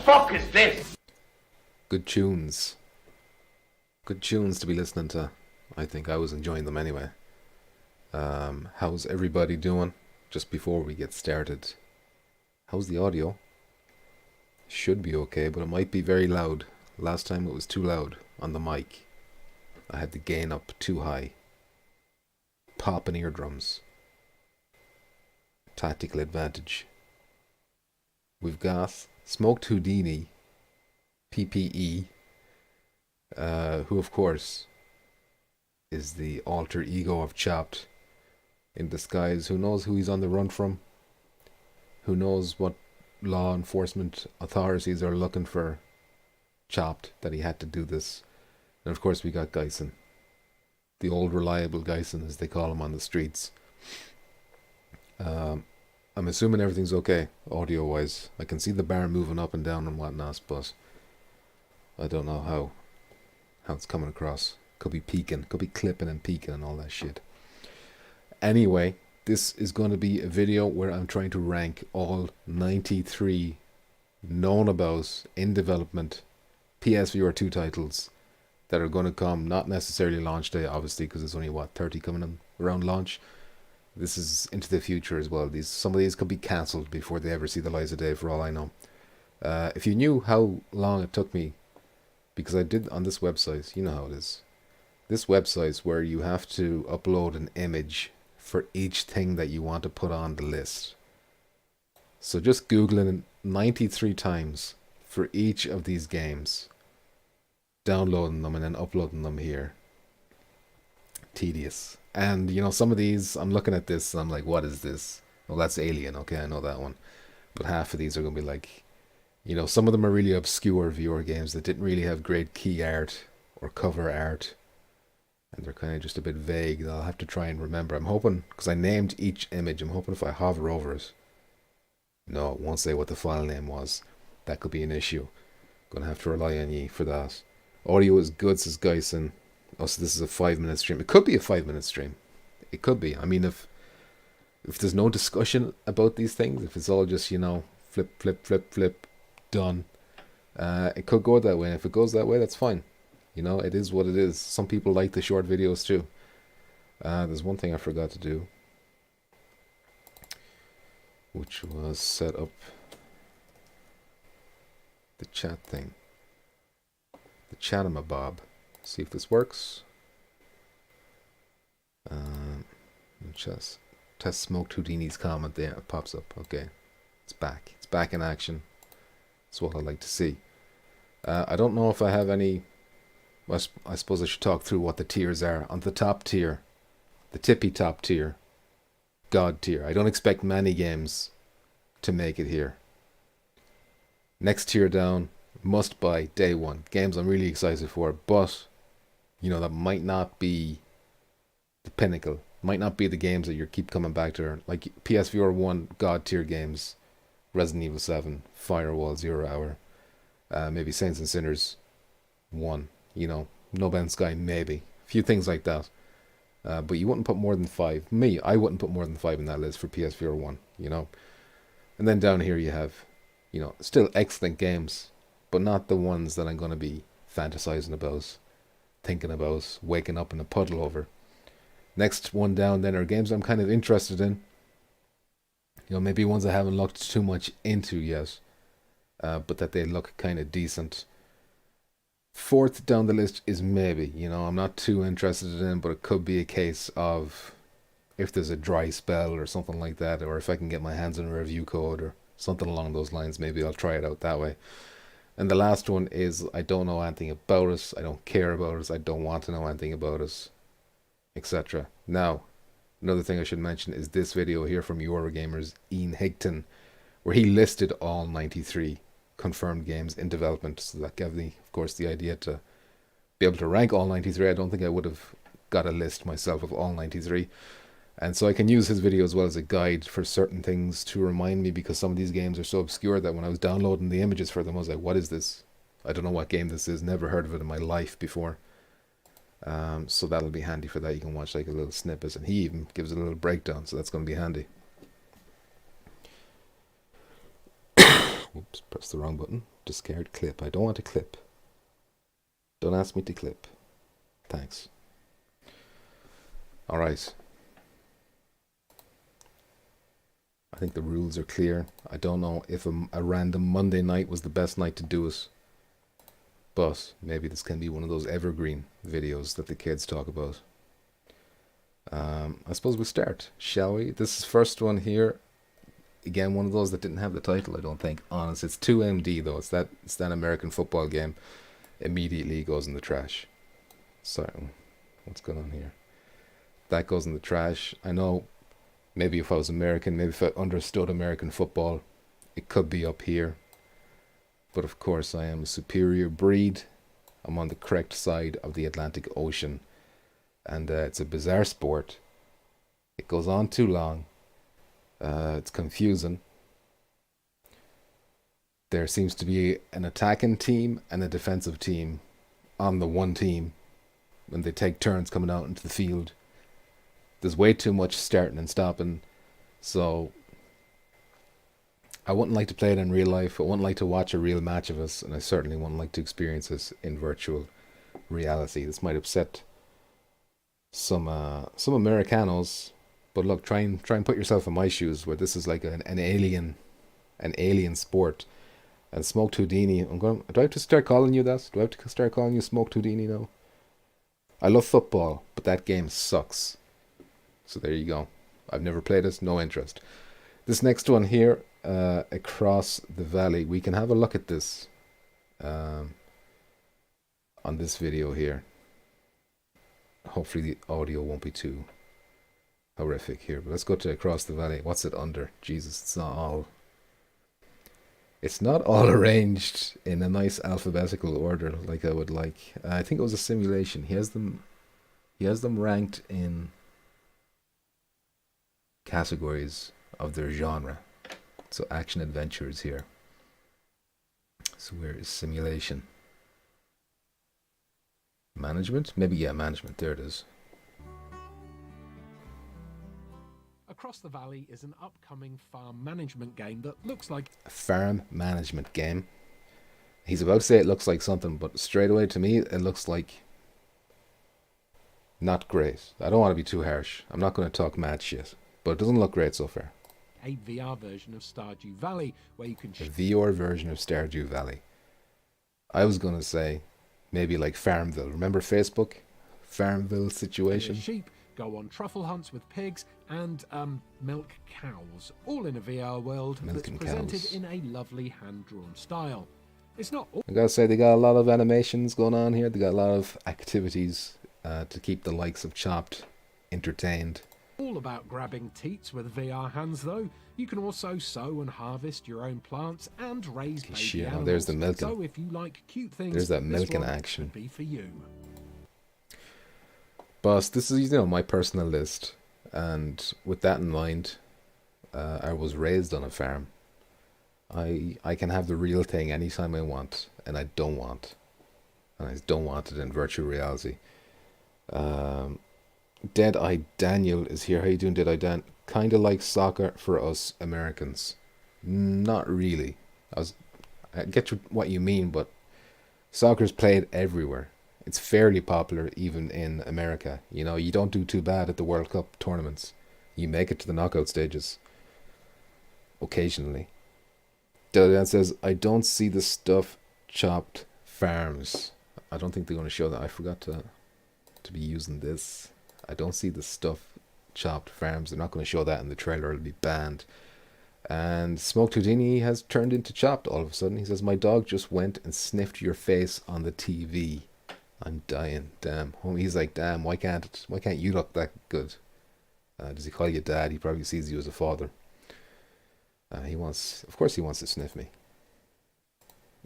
fuck is this? Good tunes. Good tunes to be listening to. I think I was enjoying them anyway. How's everybody doing? Just before we get started, how's the audio? Should be okay, but it might be very loud. Last time it was too loud on the mic. I had the gain up too high. Popping eardrums. Tactical advantage. We've got Smoked Houdini, PPE, who of course is the alter ego of Chopped in disguise. Who knows who he's on the run from? Who knows what law enforcement authorities are looking for Chopped that he had to do this. And of course we got Geisen, the old reliable Geisen as they call him on the streets. I'm assuming everything's okay audio wise. I can see the bar moving up and down and whatnot, but I don't know how it's coming across. Could be peaking, could be clipping and peaking and all that shit. Anyway, this is going to be a video where I'm trying to rank all 93 known about in development PSVR2 titles that are going to come, not necessarily launch day obviously, because there's only 30 coming in around launch. This is into the future as well. Some of these could be cancelled before they ever see the light of day, for all I know. If you knew how long it took me, because I did on this website, you know how it is. This website's where you have to upload an image for each thing that you want to put on the list. So just Googling 93 times for each of these games, downloading them and then uploading them here. Tedious. And you know, some of these, I'm looking at this and I'm like, what is this? Well, that's Alien. Okay, I know that one. But half of these are going to be like, you know, some of them are really obscure viewer games that didn't really have great key art or cover art. And they're kind of just a bit vague. I'll have to try and remember. I'm hoping, because I named each image, I'm hoping if I hover over it. No, it won't say what the file name was. That could be an issue. Gonna have to rely on ye for that. Audio is good, says Geisen. Oh, so this is a 5-minute stream. It could be a 5-minute stream. It could be. I mean, if there's no discussion about these things, if it's all just, you know, flip, flip, flip, flip, done, it could go that way. And if it goes that way, that's fine. You know, it is what it is. Some people like the short videos too. There's one thing I forgot to do, which was set up the chat thing. The chat-a-ma-bob. See if this works. Just test Smoked Houdini's comment there. It pops up. Okay. It's back. It's back in action. That's what I like to see. I don't know if I have any... I suppose I should talk through what the tiers are. On the top tier, the tippy top tier, God tier. I don't expect many games to make it here. Next tier down, must buy day one. Games I'm really excited for, but you know, that might not be the pinnacle. Might not be the games that you keep coming back to. Like PSVR 1 God tier games, Resident Evil 7, Firewall, 0 Hour, maybe Saints and Sinners 1. You know, No Man's Sky, maybe. A few things like that. But you wouldn't put more than 5. I wouldn't put more than 5 in that list for PSVR 1, you know. And then down here you have, you know, still excellent games, but not the ones that I'm going to be fantasizing about, thinking about, waking up in a puddle over. Next one down then are games I'm kind of interested in. You know, maybe ones I haven't looked too much into yet, but that they look kind of decent. Fourth down the list is maybe, you know, I'm not too interested in, but it could be a case of if there's a dry spell or something like that, or if I can get my hands on a review code or something along those lines, maybe I'll try it out that way. And the last one is I don't know anything about it, I don't care about it, I don't want to know anything about it, etc. Now, another thing I should mention is this video here from Eurogamer's Ian Higton, where he listed all 93 confirmed games in development. So that gave me, of course, the idea to be able to rank all 93. I don't think I would have got a list myself of all 93. And so I can use his video as well as a guide for certain things to remind me, because some of these games are so obscure that when I was downloading the images for them, I was like, what is this? I don't know what game this is. Never heard of it in my life before. So that'll be handy for that. You can watch like a little snippet, and he even gives a little breakdown, so that's going to be handy. Oops, press the wrong button. Discard clip. I don't want to clip. Don't ask me to clip. Thanks. Alright. I think the rules are clear. I don't know if a random Monday night was the best night to do it. But maybe this can be one of those evergreen videos that the kids talk about. I suppose we'll start, shall we? This is first one here. Again, one of those that didn't have the title, I don't think. Honest, it's 2MD though. It's that American football game. Immediately goes in the trash. So, what's going on here? That goes in the trash. I know, maybe if I was American, maybe if I understood American football, it could be up here. But of course, I am a superior breed. I'm on the correct side of the Atlantic Ocean. And it's a bizarre sport. It goes on too long. It's confusing. There seems to be an attacking team and a defensive team on the one team when they take turns coming out into the field. There's way too much starting and stopping, so I wouldn't like to play it in real life. I wouldn't like to watch a real match of us, and I certainly wouldn't like to experience this in virtual reality. This might upset some Americanos, but look, try and put yourself in my shoes, where this is like an alien sport. And Smoke Houdini, do I have to start calling you that? Do I have to start calling you Smoke Houdini now? I love football, but that game sucks. So there you go. I've never played it, no interest. This next one here, Across the Valley, we can have a look at this on this video here. Hopefully the audio won't be too horrific here, but let's go to Across the Valley. What's it under? Jesus, it's not all arranged in a nice alphabetical order like I would like. I think it was a simulation. He has them ranked in categories of their genre. So action adventure is here. So where is simulation? Management? Maybe, yeah, management. There it is. Across the Valley is an upcoming farm management game that looks like a farm management game. He's about to say it looks like something, but straight away to me it looks like not great. I don't want to be too harsh. I'm not going to talk mad shit, but it doesn't look great so far. A VR version of Stardew Valley where you can a VR version of Stardew Valley. I was going to say maybe like Farmville. Remember Facebook? Farmville situation? Sheep, go on truffle hunts with pigs, and milk cows, all in a VR world that's presented in a lovely hand-drawn style. It's not all... I gotta say, they got a lot of animations going on here. They got a lot of activities to keep the likes of Chopped entertained. All about grabbing teats with VR hands, though. You can also sow and harvest your own plants and raise baby animals. There's the milking. So if you like cute things, there's that milking action. Be for you. Boss, this is, you know, my personal list, and with that in mind, I was raised on a farm. I can have the real thing anytime I want, and I don't want it in virtual reality. Dead-Eye Daniel is here. How you doing, Dead-Eye Dan? Kind of like soccer for us Americans. Not really. I get what you mean, but soccer's played everywhere. It's fairly popular even in America. You know, you don't do too bad at the World Cup tournaments. You make it to the knockout stages. Occasionally. Dead-Eye says, I don't see the stuff Chopped farms. I don't think they're going to show that. I forgot to be using this. I don't see the stuff Chopped farms. They're not going to show that in the trailer. It'll be banned. And Smoked Houdini has turned into Chopped all of a sudden. He says, my dog just went and sniffed your face on the TV. I'm dying. Damn. He's like, damn, why can't you look that good? Does he call you dad? He probably sees you as a father. Of course he wants to sniff me.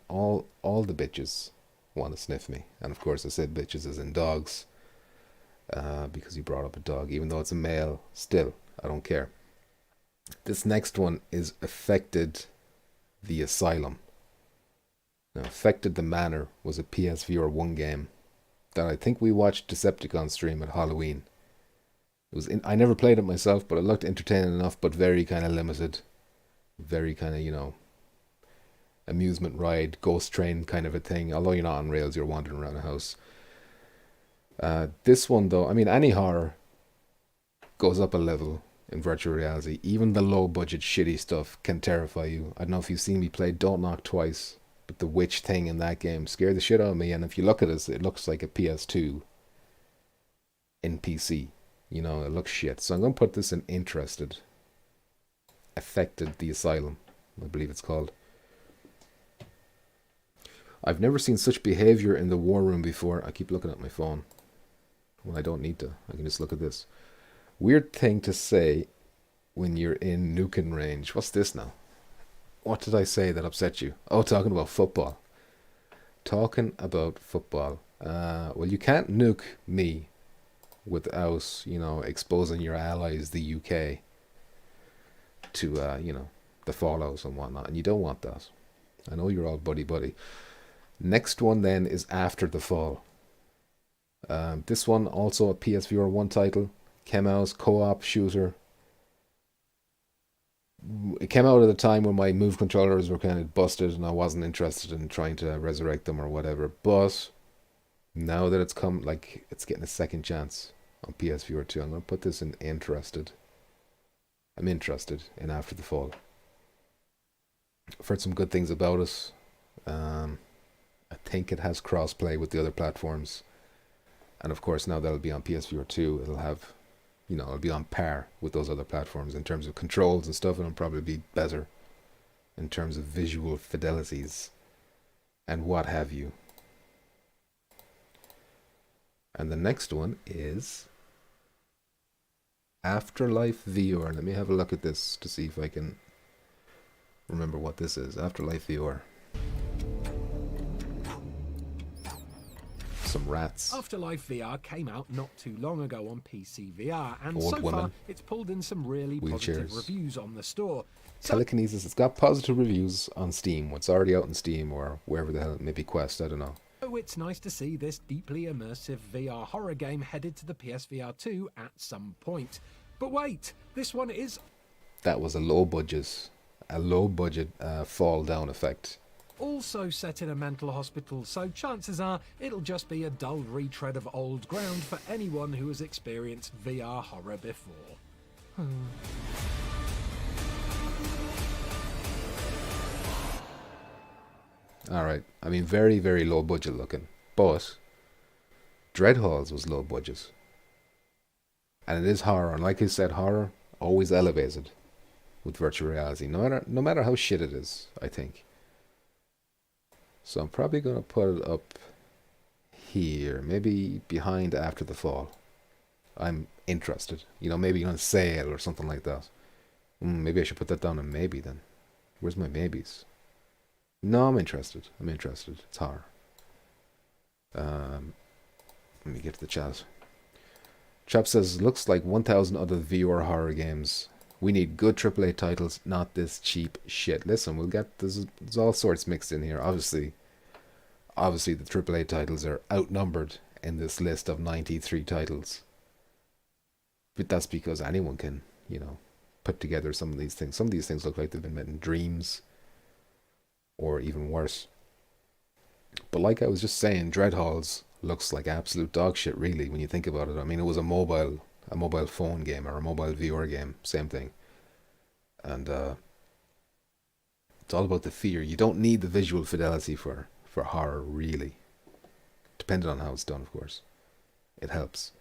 All the bitches want to sniff me. And of course I said bitches as in dogs. Because he brought up a dog. Even though it's a male, still, I don't care. This next one is Affected the Asylum. Now, Affected the Manor was a PSVR1 game that I think we watched Decepticon stream at Halloween. I never played it myself, but it looked entertaining enough, but very kind of limited. Very kind of, you know, amusement ride, ghost train kind of a thing. Although you're not on rails, you're wandering around a house. This one though, I mean, any horror goes up a level in virtual reality. Even the low budget shitty stuff can terrify you. I don't know if you've seen me play Don't Knock Twice, but the witch thing in that game scared the shit out of me. And if you look at it, it looks like a PS2 in PC. You know, it looks shit. So I'm going to put this in interested. Affected the Asylum, I believe it's called. I've never seen such behavior in the war room before. I keep looking at my phone when I don't need to. I can just look at this. Weird thing to say when you're in nuking range. What's this now? What did I say that upset you? Oh, talking about football. Talking about football. Well, you can't nuke me without, you know, exposing your allies, the UK, to, you know, the fallouts and whatnot. And you don't want that. I know you're all buddy-buddy. Next one then is After the Fall. This one also a PSVR1 title. Came out, co-op shooter. It came out at a time when my Move controllers were kind of busted and I wasn't interested in trying to resurrect them or whatever. But now that it's come, like, it's getting a second chance on PSVR2, I'm going to put this in interested. I'm interested in After the Fall. I've heard some good things about it. I think it has cross-play with the other platforms. And of course, now that'll be on PSVR2, it'll have, you know, it'll be on par with those other platforms in terms of controls and stuff, and it'll probably be better in terms of visual fidelities and what have you. And the next one is Afterlife VR. Let me have a look at this to see if I can remember what this is. Afterlife VR. Some rats. Afterlife VR came out not too long ago on PC VR, and Old so women. far it's pulled in some really positive Wheelchairs. reviews on the store. Telekinesis. It's got positive reviews on Steam. It's already out on Steam or wherever the hell it may be. Quest, I don't know. So it's nice to see this deeply immersive VR horror game headed to the PSVR2 at some point. But wait, this one is... That was a low budget fall down effect. also set in a mental hospital, so chances are it'll just be a dull retread of old ground for anyone who has experienced VR horror before. Alright, I mean very, very low budget looking, but Dreadhalls was low budget. And it is horror, and like I said, horror always elevated with virtual reality, no matter how shit it is, I think. So I'm probably going to put it up here, maybe behind After the Fall. I'm interested, maybe on sale or something like that. Maybe I should put that down in maybe then. Where's my maybes? No, I'm interested. It's horror. Let me get to the chat. Chap says, looks like 1,000 other VR horror games. We need good AAA titles, not this cheap shit. Listen, we'll get, there's all sorts mixed in here. Obviously the AAA titles are outnumbered in this list of 93 titles. But that's because anyone can, put together some of these things. Some of these things look like they've been made in dreams, or even worse. But like I was just saying, Dreadhalls looks like absolute dog shit, really, when you think about it. I mean, it was a mobile phone game or a mobile VR game, same thing. And it's all about the fear. You don't need the visual fidelity for horror, really. Depending on how it's done, of course. It helps.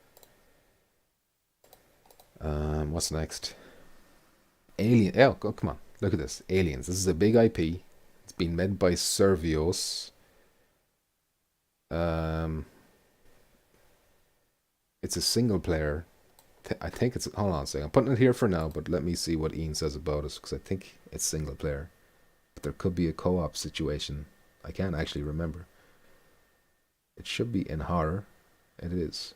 What's next? Alien. Oh, come on. Look at this. Aliens. This is a big IP. It's been made by Servios. It's a single player. I think it's... Hold on a second. I'm putting it here for now, but let me see what Ian says about it, because I think it's single player. But there could be a co-op situation. I can't actually remember. It should be in horror. It is.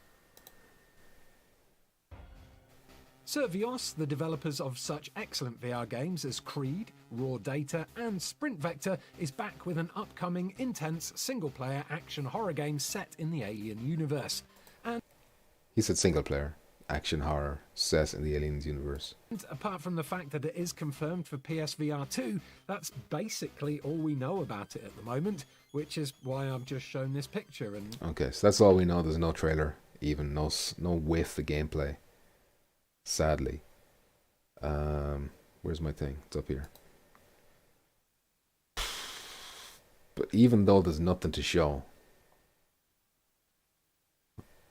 Servios, the developers of such excellent VR games as Creed, Raw Data, and Sprint Vector, is back with an upcoming, intense, single-player action horror game set in the Alien universe. And he said single player. action horror set in the Aliens universe. And apart from the fact that it is confirmed for PSVR2, that's basically all we know about it at the moment, which is why I've just shown this picture. And okay, so that's all we know. There's no trailer, even no whiff of gameplay. Sadly. Where's my thing? It's up here. But even though there's nothing to show,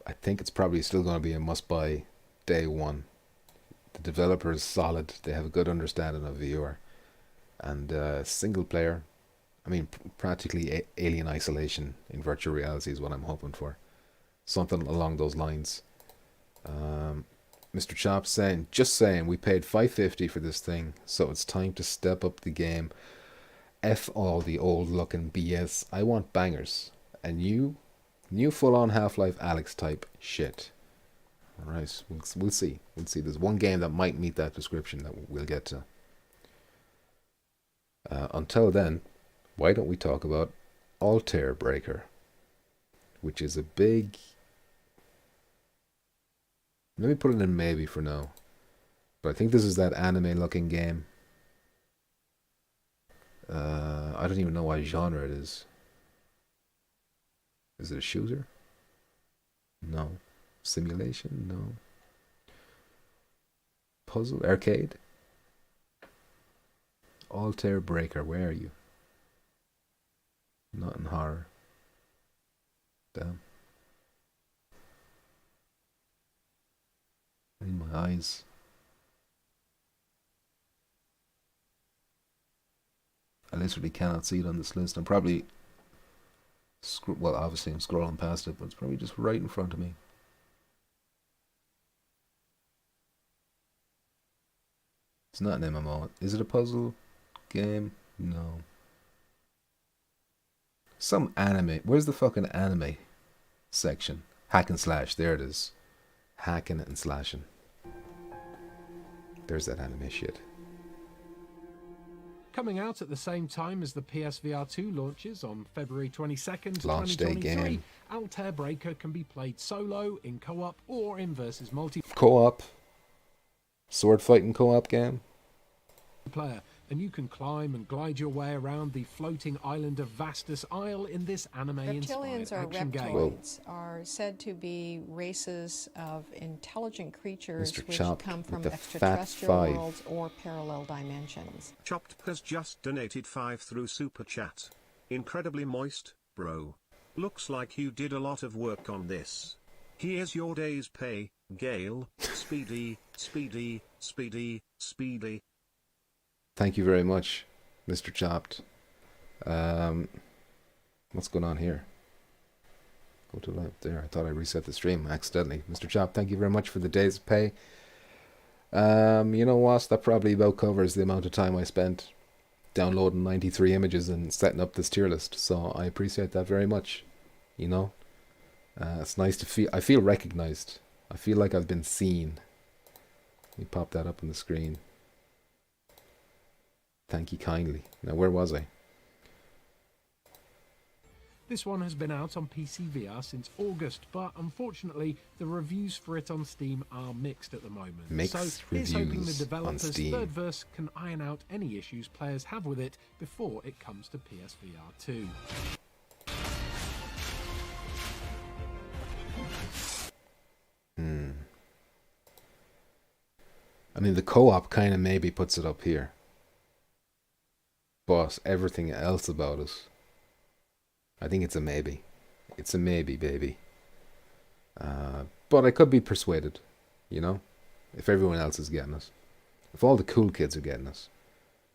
I think it's probably still going to be a must-buy day one. The developer is solid. They have a good understanding of VR. And single player, I mean, practically alien isolation in virtual reality is what I'm hoping for. Something along those lines. Mr. Chop saying, just saying, we paid $5.50 for this thing, so it's time to step up the game. F all the old looking BS. I want bangers. And new full-on Half-Life Alyx type shit. Alright, we'll see. We'll see. There's one game that might meet that description that we'll get to. Until then, why don't we talk about Altair Breaker, which is a big... Let me put it in maybe for now. But I think this is that anime-looking game. I don't even know what genre it is. Is it a shooter? No. Simulation? No. Puzzle? Arcade? Altair Breaker, where are you? Not in horror. Damn. I need my eyes. I literally cannot see it on this list. I'm probably... well, obviously I'm scrolling past it, but it's probably just right in front of me. It's not an MMO. Is it a puzzle game? No. Some anime. Where's the fucking anime section? Hack and slash. There it is. Hacking and slashing. There's that anime shit. Coming out at the same time as the PSVR2 launches on February 22nd, Launch day 2023, game. Altair Breaker can be played solo, in co-op, or in versus multiplayer. Co-op. Sword fighting co-op game. And you can climb and glide your way around the floating island of Vastus Isle in this anime-inspired Reptilians or action game. reptoids are said to be races of intelligent creatures Mr. which Chop come from with the extraterrestrial fat five. worlds or parallel dimensions. Chopped has just donated 5 through Super Chat. Incredibly moist, bro. Looks like you did a lot of work on this. Here's your day's pay, Gale. Speedy, speedy, speedy, speedy. Thank you very much, Mr. Chopped. What's going on here? Go to left there. I thought I reset the stream accidentally. Mr. Chopped, thank you very much for the day's pay. You know what? That probably about covers the amount of time I spent downloading 93 images and setting up this tier list. So I appreciate that very much. You know? It's nice to feel... I feel recognized. I feel like I've been seen. Let me pop that up on the screen. Thank you kindly. Now, where was I? This one has been out on PC VR since August, but unfortunately the reviews for it on Steam are mixed at the moment. Mixed so here's hoping the reviews on developer's Steam. third verse can iron out any issues players have with it before it comes to PSVR 2. I mean, the co-op kind of maybe puts it up here. But everything else about it, I think it's a maybe. It's a maybe, baby. But I could be persuaded, you know? If everyone else is getting it. If all the cool kids are getting it.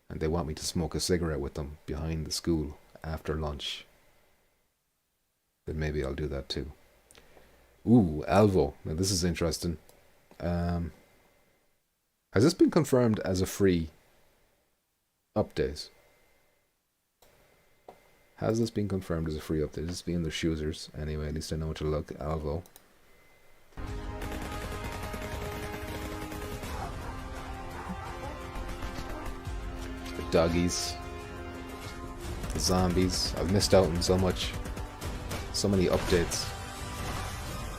And they want me to smoke a cigarette with them behind the school after lunch. Then maybe I'll do that too. Ooh, Alvo. Now this is interesting. Has this been confirmed as a free update? Has this been confirmed as a free update? This has been the choosers. Anyway, at least I know what to look. Alvo. The doggies. The zombies. I've missed out on so much. So many updates.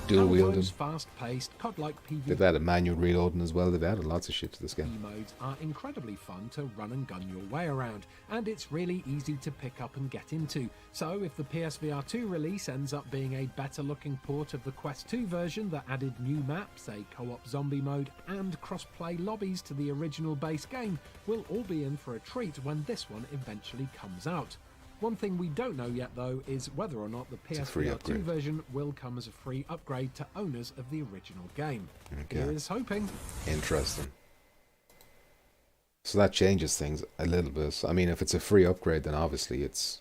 dual wielding. Fast-paced, COD-like PvP They've added manual reloading as well. They've added lots of shit to this game. modes are incredibly fun to run and gun your way around, and it's really easy to pick up and get into. So if the PSVR2 release ends up being a better-looking port of the Quest 2 version that added new maps, a co-op zombie mode, and cross-play lobbies to the original base game, we'll all be in for a treat when this one eventually comes out. One thing we don't know yet, though, is whether or not the PSVR2 version will come as a free upgrade to owners of the original game. Okay. Here's hoping. Interesting. So that changes things a little bit. I mean, if it's a free upgrade, then obviously it's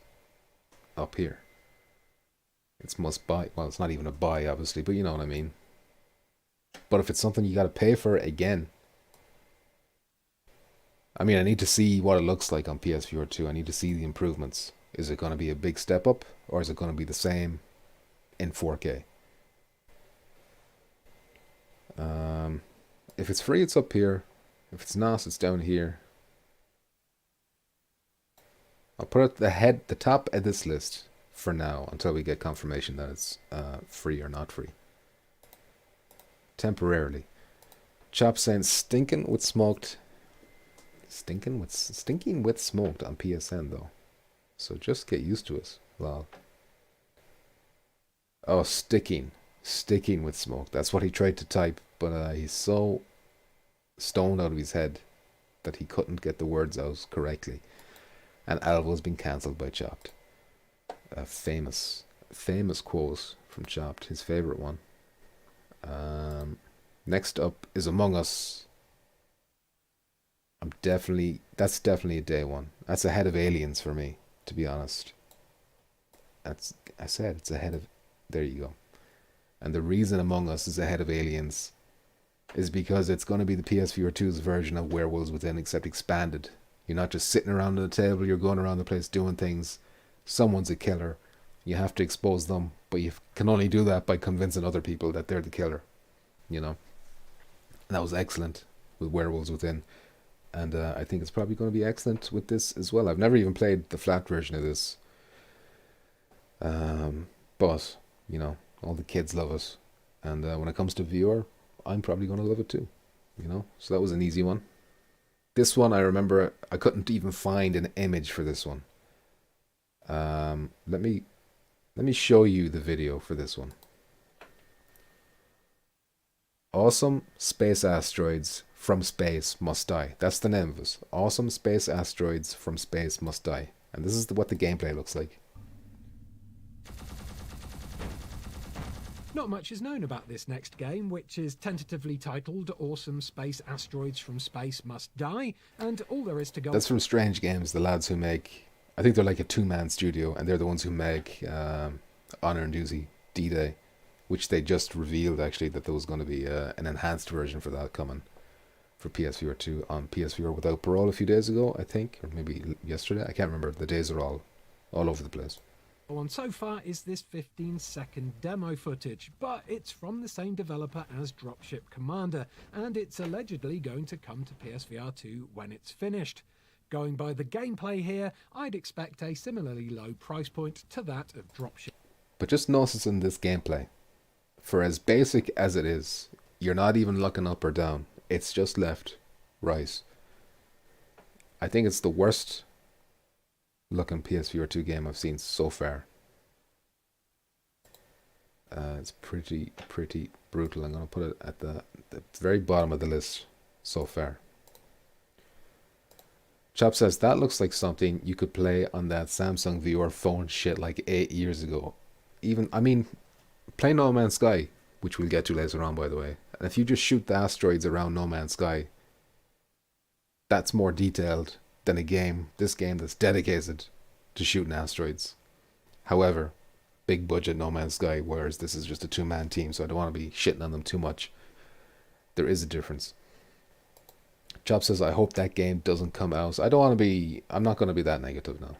up here. It's must buy. Well, it's not even a buy, obviously, but you know what I mean. But if it's something you got to pay for again, I mean, I need to see what it looks like on PSVR2. I need to see the improvements. Is it going to be a big step up, or is it going to be the same in 4K? If it's free, it's up here. If it's not, it's down here. I'll put it at the top of this list for now until we get confirmation that it's free or not free. Temporarily. Chop saying stinking with smoked on PSN though. So just get used to it. Well. Oh, sticking with smoke. That's what he tried to type, but he's so stoned out of his head that he couldn't get the words out correctly. And Alva's been cancelled by Chopped. A famous quote from Chopped, his favorite one. Next up is Among Us. That's definitely a day one. That's ahead of Aliens for me, to be honest. It's ahead of. There you go. And the reason Among Us is ahead of Aliens is because it's going to be the PSVR2's version of Werewolves Within, except expanded. You're not just sitting around the table, you're going around the place doing things. Someone's a killer. You have to expose them, but you can only do that by convincing other people that they're the killer. You know? And that was excellent with Werewolves Within. And I think it's probably going to be excellent with this as well. I've never even played the flat version of this. But, you know, all the kids love it. And when it comes to VR, I'm probably going to love it too. You know? So that was an easy one. This one, I remember, I couldn't even find an image for this one. Let me show you the video for this one. Awesome Space Asteroids from Space Must Die. That's the name of it. Awesome Space Asteroids from Space Must Die. And this is what the gameplay looks like. Not much is known about this next game, which is tentatively titled Awesome Space Asteroids from Space Must Die, and all there is to go... That's from Strange Games, the lads who make... I think they're like a two-man studio, and they're the ones who make Honor and Duty D-Day, which they just revealed, actually, that there was going to be an enhanced version for that coming for PSVR2 on PSVR Without Parole a few days ago, I think, or maybe yesterday. I can't remember. The days are all over the place. On so far is this 15-second demo footage, but it's from the same developer as Dropship Commander, and it's allegedly going to come to PSVR2 when it's finished. Going by the gameplay here, I'd expect a similarly low price point to that of Dropship. But just notice in this gameplay, for as basic as it is, you're not even looking up or down. It's just left, right. I think it's the worst looking PSVR2 game I've seen so far. It's pretty brutal. I'm going to put it at the very bottom of the list so far. Chop says, that looks like something you could play on that Samsung VR phone shit like 8 years ago. Play No Man's Sky, which we'll get to later on, by the way. And if you just shoot the asteroids around No Man's Sky, that's more detailed than this game that's dedicated to shooting asteroids. However, big budget No Man's Sky, whereas this is just a two-man team, so I don't want to be shitting on them too much. There is a difference. Chop says, I hope that game doesn't come out. I'm not going to be that negative now.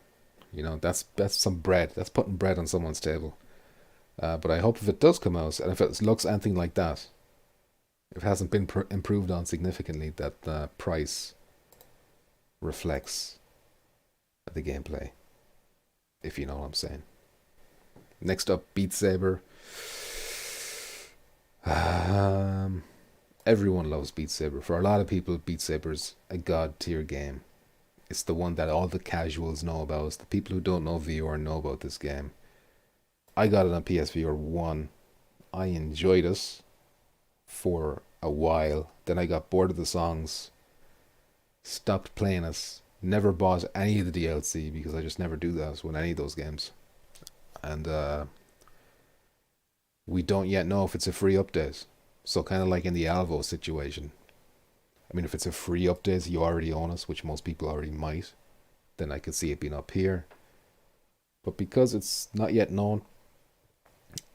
You know, that's some bread. That's putting bread on someone's table. But I hope if it does come out, and if it looks anything like that, if it hasn't been improved on significantly, that the price reflects the gameplay, if you know what I'm saying. Next up, Beat Saber. Everyone loves Beat Saber. For a lot of people, Beat Saber's a god tier game. It's the one that all the casuals know about. It's the people who don't know VR know about this game. I got it on PSVR1. I enjoyed it for a while. Then I got bored of the songs. Stopped playing it. Never bought any of the DLC because I just never do that with any of those games. And we don't yet know if it's a free update. So kind of like in the Alvo situation. I mean, if it's a free update, you already own it, which most people already might. Then I could see it being up here. But because it's not yet known,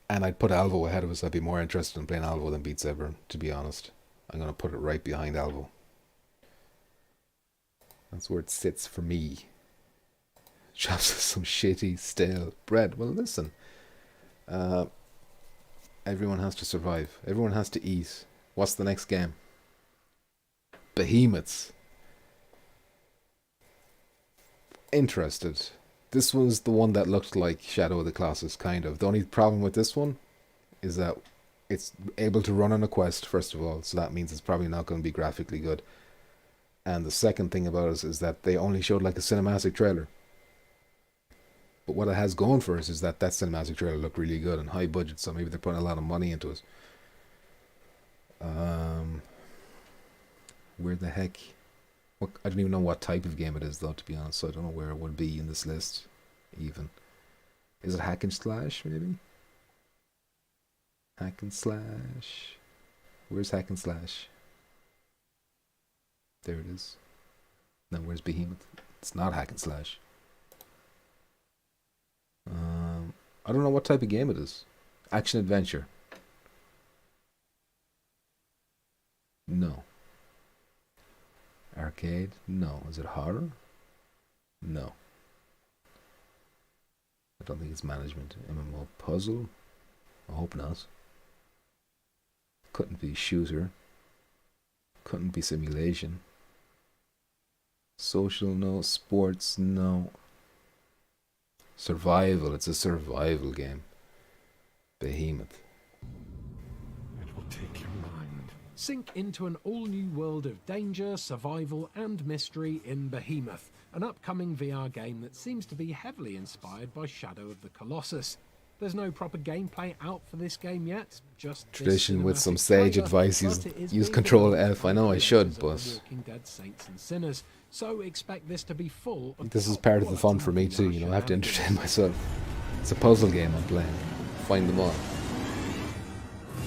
and I'd put Alvo ahead of us, I'd be more interested in playing Alvo than Beat Saber, to be honest. I'm going to put it right behind Alvo. That's where it sits for me. Chops some shitty, stale bread. Well, listen. Everyone has to survive. Everyone has to eat. What's the next game? Behemoths. Interested. This was the one that looked like Shadow of the Colossus, kind of. The only problem with this one is that it's able to run on a quest, first of all, so that means it's probably not going to be graphically good. And the second thing about it is that they only showed like a cinematic trailer. But what it has going for us is that cinematic trailer looked really good and high budget, so maybe they're putting a lot of money into it. Where the heck... I don't even know what type of game it is, though, to be honest, so I don't know where it would be in this list, even. Is it hack and slash, maybe? Hack and slash... Where's hack and slash? There it is. Now, where's Behemoth? It's not hack and slash. I don't know what type of game it is. Action adventure. No. Arcade? No. Is it horror? No. I don't think it's management. MMO puzzle? I hope not. Couldn't be shooter. Couldn't be simulation. Social? No. Sports? No. Survival. It's a survival game. Behemoth. It will take your mind. Sink into an all-new world of danger, survival and mystery in Behemoth, an upcoming VR game that seems to be heavily inspired by Shadow of the Colossus. There's no proper gameplay out for this game yet, just tradition with some sage advice. Use Control F. I know I should, but Walking Dead Saints and Sinners. So expect this to be full of this is part of the fun for me too, you know, I have to entertain myself. It's a puzzle game I'm playing. Find them all.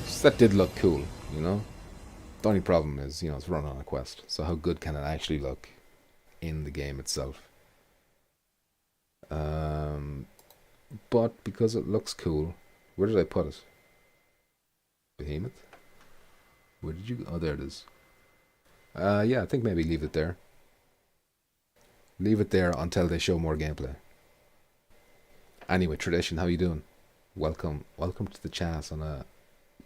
Just that did look cool, you know. The only problem is, you know, it's run on a quest. So how good can it actually look in the game itself? But because it looks cool, where did I put it? Behemoth? Where did you... Oh, there it is. Yeah, I think maybe leave it there. Leave it there until they show more gameplay. Anyway, Tradition, how you doing? Welcome to the chat on a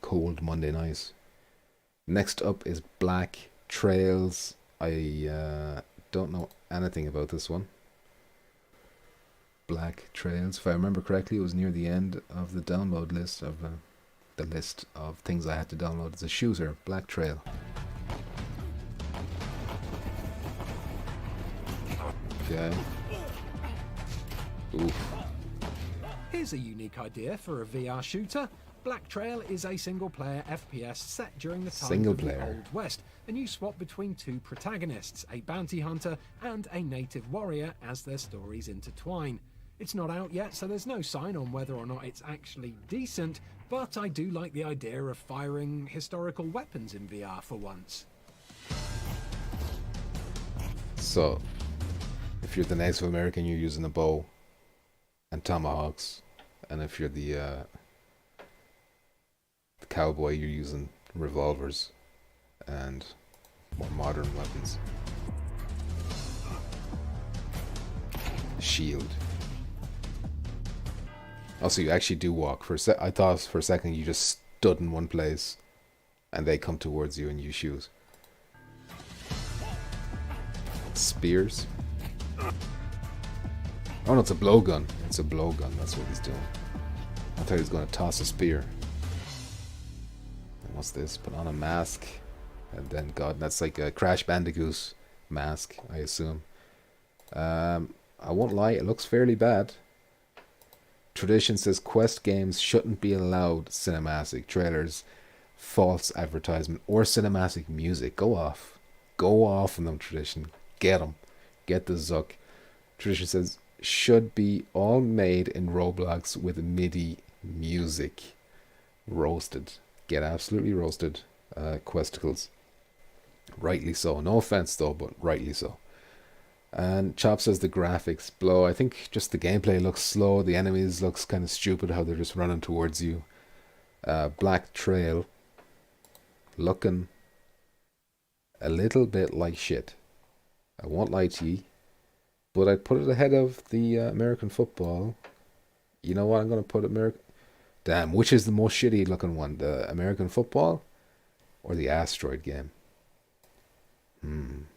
cold Monday night. Next up is Black Trails. I don't know anything about this one. Black Trails. If I remember correctly, it was near the end of the download list of the list of things I had to download. It's a shooter. Black Trail. Okay. Oof. Here's a unique idea for a VR shooter. Black Trail is a single-player FPS set during the time of the Old West, and you swap between two protagonists, a bounty hunter and a native warrior, as their stories intertwine. It's not out yet, so there's no sign on whether or not it's actually decent, but I do like the idea of firing historical weapons in VR for once. So, if you're the Native American, you're using a bow and tomahawks, and if you're the cowboy, you're using revolvers and more modern weapons. Shield. Also, you actually do walk. I thought for a second you just stood in one place and they come towards you and you shoot. Spears. Oh no, it's a blowgun. It's a blowgun, that's what he's doing. I thought he was going to toss a spear. What's this? Put on a mask. And then, God, that's like a Crash Bandicoot mask, I assume. I won't lie, it looks fairly bad. Tradition says Quest games shouldn't be allowed cinematic trailers, false advertisement, or cinematic music. Go off. Go off on them, Tradition. Get them. Get the Zuck. Tradition says should be all made in Roblox with MIDI music. Roasted. Get absolutely roasted, Questicles. Rightly so. No offense though, but rightly so. And Chop says the graphics blow. I think just the gameplay looks slow. The enemies looks kind of stupid how they're just running towards you. Black Trail looking a little bit like shit. I won't lie to you, but I'd put it ahead of the American football. You know what? I'm going to put American... Damn, which is the most shitty looking one? The American football or the Asteroid game? You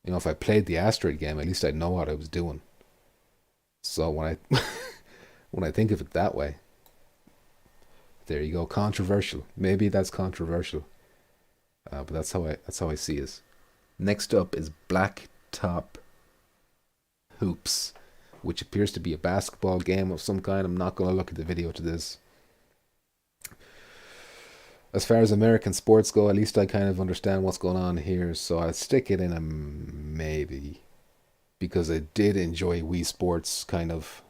know, if I played the Asteroid game, at least I'd know what I was doing. So when I when I think of it that way, there you go. Controversial. Maybe that's controversial, but that's how I see it. Next up is Black Top Hoops, which appears to be a basketball game of some kind. I'm not going to look at the video to this. As far as American sports go, at least I kind of understand what's going on here, so I'll stick it in a maybe. Because I did enjoy Wii Sports, kind of,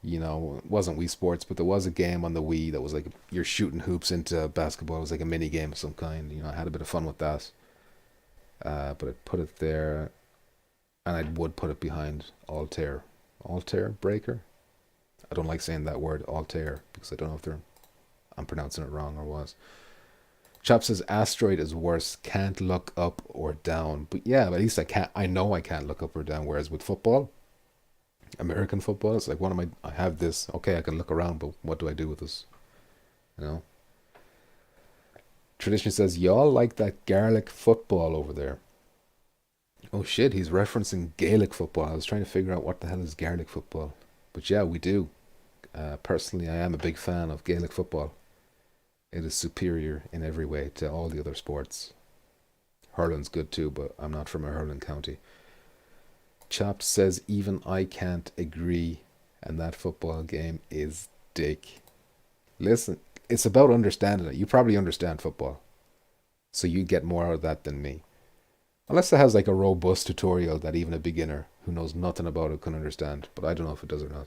you know, it wasn't Wii Sports, but there was a game on the Wii that was like, you're shooting hoops into basketball. It was like a mini game of some kind, you know, I had a bit of fun with that. But I'd put it there, and I would put it behind Altair. Altair Breaker? I don't like saying that word, Altair, because I don't know if I'm pronouncing it wrong or was. Chop says Asteroid is worse. Can't look up or down. But yeah, but at least I know I can't look up or down. Whereas with football, American football, it's like, I have this. Okay, I can look around, but what do I do with this? You know? Tradition says, y'all like that garlic football over there. Oh shit, he's referencing Gaelic football. I was trying to figure out what the hell is Gaelic football. But yeah, we do. Personally, I am a big fan of Gaelic football. It is superior in every way to all the other sports. Hurling's good too, but I'm not from a hurling county. Chopped says, even I can't agree, and that football game is dick. Listen, it's about understanding it. You probably understand football, so you get more out of that than me. Unless it has like a robust tutorial that even a beginner who knows nothing about it can understand, but I don't know if it does or not.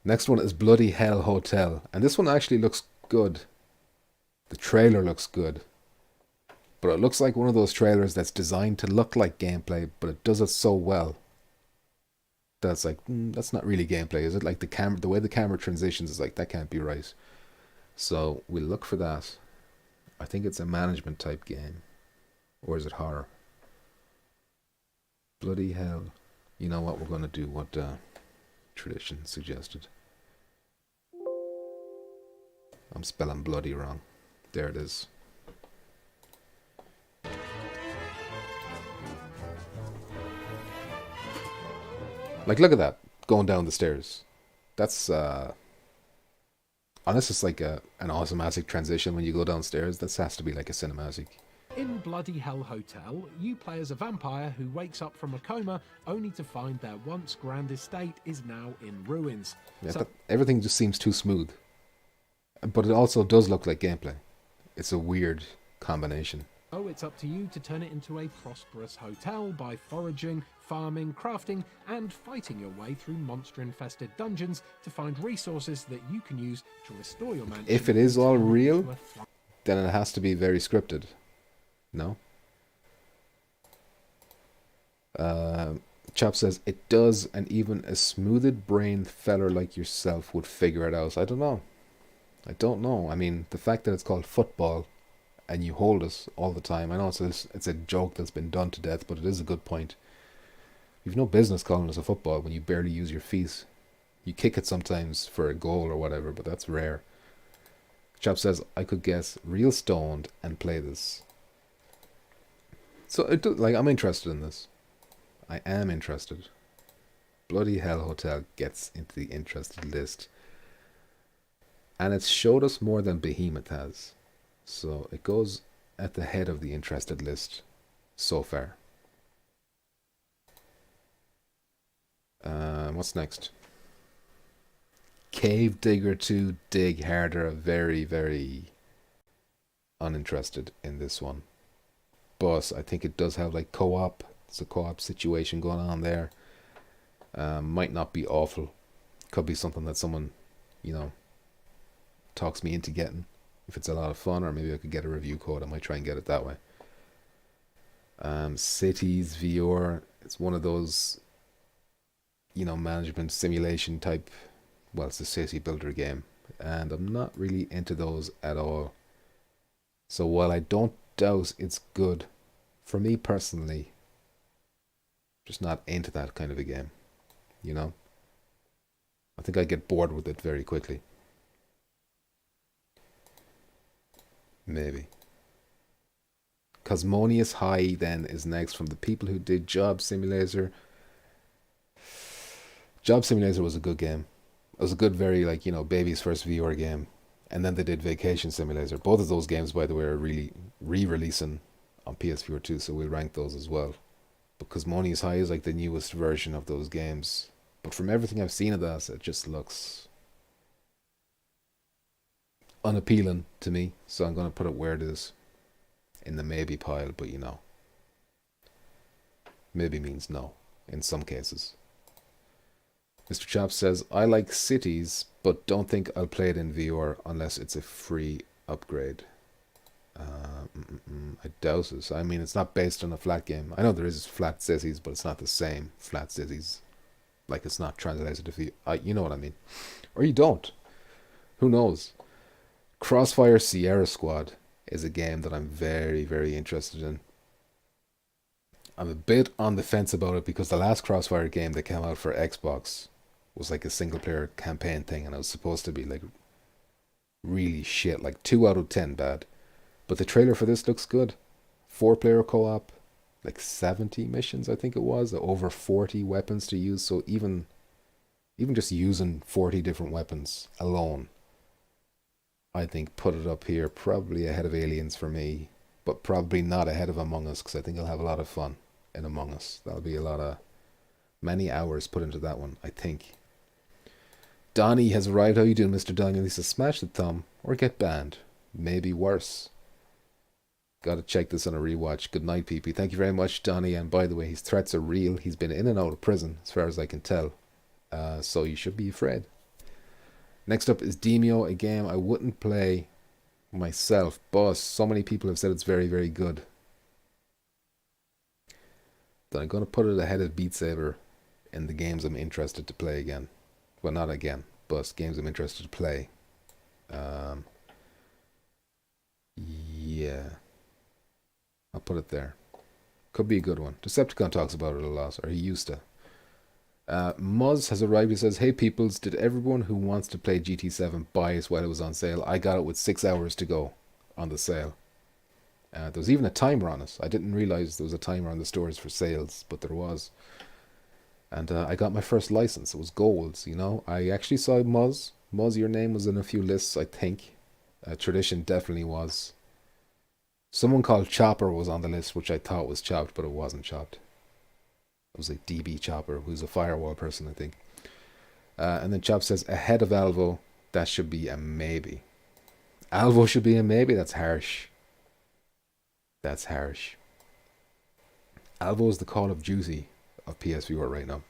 Next one is Bloody Hell Hotel. And this one actually looks good. The trailer looks good. But it looks like one of those trailers that's designed to look like gameplay, but it does it so well. That's like, that's not really gameplay, is it? Like the way the camera transitions is like, that can't be right. So we'll look for that. I think it's a management type game. Or is it horror? Bloody Hell. You know what, we're going to do what Tradition suggested. I'm spelling bloody wrong. There it is. Like, look at that. Going down the stairs. That's, unless it's like an automatic transition when you go downstairs, this has to be like a cinematic. In Bloody Hell Hotel, you play as a vampire who wakes up from a coma only to find their once grand estate is now in ruins. Yeah, everything just seems too smooth. But it also does look like gameplay. It's a weird combination. Oh, it's up to you to turn it into a prosperous hotel by foraging, farming, crafting, and fighting your way through monster-infested dungeons to find resources that you can use to restore your mansion. If it is all real, then it has to be very scripted. No? Chop says, it does, and even a smoothed brain feller like yourself would figure it out. I don't know. I mean, the fact that it's called football and you hold it all the time. I know it's a joke that's been done to death, but it is a good point. You've no business calling it a football when you barely use your feet. You kick it sometimes for a goal or whatever, but that's rare. Chop says, I could guess real stoned and play this. So, I'm interested in this. I am interested. Bloody Hell Hotel gets into the interested list. And it's showed us more than Behemoth has. So it goes at the head of the interested list so far. What's next? Cave Digger 2 Dig Harder. Very, very uninterested in this one. But I think it does have like co-op. It's a co-op situation going on there. Might not be awful. Could be something that someone, you know, talks me into getting. If it's a lot of fun, or maybe I could get a review code. I might try and get it that way. Cities VR. It's one of those, you know, management simulation type. Well, it's a city builder game, and I'm not really into those at all. So while I don't doubt it's good, for me personally, just not into that kind of a game, you know? I think I get bored with it very quickly. Maybe. Cosmonius High then is next, from the people who did Job Simulator. Job Simulator was a good game. It was a good, very, like, you know, baby's first VR game. And then they did Vacation Simulator. Both of those games, by the way, are really re-releasing on PSVR2, so we'll rank those as well. But Cosmonius High is like the newest version of those games. But from everything I've seen of that, it just looks unappealing to me. So I'm going to put it where it is, in the maybe pile, but you know. Maybe means no, in some cases. Mr. Chop says, I like cities, but don't think I'll play it in VR unless it's a free upgrade. I doubt it. I mean, it's not based on a flat game. I know there is flat cities, but it's not the same flat cities. Like, it's not translated to VR. You know what I mean. Or you don't. Who knows? Crossfire Sierra Squad is a game that I'm very, very interested in. I'm a bit on the fence about it because the last Crossfire game that came out for Xbox was like a single player campaign thing, and it was supposed to be like really shit, like 2 out of 10 bad. But the trailer for this looks good. 4-player co-op, like 70 missions I think it was, over 40 weapons to use. So even just using 40 different weapons alone, I think put it up here, probably ahead of Aliens for me, but probably not ahead of Among Us, because I think I'll have a lot of fun in Among Us. That'll be many hours put into that one, I think. Donnie has arrived. How you doing, Mr. Daniel? He says, smash the thumb or get banned. Maybe worse. Gotta check this on a rewatch. Good night, PP. Thank you very much, Donnie. And by the way, his threats are real. He's been in and out of prison, as far as I can tell. So you should be afraid. Next up is Demio, a game I wouldn't play myself, but so many people have said it's very, very good that I'm going to put it ahead of Beat Saber in the games I'm interested to play again. Well, not again, but games I'm interested to play. Yeah. I'll put it there. Could be a good one. Decepticon talks about it a lot, or he used to. Muzz has arrived. He says, hey peoples, did everyone who wants to play GT7 buy it while it was on sale? I got it with 6 hours to go on the sale. There was even a timer on it. I didn't realize there was a timer on the stores for sales, but there was. And I got my first license. It was gold, you know. I actually saw Muzz. Muzz, your name was in a few lists, I think. Tradition definitely was. Someone called Chopper was on the list, which I thought was chopped, but it wasn't chopped. It was like DB Chopper, who's a firewall person, I think. And then Chop says, ahead of Alvo, that should be a maybe. Alvo should be a maybe? That's harsh. That's harsh. Alvo is the Call of Duty of PSVR right now.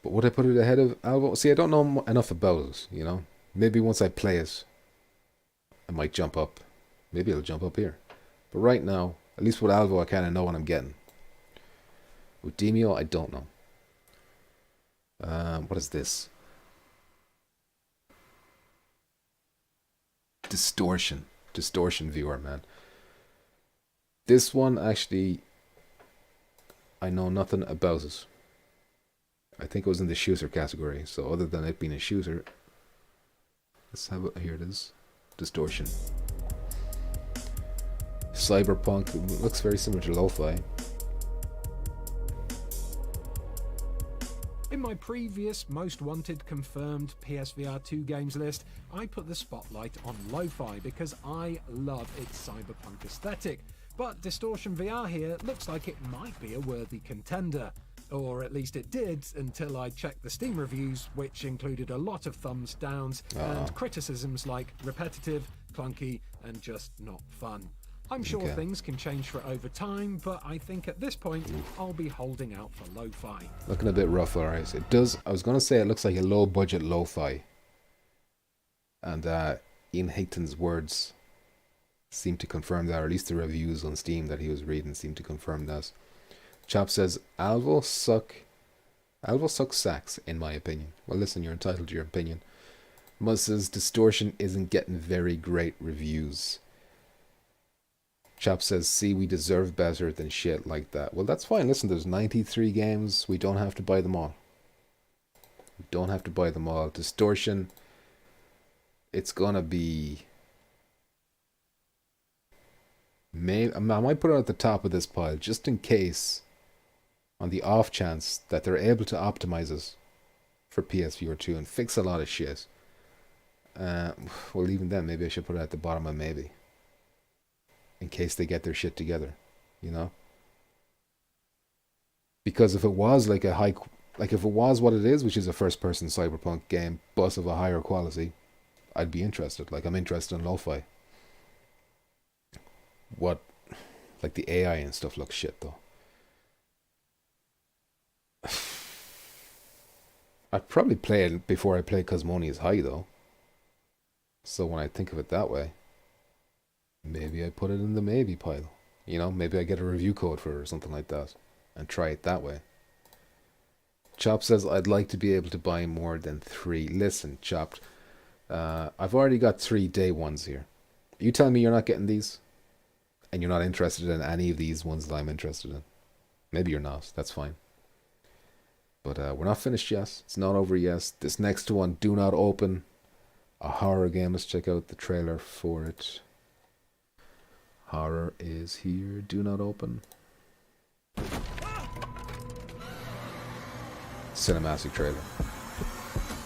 But would I put it ahead of Alvo? See, I don't know enough about it, you know. Maybe once I play it, I might jump up. Maybe it'll jump up here. But right now, at least with Alvo, I kind of know what I'm getting. With Demio, I don't know. What is this? Distortion viewer, man. This one, actually, I know nothing about it. I think it was in the shooter category. So other than it being a shooter, let's have it. Here it is. Distortion. Cyberpunk. It looks very similar to lo-fi. In my previous Most Wanted confirmed PSVR2 games list, I put the spotlight on lo-fi because I love its cyberpunk aesthetic, but Distortion VR here looks like it might be a worthy contender. Or at least it did until I checked the Steam reviews, which included a lot of thumbs downs and criticisms like repetitive, clunky, and just not fun. I'm sure things can change for it over time, but I think at this point I'll be holding out for lo-fi. Looking a bit rough, alright. It does, I was going to say it looks like a low budget lo-fi. And Ian Higton's words seem to confirm that, or at least the reviews on Steam that he was reading seem to confirm that. Chap says, Alvo sucks sacks, in my opinion. Well, listen, you're entitled to your opinion. Muzz says, Distortion isn't getting very great reviews. Chap says, see, we deserve better than shit like that. Well, that's fine. Listen, there's 93 games. We don't have to buy them all. We don't have to buy them all. Distortion, it's gonna be... I might put it at the top of this pile, just in case... on the off chance that they're able to optimize it for PSVR2 and fix a lot of shit. Well, even then, maybe I should put it at the bottom of maybe. In case they get their shit together, you know? Because if it was like if it was what it is, which is a first-person cyberpunk game, but of a higher quality, I'd be interested. Like, I'm interested in lo-fi. Like the AI and stuff looks shit, though. I'd probably play it before I play Cosmonia's High, though. So when I think of it that way, maybe I put it in the maybe pile. You know, maybe I get a review code for it or something like that and try it that way. Chop says, I'd like to be able to buy more than 3. Listen, Chopped, I've already got 3 day ones here. You telling me you're not getting these? And you're not interested in any of these ones that I'm interested in? Maybe you're not. That's fine. But we're not finished yet. It's not over yet. This next one, Do Not Open. A horror game. Let's check out the trailer for it. Horror is here. Do Not Open. Cinematic trailer.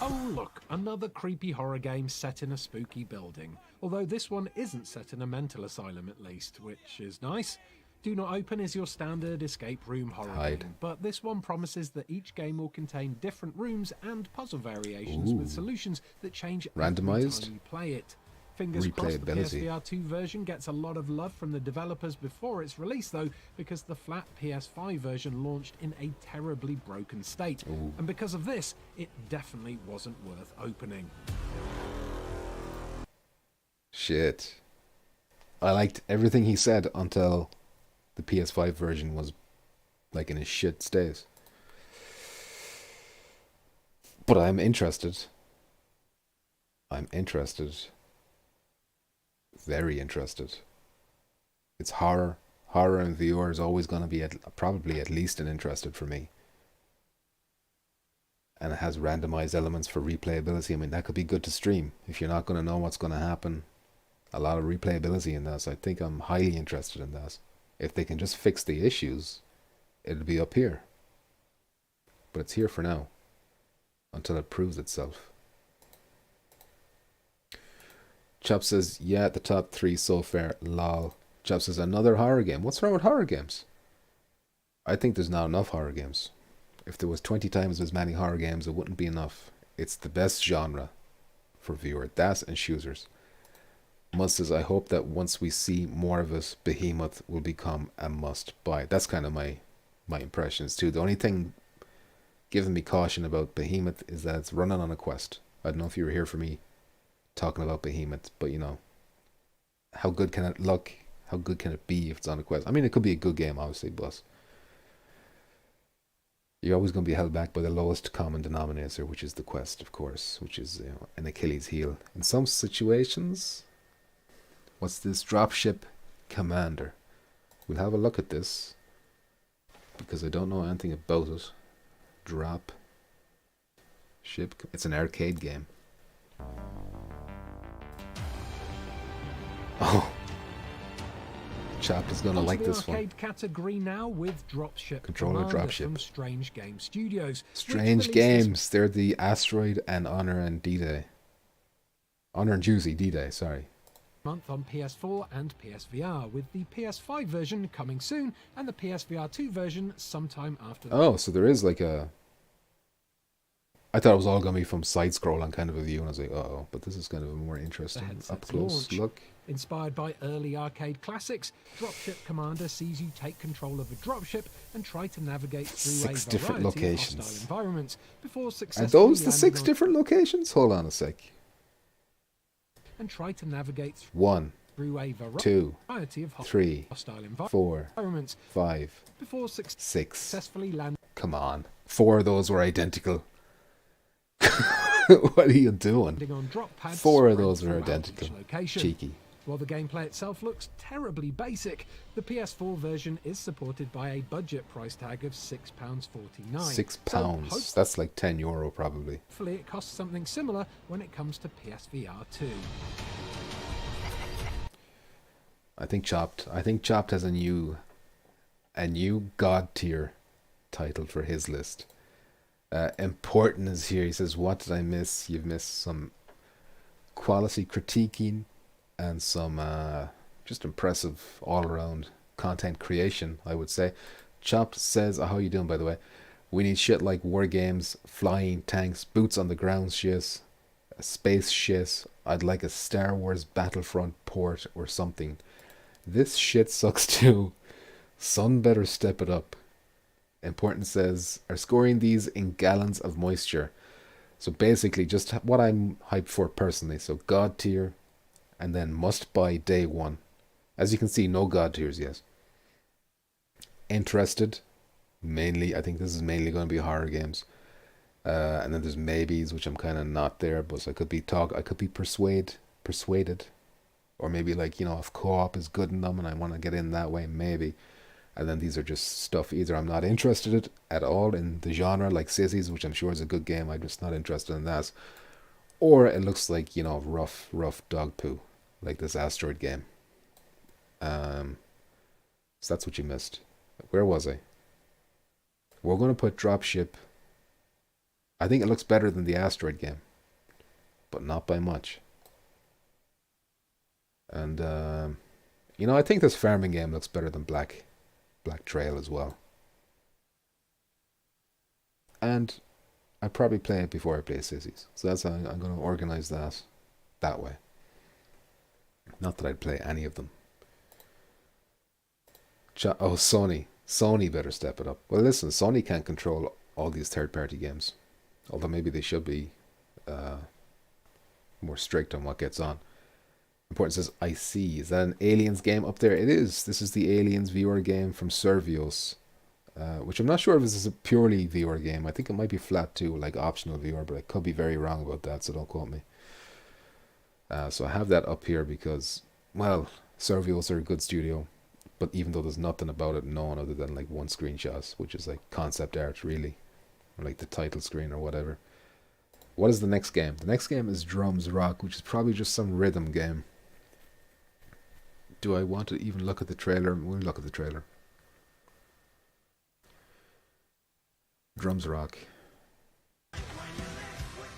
Oh look, another creepy horror game set in a spooky building. Although this one isn't set in a mental asylum at least, which is nice. Do Not Open is your standard escape room horror game, but this one promises that each game will contain different rooms and puzzle variations with solutions that change randomized every time you play it. Fingers crossed the PSVR2 version gets a lot of love from the developers before its release though, because the flat PS5 version launched in a terribly broken state. And because of this, it definitely wasn't worth opening. Shit. I liked everything he said until the PS5 version was like in a shit state. But I'm interested. I'm interested. Very interested. It's horror. Horror and VR is always going to be probably at least an interested for me. And it has randomized elements for replayability. I mean, that could be good to stream. If you're not going to know what's going to happen, a lot of replayability in that. So I think I'm highly interested in that. If they can just fix the issues, it'll be up here. But it's here for now. Until it proves itself. Chop says, yeah, the top 3 so far, lol. Chop says, another horror game. What's wrong with horror games? I think there's not enough horror games. If there was 20 times as many horror games, it wouldn't be enough. It's the best genre for viewer. That and shooters. Muzz says, I hope that once we see more of it, Behemoth will become a must-buy. That's kind of my impressions too. The only thing giving me caution about Behemoth is that it's running on a Quest. I don't know if you were here for me talking about Behemoth, but you know, how good can it look? How good can it be if it's on a Quest? I mean, it could be a good game, obviously, but you're always going to be held back by the lowest common denominator, which is the Quest, of course, which is an Achilles heel. In some situations, what's this? Dropship Commander. We'll have a look at this, because I don't know anything about it. Drop Ship. It's an arcade game. Oh. Chap is gonna Onto like the this one. arcade category now with Dropship Controller Commander Dropship. from Strange Game Studios. which Strange released this games. They're the Asteroid and Honor and D-Day. Honor and Juicy D-Day, sorry. month on PS4 and PSVR, with the PS5 version coming soon and the PSVR2 version sometime after that. Oh, so there is like a... I thought it was all going to be from side-scroll on kind of a view, and I was like, uh-oh, but this is kind of a more interesting headset's up-close launch. look. Inspired by early arcade classics, Dropship Commander sees you take control of a dropship and try to navigate through 6 a different variety locations. of hostile environments before Are successfully those the 6 landing on- different locations? Hold on a sec. and try to navigate 1, through a 2, variety of 3, hostile 4, environments 5, before 6. successfully landing Come on. 4 of those were identical. What are you doing? on drop pads. 4 of spread throughout throughout identical. each location. Cheeky. While the gameplay itself looks terribly basic, the PS4 version is supported by a budget price tag of £6.49. £6. That's like €10 probably. Hopefully it costs something similar when it comes to PSVR2. I think Chopped has a new God tier title for his list. Important is here. He says, what did I miss? You've missed some quality critiquing and some just impressive all-around content creation, I would say. Chopped says, how you doing, by the way? We need shit like war games, flying tanks, boots on the ground shit, space shit. I'd like a Star Wars Battlefront port or something. This shit sucks too. Sun better step it up. Important says, are scoring these in gallons of moisture. So basically just what I'm hyped for personally. So God tier and then must buy day one. As you can see, no God tiers yet. Interested. Mainly, I think this is mainly going to be horror games. And then there's maybes, which I'm kind of not there. But I could be persuaded. Or maybe like, if co-op is good in them and I want to get in that way, maybe. And then these are just stuff either I'm not interested at all in the genre, like Sissies, which I'm sure is a good game. I'm just not interested in that. Or it looks like, rough dog poo, like this Asteroid game. So that's what you missed. Where was I? We're going to put Dropship. I think it looks better than the Asteroid game, but not by much. And, I think this farming game looks better than Black Trail as well. And I probably play it before I play Sissies. So that's how I'm going to organize that way. Not that I'd play any of them. Sony. Sony better step it up. Well, listen, Sony can't control all these third-party games. Although maybe they should be more strict on what gets on. Important says, I see. Is that an Aliens game up there? It is. This is the Aliens viewer game from Servios. Which I'm not sure if this is a purely viewer game. I think it might be flat too, like optional viewer, but I could be very wrong about that, so don't quote me. So I have that up here because, well, Servios are a good studio, but even though there's nothing about it known other than like one screenshot, which is like concept art really, or like the title screen or whatever. What is the next game? The next game is Drums Rock, which is probably just some rhythm game. Do I want to even look at the trailer? We'll look at the trailer. Drums Rock.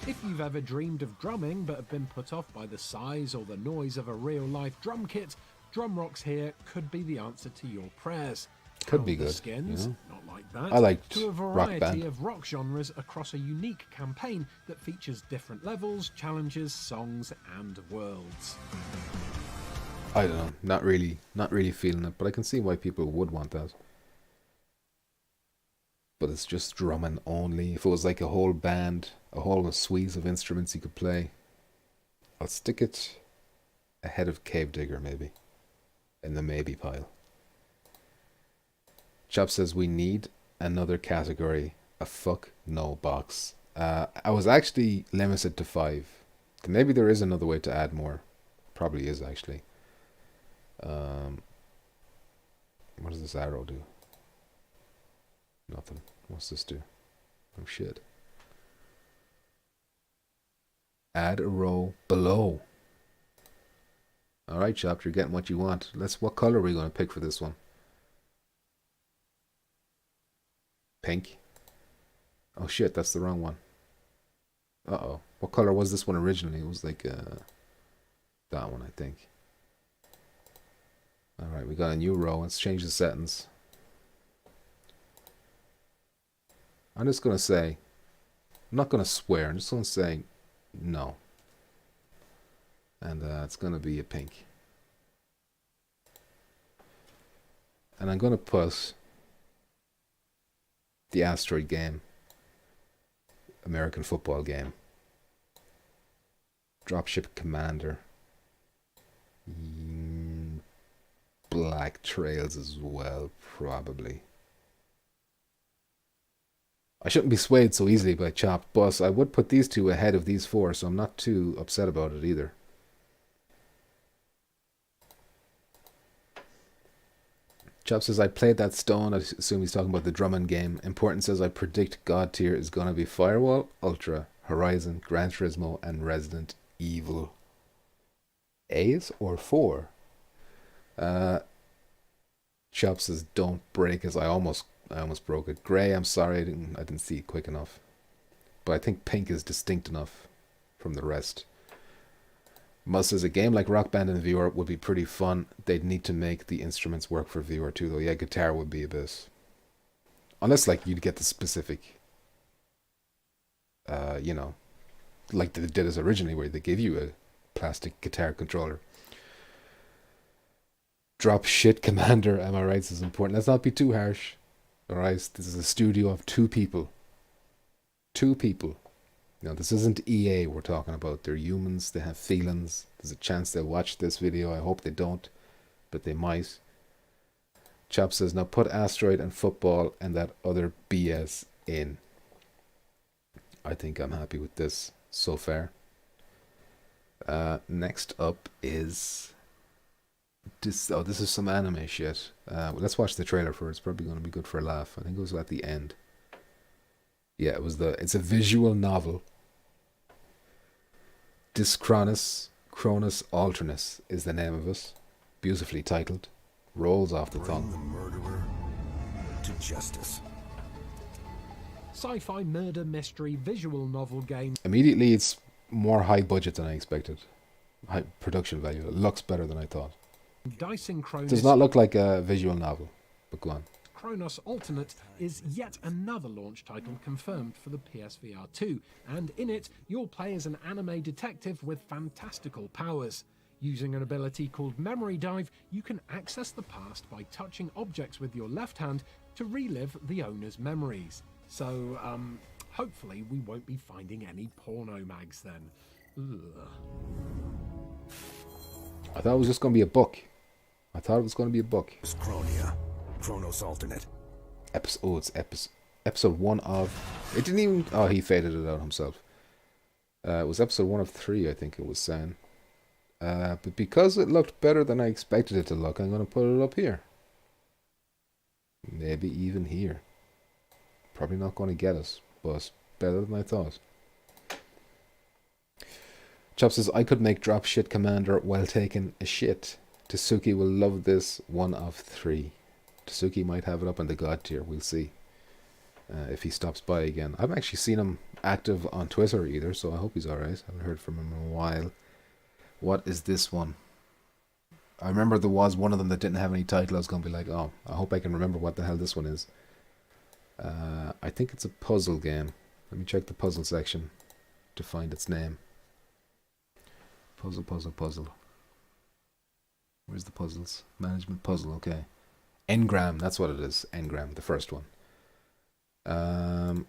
If you've ever dreamed of drumming but have been put off by the size or the noise of a real-life drum kit, Drum Rocks here could be the answer to your prayers. Could be Pound the good, skins, not like that. I liked to a Rock variety Band. of rock genres across a unique campaign that features different levels, challenges, songs, and worlds. I don't know. Not really feeling it, but I can see why people would want that. But it's just drumming only. If it was like a whole band, a whole suite of instruments you could play, I'll stick it ahead of Cave Digger maybe. In the maybe pile. Chop says we need another category. A fuck no box. I was actually limited to 5. Maybe there is another way to add more. Probably is actually. What does this arrow do? Nothing. What's this do? Oh shit. Add a row below. Alright, Chop, you're getting what you want. What color are we going to pick for this one? Pink? Oh shit, that's the wrong one. Uh-oh. What color was this one originally? It was like, that one, I think. Alright, we got a new row. Let's change the settings. I'm just going to say, I'm not going to swear, I'm just going to say no. And it's going to be a pink. And I'm going to put the Asteroid game, American football game, Dropship Commander, Black Trails as well, probably. I shouldn't be swayed so easily by Chop, but I would put these two ahead of these four, so I'm not too upset about it either. Chop says, I played that stone. I assume he's talking about the Drummond game. Important says, I predict God tier is going to be Firewall, Ultra, Horizon, Gran Turismo, and Resident Evil. A's or 4? Chop says, don't break us. I almost broke it. Grey, I'm sorry, I didn't see it quick enough. But I think pink is distinct enough from the rest. Mus says, a game like Rock Band in VR would be pretty fun. They'd need to make the instruments work for VR too, though. Yeah, guitar would be a bit. Unless, like, you'd get the specific, you know, like they did us originally, where they give you a plastic guitar controller. Drop shit commander, am I right? This is important. Let's not be too harsh. Alright, this is a studio of 2 people. 2 people. Now, this isn't EA we're talking about. They're humans, they have feelings. There's a chance they'll watch this video. I hope they don't, but they might. Chop says, now put Asteroid and football and that other BS in. I think I'm happy with this so far. Next up is this. Oh, this is some anime shit. Well, let's watch the trailer first. It's probably going to be good for a laugh. I think it was at the end. Yeah, it's a visual novel. Dyschronus Alternus is the name of it. Beautifully titled. Rolls off the tongue. Bring the murderer to justice. Sci-fi murder mystery visual novel game. Immediately, it's more high budget than I expected. High production value. It looks better than I thought. Dicepticon Does not look like a visual novel, but go on. Kronos Alternate is yet another launch title confirmed for the PSVR2, and in it, you'll play as an anime detective with fantastical powers. Using an ability called Memory Dive, you can access the past by touching objects with your left hand to relive the owner's memories. So, hopefully we won't be finding any porno mags then. Ugh. I thought it was just going to be a book. Chronia. Chronos Alternate. It's episode 1 of... It didn't even... Oh, he faded it out himself. It was episode 1 of 3, I think it was saying. But because it looked better than I expected it to look, I'm going to put it up here. Maybe even here. Probably not going to get us, but better than I thought. Chop says, I could make drop shit commander while taking a shit. Tsuki will love this 1 of 3. Tsuki might have it up in the God tier, we'll see. If he stops by again. I haven't actually seen him active on Twitter either, so I hope he's alright. I haven't heard from him in a while. What is this one? I remember there was one of them that didn't have any title. I was going to be like, oh, I hope I can remember what the hell this one is. I think it's a puzzle game. Let me check the puzzle section to find its name. Puzzle. Where's the puzzles? Management puzzle, okay. Engram, that's what it is. Engram, the first one. Why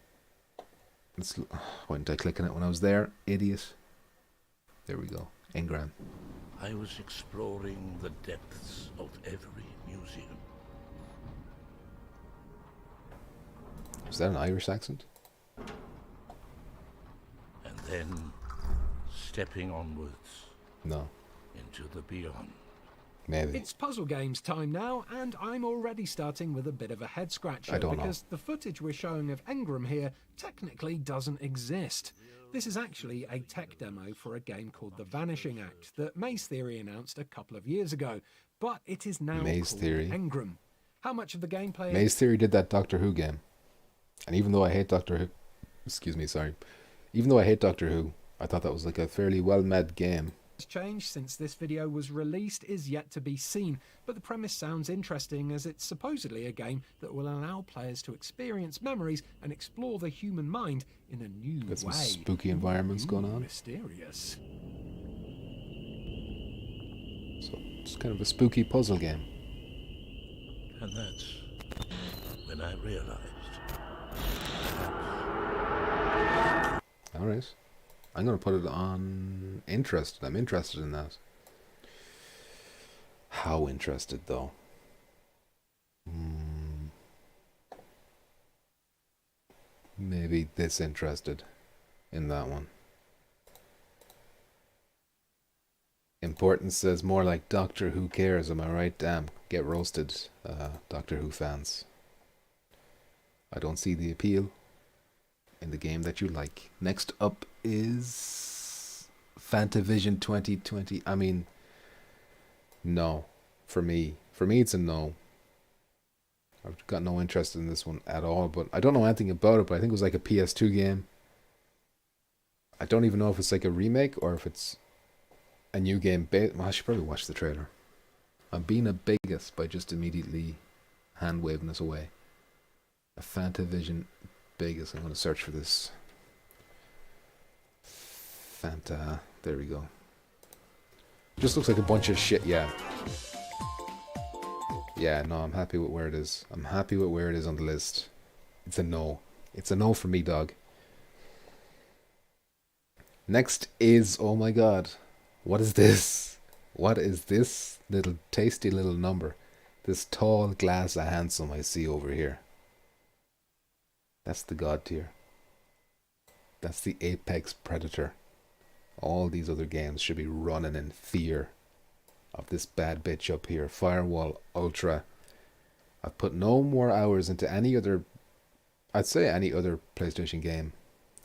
didn't I click on it when I was there? Idiot. There we go. Engram. I was exploring the depths of every museum. Is that an Irish accent? And then stepping onwards No. into the beyond. Maybe. It's puzzle games time now, and I'm already starting with a bit of a head scratcher I don't know. because the footage we're showing of Engram here technically doesn't exist. This is actually a tech demo for a game called The Vanishing Act that Maze Theory announced a couple of years ago, but it is now Maze called Theory. Engram. How much of the gameplay Maze Theory did that Doctor Who game. And even though I hate Doctor Who... Excuse me, sorry. Even though I hate Doctor Who, I thought that was like a fairly well-made game. has changed since this video was released is yet to be seen, but the premise sounds interesting as it's supposedly a game that will allow players to experience memories and explore the human mind in a new Got some way. spooky environments going on. Mysterious. So it's kind of a spooky puzzle game. And that's when I realized. Alright. I'm going to put it on interested. I'm interested in that. How interested, though? Maybe disinterested in that one. Importance says more like Doctor Who cares, am I right? Damn, get roasted, Doctor Who fans. I don't see the appeal in the game that you like. Next up is Fantavision 2020. I mean, no. For me it's a no. I've got no interest in this one at all, but I don't know anything about it, but I think it was like a PS2 game. I don't even know if it's like a remake or if it's a new game. Well, I should probably watch the trailer. I'm being a bigot by just immediately hand waving this away. A Fantavision bigot. I'm going to search for this. Fanta. There we go. Just looks like a bunch of shit. Yeah. Yeah, no, I'm happy with where it is. I'm happy with where it is on the list. It's a no. It's a no for me, dog. Next is, oh my god. What is this? What is this little tasty little number? This tall glass of handsome I see over here. That's the god tier. That's the apex predator. All these other games should be running in fear of this bad bitch up here. Firewall Ultra. I've put no more hours into any other, I'd say any other PlayStation game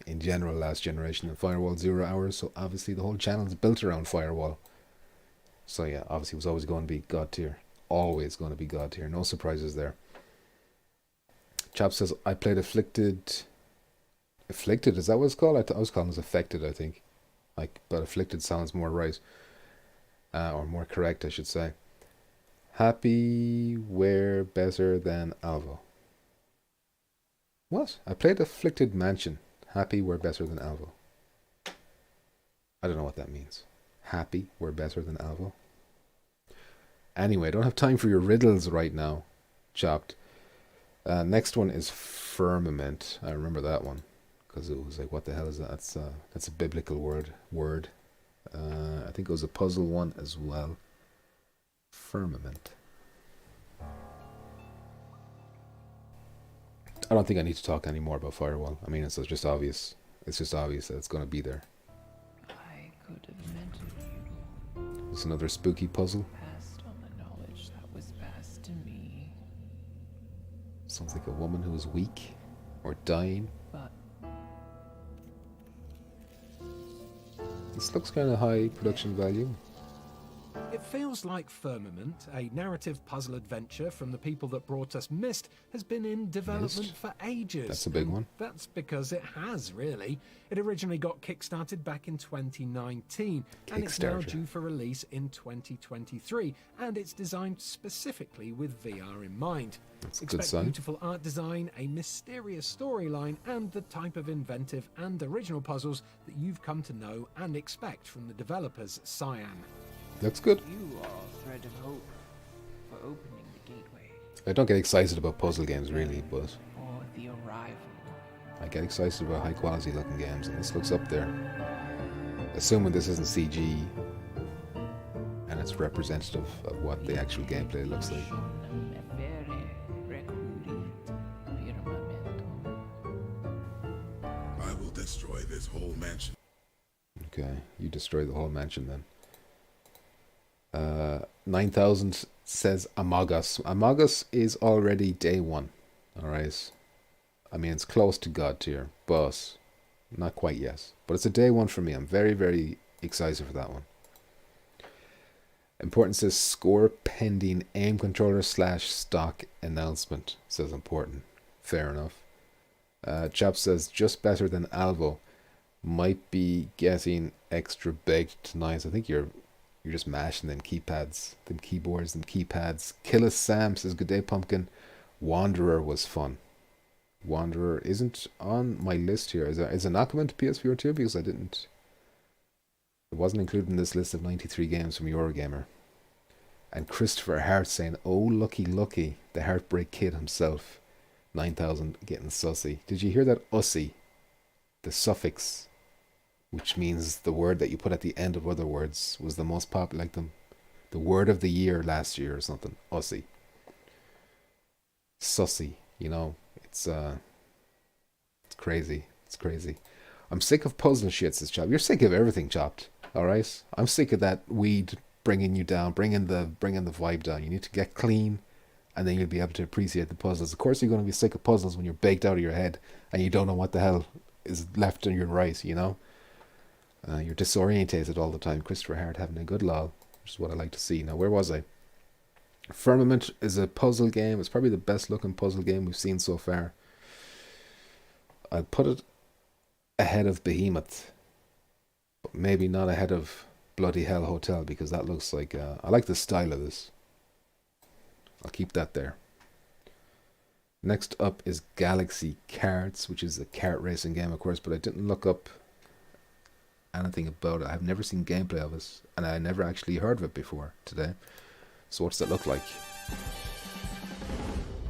in general last generation than Firewall 0 hours. So obviously the whole channel is built around Firewall. So yeah, obviously it was always going to be god tier. Always going to be god tier. No surprises there. Chap says, I played Afflicted. Afflicted, is that what it's called? I was calling it Affected, I think. But Afflicted sounds more right. Or more correct, I should say. Happy were better than Alvo. What? I played Afflicted Mansion. Happy were better than Alvo. I don't know what that means. Happy were better than Alvo. Anyway, I don't have time for your riddles right now, Chopped. Next one is Firmament. I remember that one. Because it was like, what the hell is that? That's a biblical word. I think it was a puzzle one as well. Firmament. I don't think I need to talk any more about Firewall. I mean, it's just obvious. It's just obvious that it's going to be there. I could have mentored you, It's another spooky puzzle. passed on the knowledge that was passed to me, Sounds like a woman who is weak or dying. but This looks kind of high production value. It feels like Firmament, a narrative puzzle adventure from the people that brought us Myst, has been in development Myst? for ages. That's a big and one. That's because it has, really. It originally got kickstarted back in 2019, and it's now Kickstarter. due for release in 2023, and it's designed specifically with VR in mind. That's a good Expect sign. beautiful art design, a mysterious storyline, and the type of inventive and original puzzles that you've come to know and expect from the developers Cyan. Looks good. you are a thread of hope for opening the gateway I don't get excited about puzzle games really, but for the arrival. I get excited about high quality looking games, and this looks up there. Assuming this isn't CG and it's representative of what the actual gameplay looks like. I will destroy this whole mansion. Okay, you destroy the whole mansion then. 9000 says Among Us. Among Us is already day one. Alright. I mean, it's close to God tier, but not quite yet. But it's a day one for me. I'm very, very excited for that one. Important says score pending aim controller / stock announcement. Says important. Fair enough. Chap says just better than Alvo. Might be getting extra baked tonight. I think you're just mashing them keypads, them keyboards, them keypads. Killer Sam says good day pumpkin. Wanderer was fun. Wanderer isn't on my list here. Is it not coming to PSVR2? Because it wasn't included in this list of 93 games from Eurogamer. And Christopher Hart saying, oh, lucky, lucky, the Heartbreak Kid himself. 9000 getting sussy. Did you hear that ussy? The suffix, which means the word that you put at the end of other words, was the most popular, like the word of the year last year or something. Ussy. Sussy, you know, it's crazy. It's crazy. I'm sick of puzzle shit, says Chop. You're sick of everything, Chopped. Alright? I'm sick of that weed bringing you down, bringing the vibe down. You need to get clean, and then you'll be able to appreciate the puzzles. Of course you're going to be sick of puzzles when you're baked out of your head and you don't know what the hell is left and your right, you know? You're disorientated all the time. Christopher Hart having a good lol, which is what I like to see. Now, where was I? Firmament is a puzzle game. It's probably the best looking puzzle game we've seen so far. I'd put it ahead of Behemoth, but maybe not ahead of Bloody Hell Hotel, because that looks like... I like the style of this. I'll keep that there. Next up is Galaxy Karts, which is a kart racing game, of course, but I didn't look up anything about it. I've never seen gameplay of it, and I never actually heard of it before today. So what's it look like?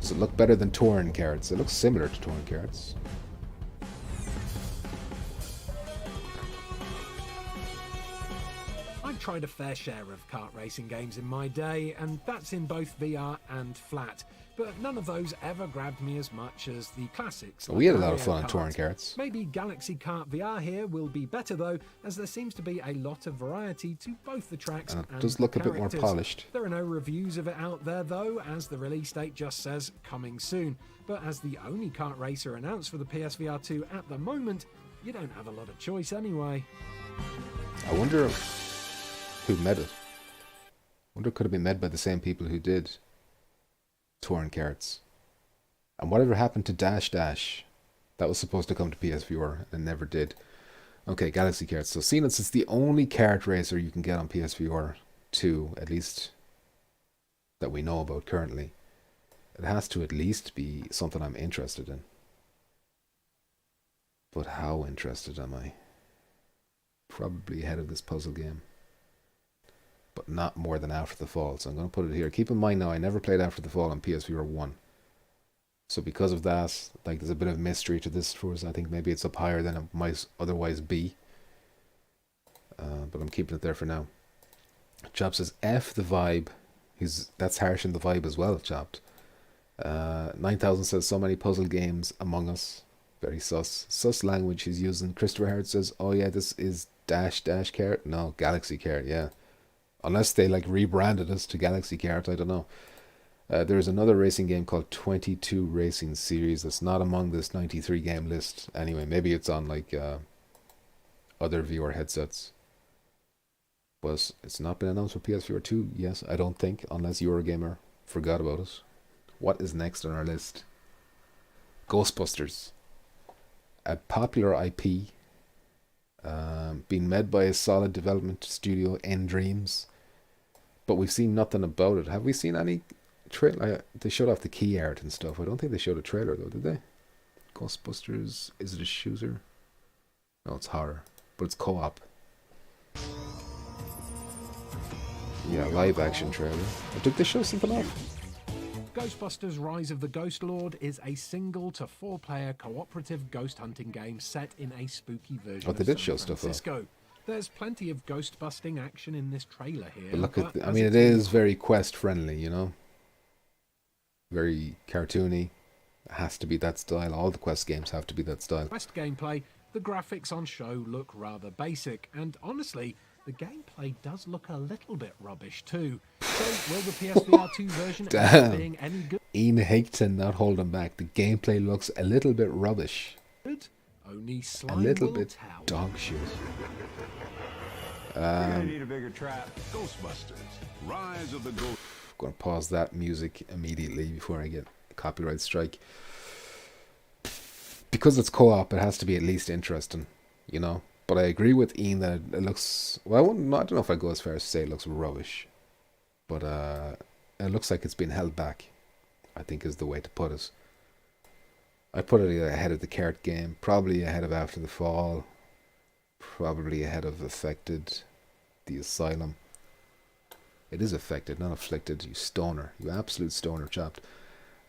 Does it look better than touring cards? It looks similar to touring cards. I've tried a fair share of kart racing games in my day, and that's in both VR and flat. But none of those ever grabbed me as much as the classics. We had a lot of Mario fun on Kart. touring cards. Maybe Galaxy Kart VR here will be better though, as there seems to be a lot of variety to both the tracks and it does look a bit more characters. polished. There are no reviews of it out there though, as the release date just says coming soon. But as the only kart racer announced for the PSVR2 at the moment, you don't have a lot of choice anyway. I wonder who made it. I wonder it could have been made by the same people who did touring carts. And whatever happened to Dash Dash? That was supposed to come to PSVR and never did. Okay, Galaxy Karts. So seeing as it's the only kart racer you can get on PSVR 2, at least that we know about currently, it has to at least be something I'm interested in. But how interested am I? Probably ahead of this puzzle game. But not more than After the Fall. So I'm going to put it here. Keep in mind now, I never played After the Fall on PSVR 1. So because of that, like, there's a bit of mystery to this for us. I think maybe it's up higher than it might otherwise be. But I'm keeping it there for now. Chopped says, F the vibe. That's harsh in the vibe as well, Chopped. 9000 says, so many puzzle games Among Us. Very sus. Sus language he's using. Christopher Hart says, oh yeah, this is Dash Kart. No, Galaxy Kart, yeah. Unless they like rebranded us to Galaxy Kart, I don't know. There's another racing game called 22 Racing Series that's not among this 93 game list. Anyway, maybe it's on like other VR headsets. But it's not been announced for PSVR 2, yes, I don't think, unless Eurogamer forgot about it. What is next on our list? Ghostbusters. A popular IP being made by a solid development studio, End Dreams. But we've seen nothing about it. Have we seen any trailer? They showed off the key art and stuff. I don't think they showed a trailer though, did they? Ghostbusters, is it a shooter? No, it's horror, but it's co-op. Yeah, live action trailer. Did they show something off? Ghostbusters Rise of the Ghost Lord is a single to 4-player cooperative ghost hunting game set in a spooky version They of did San show stuff off. Francisco. There's plenty of ghost busting action in this trailer here. But look at, I as mean, it it's is very quest friendly, you know? Very cartoony. It has to be that style. All the quest games have to be that style. Quest gameplay, the graphics on show look rather basic, and honestly, the gameplay does look a little bit rubbish too. So will the PSVR2 version end up Damn. being any good? Ian Higton not holding back. The gameplay looks a little bit rubbish. Only A slime little will bit tell. dog shit. need a bigger trap. Ghostbusters, Rise of the Ghost. Going to pause that music immediately before I get a copyright strike. Because it's co-op, it has to be at least interesting, you know. But I agree with Ian that it looks... Well, I don't know if I go as far as to say it looks rubbish. But it looks like it's been held back, I think is the way to put it. I put it ahead of the Cart game, probably ahead of After the Fall, probably ahead of Affected, The Asylum. It is Affected, not Afflicted, you stoner, you absolute stoner chapped.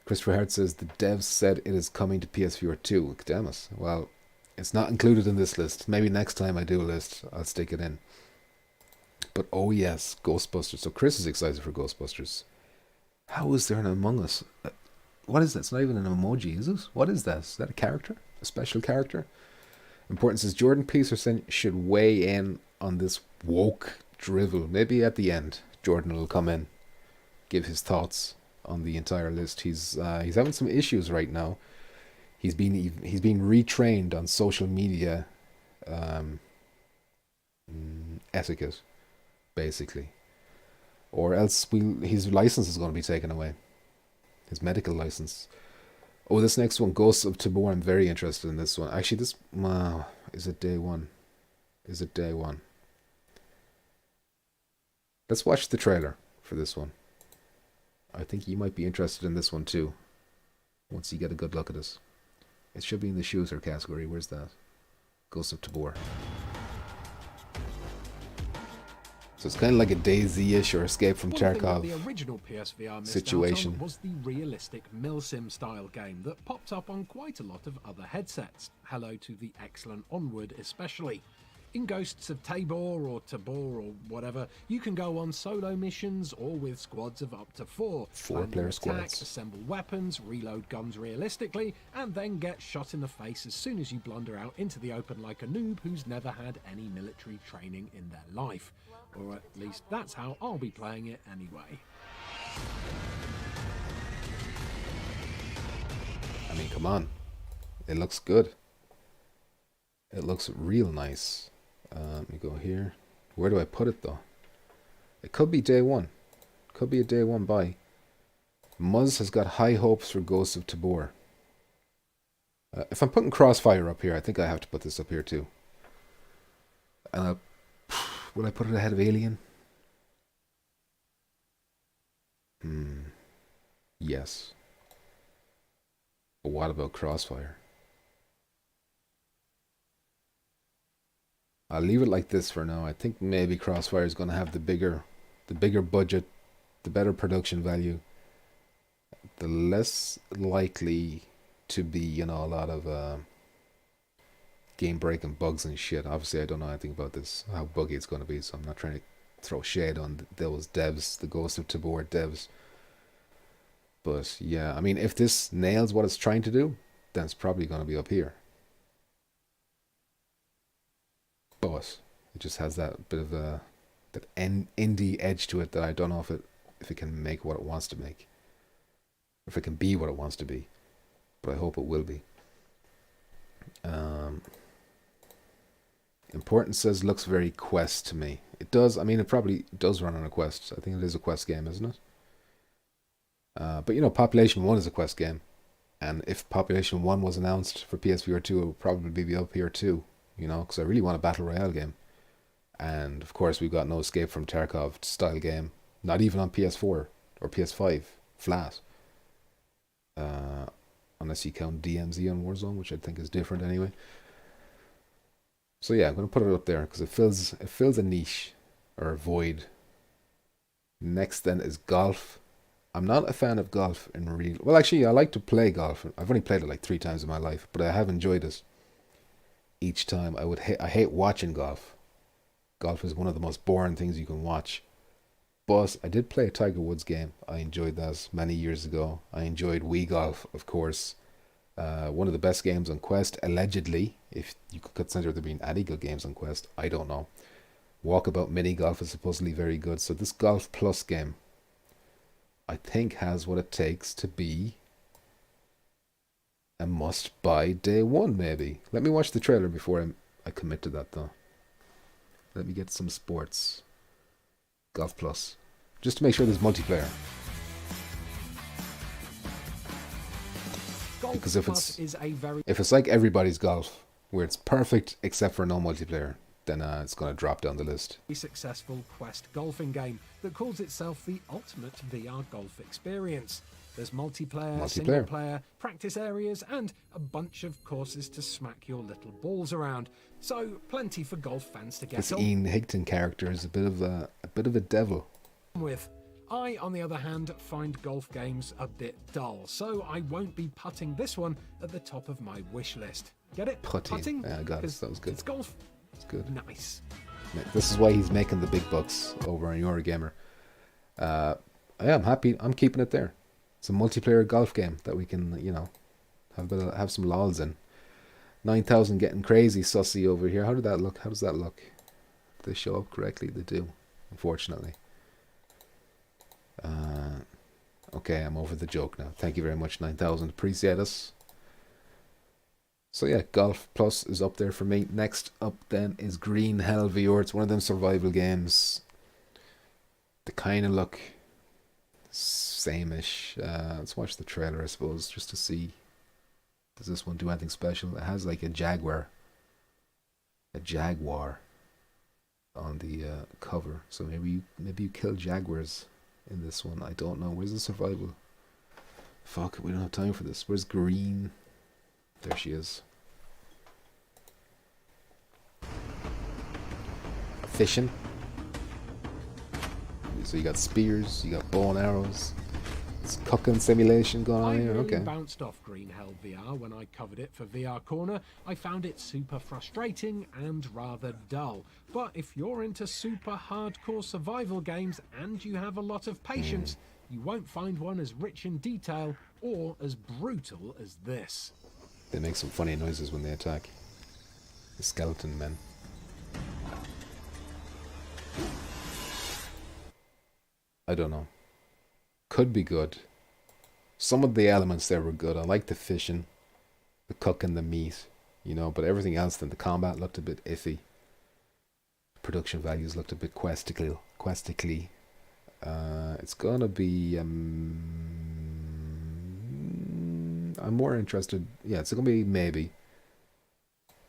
Christopher Hart says the devs said it is coming to PSVR2. Damn it. Well, it's not included in this list. Maybe next time I do a list, I'll stick it in. But oh yes, Ghostbusters. So Chris is excited for Ghostbusters. How is there an Among Us? What is that? It's not even an emoji, is it? What is that? Is that a character? A special character? Important says Jordan Peterson should weigh in on this woke drivel. Maybe at the end, Jordan will come in, give his thoughts on the entire list. He's having some issues right now. He's being retrained on social media etiquette, basically, or else his license is going to be taken away. His medical license. Oh, this next one, Ghosts of Tabor. I'm very interested in this one. Actually, this is it day one? Is it day one? Let's watch the trailer for this one. I think you might be interested in this one too. Once you get a good look at it. It should be in the shooter category. Where's that? Ghosts of Tabor. So it's kind of like a DayZ-ish or Escape from Tarkov the original PSVR situation. Missed out on was the realistic milsim style game that popped up on quite a lot of other headsets. Hello to the excellent Onward especially. In Ghosts of Tabor or whatever, you can go on solo missions or with squads of up to 4. Four-player attack, squads. assemble weapons, reload guns realistically, and then get shot in the face as soon as you blunder out into the open like a noob who's never had any military training in their life. Or at least that's how I'll be playing it anyway. I mean, come on. It looks good. It looks real nice. Let me go here. Where do I put it though? It could be day one. Could be a day one buy. Muzz has got high hopes for Ghosts of Tabor. If I'm putting Crossfire up here, I think I have to put this up here too. And will I put it ahead of Alien? Yes. But what about Crossfire? I'll leave it like this for now. I think maybe Crossfire is going to have the bigger budget, the better production value, the less likely to be, you know, a lot of game breaking bugs and shit. Obviously, I don't know anything about this, how buggy it's going to be, so I'm not trying to throw shade on those devs, the Ghost of Tabor devs. But yeah, I mean, if this nails what it's trying to do, then it's probably going to be up here. But it just has that bit of that indie edge to it that I don't know if it can make what it wants to make, if it can be what it wants to be. But I hope it will be. Important says looks very Quest to me. It does. I mean, it probably does run on a Quest. I think it is a Quest game, isn't it? But you know, Population 1 is a Quest game, and if Population 1 was announced for PSVR 2, it would probably be up here too. You know, because I really want a Battle Royale game. And of course, we've got no Escape from Tarkov style game, not even on PS4 or PS5 flat. Unless you count DMZ on Warzone, which I think is different anyway. So yeah, I'm going to put it up there because it fills a niche or a void. Next then is golf. I'm not a fan of golf in real... Well, actually, I like to play golf. I've only played it like 3 times in my life, but I have enjoyed it. Each time I hate watching golf. Golf is one of the most boring things you can watch. But I did play a Tiger Woods game. I enjoyed that many years ago. I enjoyed Wii Golf, of course. One of the best games on Quest, allegedly. If you could consider there being any good games on Quest, I don't know. Walkabout Mini Golf is supposedly very good. So this Golf Plus game, I think, has what it takes to be a must-buy day one, maybe. Let me watch the trailer before I commit to that, though. Let me get some sports. Golf Plus. Just to make sure there's multiplayer. Golf Because if Plus is a very it's like everybody's golf, where it's perfect except for no multiplayer, then it's going to drop down the list. successful Quest golfing game that calls itself the ultimate VR golf experience. There's multiplayer, single player, practice areas, and a bunch of courses to smack your little balls around. So plenty for golf fans to get This on Ian Higton character is a bit of a devil. with. I, on the other hand, find golf games a bit dull, so I won't be putting this one at the top of my wish list. Get it? Putting. Yeah, I got it. That was good. It's golf. It's good. Nice. This is why he's making the big bucks over on Eurogamer. Yeah, I'm happy. I'm keeping it there. It's a multiplayer golf game that we can, have some lols in. 9,000 getting crazy sussy over here. How did that look? How does that look? Do they show up correctly? They do, unfortunately. Okay, I'm over the joke now. Thank you very much, 9,000. Appreciate us. So yeah, Golf Plus is up there for me. Next up then is Green Hell VR. It's one of them survival games. They kind of look same-ish. Let's watch the trailer, I suppose, just to see. Does this one do anything special? It has like a jaguar on the cover. So maybe you kill jaguars in this one. I don't know. Where's the survival? Fuck, we don't have time for this. Where's Green? There she is. Fishing. So you got spears, you got bow and arrows. It's cooking simulation going on here. Really Okay. bounced off Green Hell VR when I covered it for VR Corner. I found it super frustrating and rather dull. But if you're into super hardcore survival games and you have a lot of patience, you won't find one as rich in detail or as brutal as this. They make some funny noises when they attack. The skeleton men. I don't know. Could be good. Some of the elements there were good. I like the fishing, the cooking, the meat, but everything else, then the combat looked a bit iffy. Production values looked a bit questically. It's gonna be I'm more interested. Yeah, it's gonna be maybe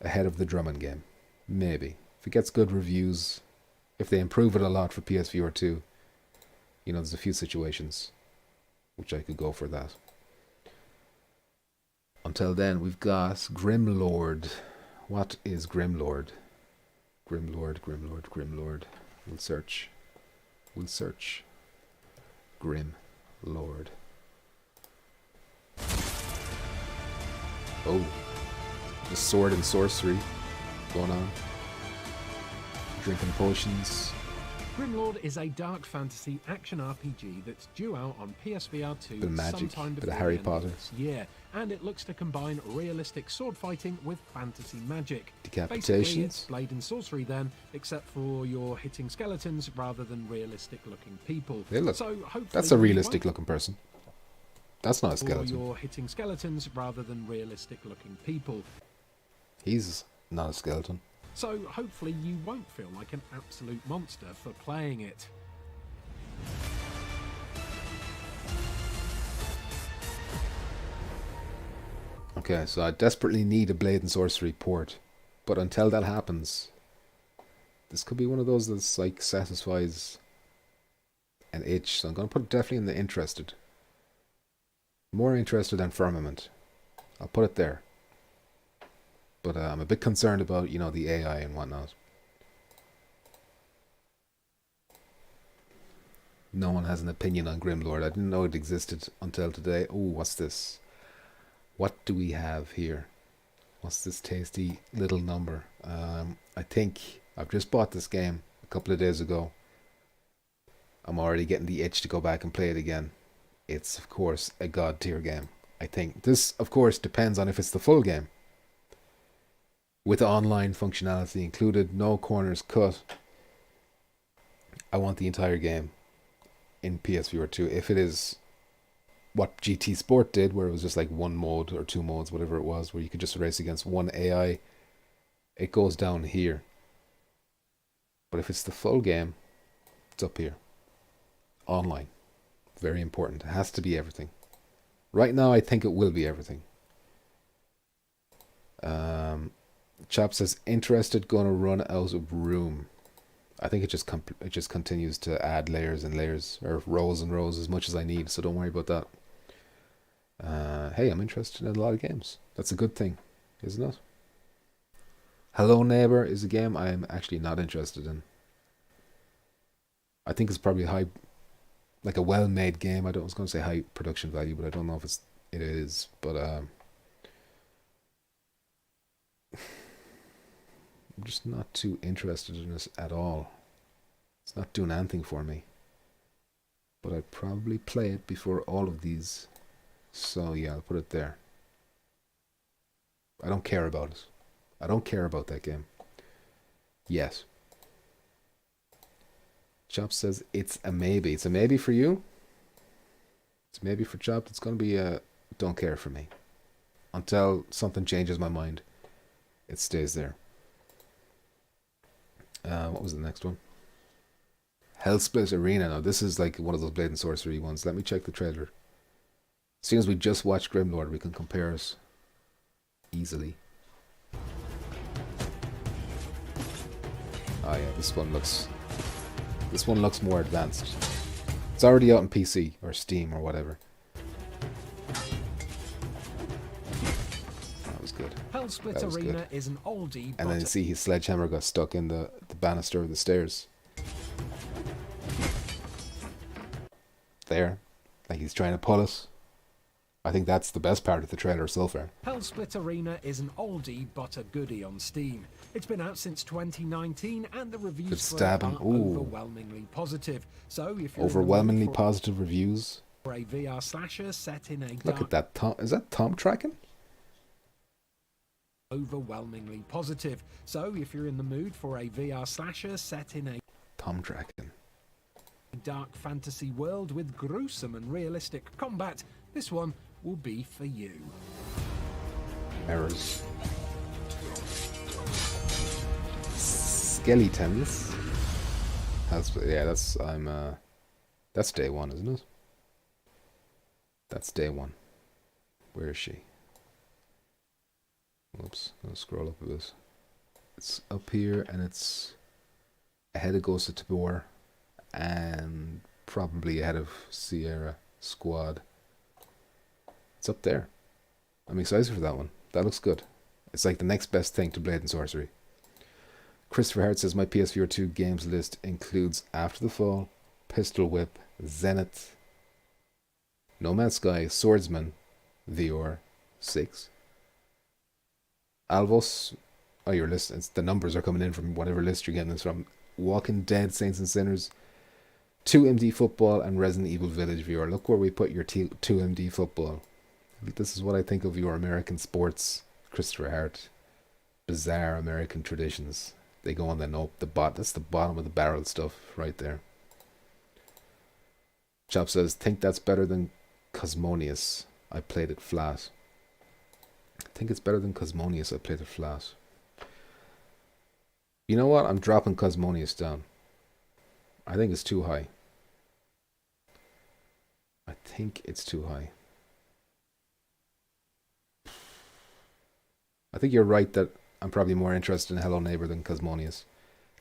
ahead of the Drummond game. Maybe. If it gets good reviews, if they improve it a lot for PSVR2, there's a few situations which I could go for that. Until then, we've got Grimlord. What is Grimlord? Grimlord. We'll search. Grimlord. Oh. The sword and sorcery going on. Drinking potions. Grimlord is a dark fantasy action RPG that's due out on PSVR2 Bit of magic, sometime bit of before Harry the end of Potter. this year, and it looks to combine realistic sword fighting with fantasy magic. Decapitations. Basically, it's blade and sorcery then, except for you're hitting skeletons rather than realistic-looking people. Hey, look, so hopefully that's a you realistic-looking person. That's not a Or skeleton. you're hitting skeletons rather than realistic-looking people. He's not a skeleton. So hopefully you won't feel like an absolute monster for playing it. Okay, so I desperately need a blade and sorcery port, but until that happens, this could be one of those that's like satisfies an itch. So I'm gonna put it definitely in the interested. More interested than Firmament. I'll put it there. But I'm a bit concerned about, the AI and whatnot. No one has an opinion on Grimlord. I didn't know it existed until today. Oh, what's this? What do we have here? What's this tasty little number? I think I've just bought this game a couple of days ago. I'm already getting the itch to go back and play it again. It's, of course, a god tier game. I think this, of course, depends on if it's the full game. With online functionality included, no corners cut. I want the entire game in PSVR2. If it is what GT Sport did, where it was just like one mode or two modes, whatever it was, where you could just race against one AI, it goes down here. But if it's the full game, it's up here. Online. Very important. It has to be everything. Right now, I think it will be everything. Chap says, interested, gonna run out of room. I think it just continues to add layers and layers, or rows and rows, as much as I need, so don't worry about that. Hey, I'm interested in a lot of games. That's a good thing, isn't it? Hello Neighbor is a game I am actually not interested in. I think it's probably like a well-made game. I was going to say high production value, but I don't know if it is. But I'm just not too interested in this at all. It's not doing anything for me. But I'd probably play it before all of these. So yeah, I'll put it there. I don't care about it. I don't care about that game. Yes. Chop says it's a maybe. It's a maybe for you. It's a maybe for Chop. It's going to be a don't care for me. Until something changes my mind, it stays there. What was the next one? Hellsplit Arena. Now this is like one of those Blade and Sorcery ones. Let me check the trailer. Seeing as we just watched Grimlord, we can compare it easily. Oh yeah, this one looks more advanced. It's already out on PC or Steam or whatever. That was good. Hellsplit Arena is an oldie, and then you see his sledgehammer got stuck in the banister of the stairs. There. Like he's trying to pull it. I think that's the best part of the trailer so far. Hellsplit Arena is an oldie but a goodie on Steam. It's been out since 2019 and the reviews for it are overwhelmingly positive. So if you're overwhelmingly positive reviews for a VR slasher set in a look at that Tom. Is that Tom tracking? Overwhelmingly positive. So if you're in the mood for a VR slasher set in a Tom tracking dark fantasy world with gruesome and realistic combat, this one will be for you. Errors. Skeletons. That's day one, isn't it? That's day one. Where is she? Whoops, I'm gonna scroll up a bit. It's up here and it's ahead of Ghost of Tabor and probably ahead of Sierra Squad. It's up there. I'm excited for that one. That looks good. It's like the next best thing to Blade and Sorcery. Christopher Hart says, my PSVR2 games list includes After the Fall, Pistol Whip, Zenith, No Man's Sky, Swordsman, VR 6, Alvos. Oh, your list. The numbers are coming in from whatever list you're getting this from. Walking Dead, Saints and Sinners, 2MD Football, and Resident Evil Village VR. Look where we put your 2MD Football. This is what I think of your American sports, Christopher Hart. Bizarre American traditions. They go on that's the bottom of the barrel stuff right there. Chop says, think that's better than Cosmonius. I played it flat. I think it's better than Cosmonius. I played it flat. You know what? I'm dropping Cosmonius down. I think it's too high. I think it's too high. I think you're right that I'm probably more interested in Hello Neighbor than Cosmonius.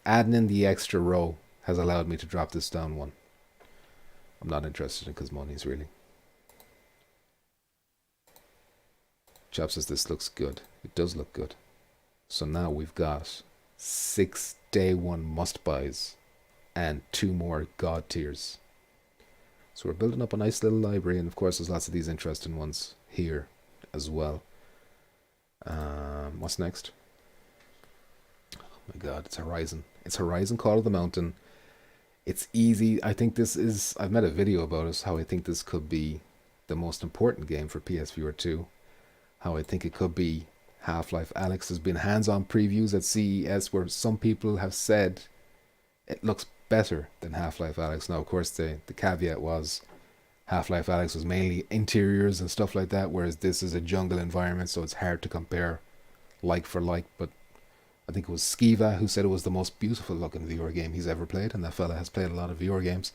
Adding in the extra row has allowed me to drop this down one. I'm not interested in Cosmonius, really. Chop says this looks good. It does look good. So now we've got 6 day one must-buys and 2 more God tiers. So we're building up a nice little library, and of course there's lots of these interesting ones here as well. What's next? Oh my god, it's Horizon. It's Horizon Call of the Mountain. It's easy. I think this is... I've made a video about it, how I think this could be the most important game for PSVR2. How I think it could be Half-Life Alyx. There's been hands-on previews at CES where some people have said it looks better than Half-Life Alyx. Now, of course, the caveat was Half-Life Alyx was mainly interiors and stuff like that, whereas this is a jungle environment, so it's hard to compare like for like. But I think it was Skiva who said it was the most beautiful looking VR game he's ever played, and that fella has played a lot of VR games.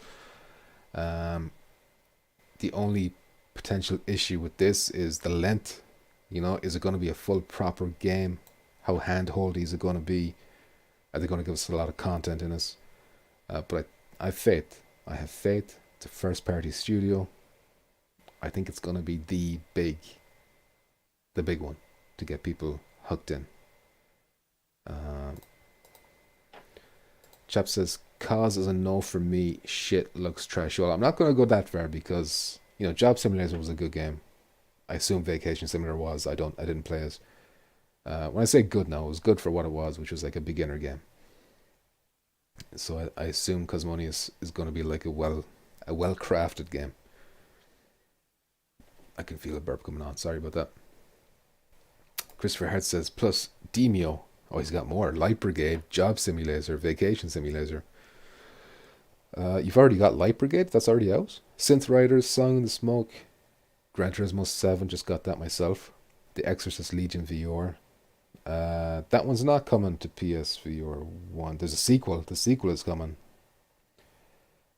The only potential issue with this is the length. You know, is it going to be a full proper game? How handholdy is it going to be? Are they going to give us a lot of content in us? But I have faith. I have faith. It's a first party studio. I think it's going to be the big one to get people hooked in. Chap says, cause is a no for me. Shit looks trash. Well, I'm not going to go that far because, you know, Job Simulator was a good game. I assume Vacation Simulator was. I didn't play it. When I say good now, it was good for what it was, which was like a beginner game. So I assume Cosmonius is going to be like a well crafted game. I can feel a burp coming on. Sorry about that. Christopher Hart says, plus Demio. Oh, he's got more. Light Brigade, Job Simulator, Vacation Simulator. You've already got Light Brigade. That's already out. Synth Riders, Song in the Smoke. Gran Turismo 7, just got that myself. The Exorcist Legion VR. That one's not coming to PSVR 1. There's a sequel. The sequel is coming.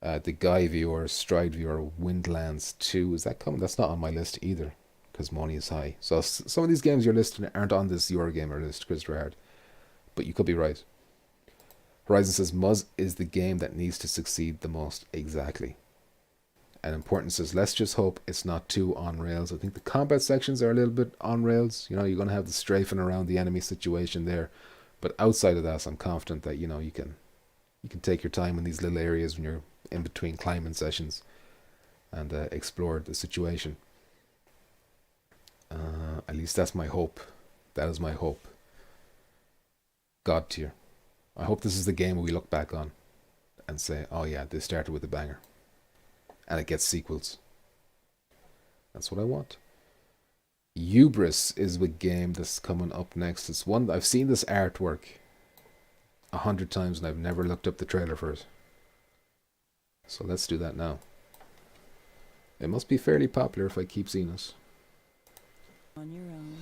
The Guy VR, Stride VR, Windlands 2. Is that coming? That's not on my list either, because money is high. So some of these games you're listing aren't on this Eurogamer list, Christopher Hard. But you could be right. Horizon says, Muzz is the game that needs to succeed the most. Exactly. And Important says, let's just hope it's not too on rails. I think the combat sections are a little bit on rails. You know, you're going to have the strafing around the enemy situation there. But outside of that, I'm confident that, you know, you can take your time in these little areas when you're in between climbing sessions and explore the situation. At least that's my hope. That is my hope. God tier. I hope this is the game we look back on and say, oh yeah, this started with a banger. And it gets sequels. That's what I want. Hubris is the game that's coming up next. It's one I've seen this artwork 100 times and I've never looked up the trailer for it. So let's do that now. It must be fairly popular if I keep seeing this. On your own.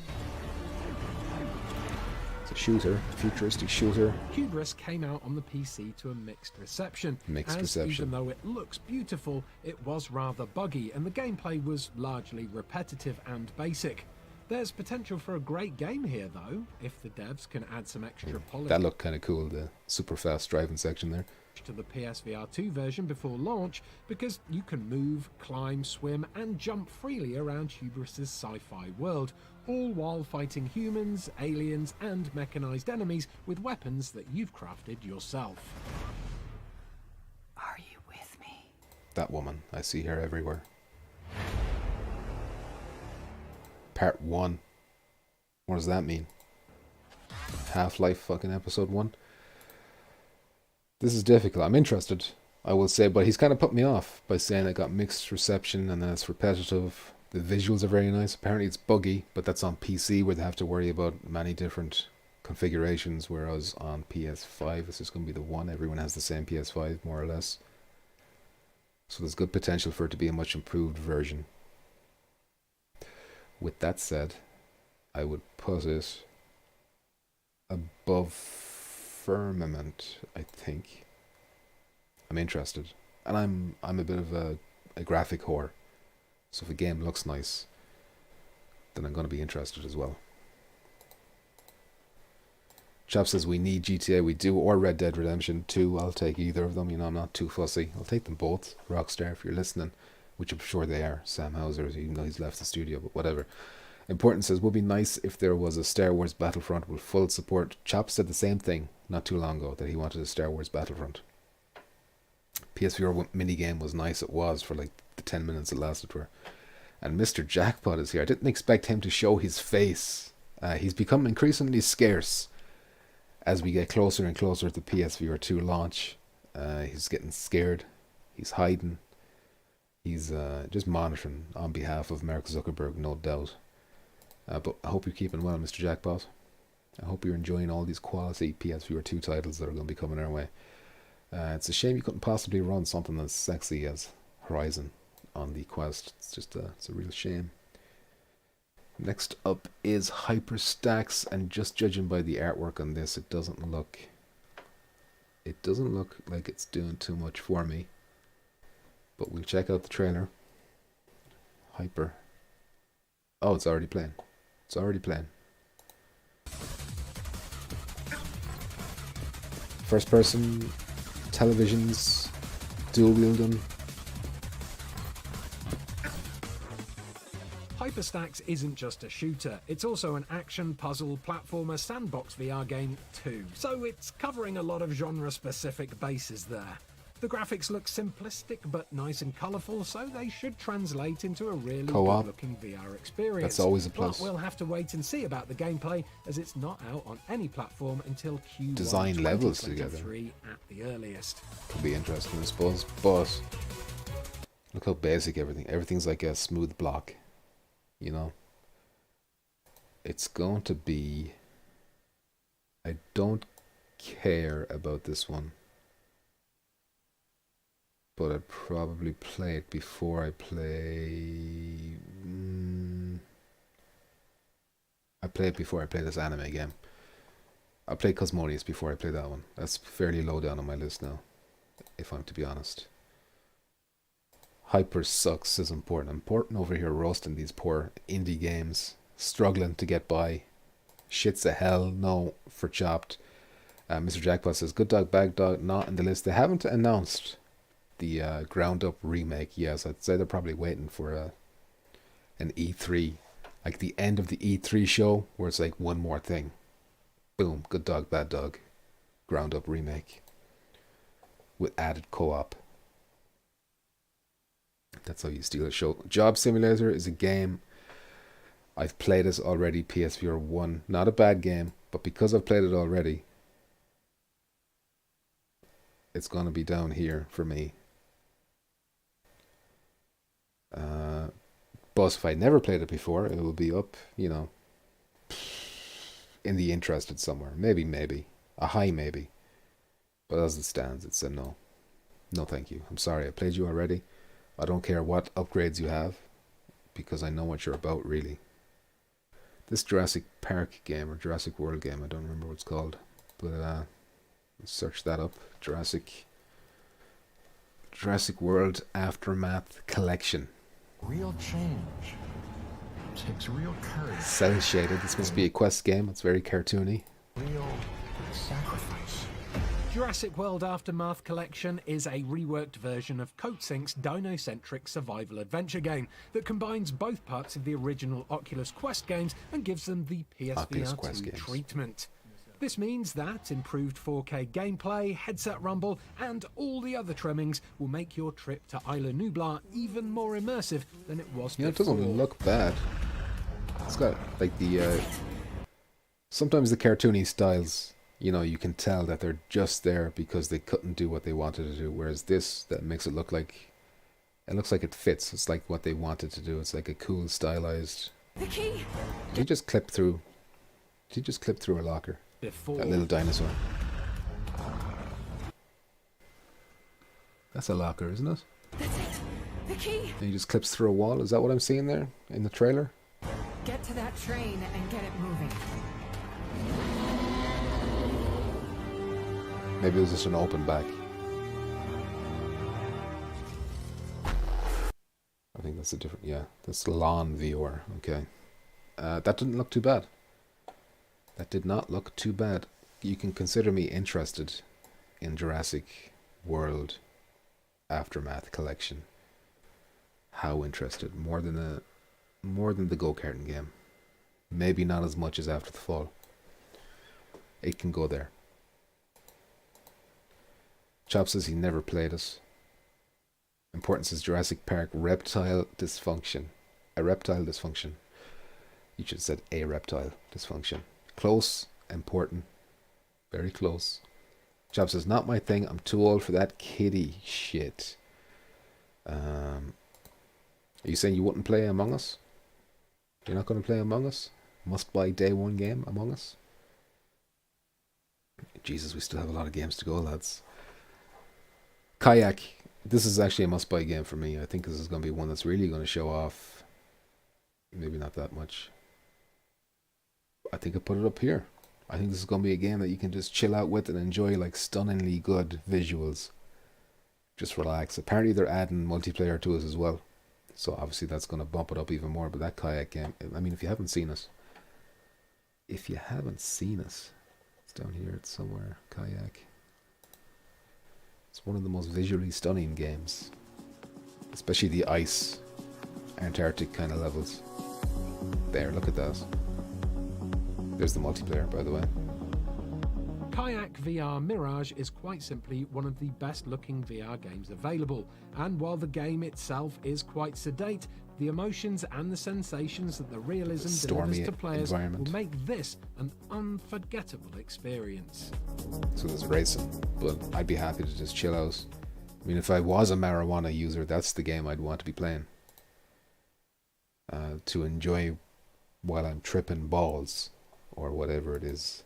It's a shooter, futuristic shooter. Hubris came out on the PC to a mixed reception. Even though it looks beautiful, it was rather buggy and the gameplay was largely repetitive and basic. There's potential for a great game here though, if the devs can add some extra polish. That looked kind of cool, the super fast driving section there. To the PSVR2 version before launch, because you can move, climb, swim and jump freely around Hubris's sci-fi world, all while fighting humans, aliens and mechanized enemies with weapons that you've crafted yourself. Are you with me? That woman, I see her everywhere. Part 1. What does that mean? Half-Life fucking episode 1? This is difficult. I'm interested, I will say, but he's kind of put me off by saying it got mixed reception and then it's repetitive. The visuals are very nice. Apparently it's buggy, but that's on PC where they have to worry about many different configurations, whereas on PS5 it's just going to be the one. Everyone has the same PS5, more or less. So there's good potential for it to be a much improved version. With that said, I would put it above Firmament, I think. I'm interested. And I'm a bit of a graphic whore. So if a game looks nice, then I'm going to be interested as well. Chap says we need GTA, we do, or Red Dead Redemption 2. I'll take either of them, you know, I'm not too fussy. I'll take them both. Rockstar, if you're listening, which I'm sure they are. Sam Hauser, even though he's left the studio, but whatever. Important says, would be nice if there was a Star Wars Battlefront with full support. Chap said the same thing not too long ago, that he wanted a Star Wars Battlefront. PSVR minigame was nice, it was, for like the 10 minutes it lasted for. And Mr. Jackpot is here. I didn't expect him to show his face. He's become increasingly scarce as we get closer and closer to PSVR 2 launch. He's getting scared. He's hiding. He's just monitoring on behalf of Mark Zuckerberg, no doubt. But I hope you're keeping well, Mr. Jackpot. I hope you're enjoying all these quality PSVR 2 titles that are going to be coming our way. It's a shame you couldn't possibly run something as sexy as Horizon on the Quest. It's just it's a real shame. Next up is Hyperstacks, and just judging by the artwork on this, it doesn't look like it's doing too much for me. But we'll check out the trailer. Hyper. Oh, it's already playing. It's already playing. First person televisions, dual wielding. Hyperstacks isn't just a shooter, it's also an action, puzzle, platformer, sandbox VR game too, so it's covering a lot of genre-specific bases there. The graphics look simplistic but nice and colourful, so they should translate into a really good-looking VR experience. That's always a plus. But we'll have to wait and see about the gameplay, as it's not out on any platform until Q1 Design levels together at the earliest. Could be interesting, I suppose, but look how basic everything's like a smooth block. You know, it's going to be, I don't care about this one, but I'd probably play it before I play, I play it before I play this anime game. I'll play Cosmonius before I play that one. That's fairly low down on my list now, if I'm to be honest. Hyper sucks is important. I'm important over here roasting these poor indie games, struggling to get by. Shit's a hell no for Chopped. Mr. Jackpot says, good dog, bad dog, not in the list. They haven't announced the ground up remake. Yes, I'd say they're probably waiting for an E3, like the end of the E3 show, where it's like one more thing. Boom, good dog, bad dog, ground up remake with added co-op. That's how you steal a show. Job Simulator is a game. I've played it already, PSVR1. Not a bad game, but because I've played it already, it's going to be down here for me. But if I never played it before, it will be up, you know, in the interested somewhere. Maybe. A high maybe. But as it stands, it's a no. No thank you. I'm sorry, I played you already. I don't care what upgrades you have, because I know what you're about, really. This Jurassic Park game, or Jurassic World game, I don't remember what it's called, but let's search that up. Jurassic World Aftermath Collection. Real change takes real courage. Cell shaded. This must be a Quest game. It's very cartoony. Real sacrifice. Jurassic World Aftermath Collection is a reworked version of Coatsink's dino-centric survival adventure game that combines both parts of the original Oculus Quest games and gives them the PSVR2 treatment. This means that improved 4K gameplay, headset rumble, and all the other trimmings will make your trip to Isla Nublar even more immersive than it was before. It doesn't look bad. It's got like the sometimes the cartoony styles, you know, you can tell that they're just there because they couldn't do what they wanted to do. Whereas this, that makes it look like, it looks like it fits. It's like what they wanted to do. It's like a cool, stylized. The key. Did he just clip through? Did he just clip through a locker? That little dinosaur. That's a locker, isn't it? That's it. The key. And he just clips through a wall. Is that what I'm seeing there in the trailer? Get to that train and get it moving. Maybe it was just an open back. I think that's a different, yeah. That's lawn viewer, okay. That didn't look too bad. That did not look too bad. You can consider me interested in Jurassic World Aftermath Collection. How interested? More than the go-karting game. Maybe not as much as After the Fall. It can go there. Chop says he never played it. Importance is Jurassic Park reptile dysfunction. A reptile dysfunction. You should have said a reptile dysfunction. Close, important, very close. Chop says, not my thing, I'm too old for that kiddie shit. Are you saying you wouldn't play Among Us? You're not going to play Among Us? Must buy day one game, Among Us? Jesus, we still have a lot of games to go, lads. Kayak. This is actually a must-buy game for me. I think this is going to be one that's really going to show off. Maybe not that much. I think I put it up here. I think this is going to be a game that you can just chill out with and enjoy, like stunningly good visuals. Just relax. Apparently they're adding multiplayer to it as well. So obviously that's going to bump it up even more. But that Kayak game, I mean, if you haven't seen it. It's down here, it's somewhere. Kayak. It's one of the most visually stunning games. Especially the ice, Antarctic kind of levels. There, look at that. There's the multiplayer, by the way. Kayak VR Mirage is quite simply one of the best looking VR games available, and while the game itself is quite sedate, the emotions and the sensations that the realism delivers to players will make this an unforgettable experience. So there's racing, but I'd be happy to just chill out. I mean, if I was a marijuana user, that's the game I'd want to be playing. To enjoy while I'm tripping balls, or whatever it is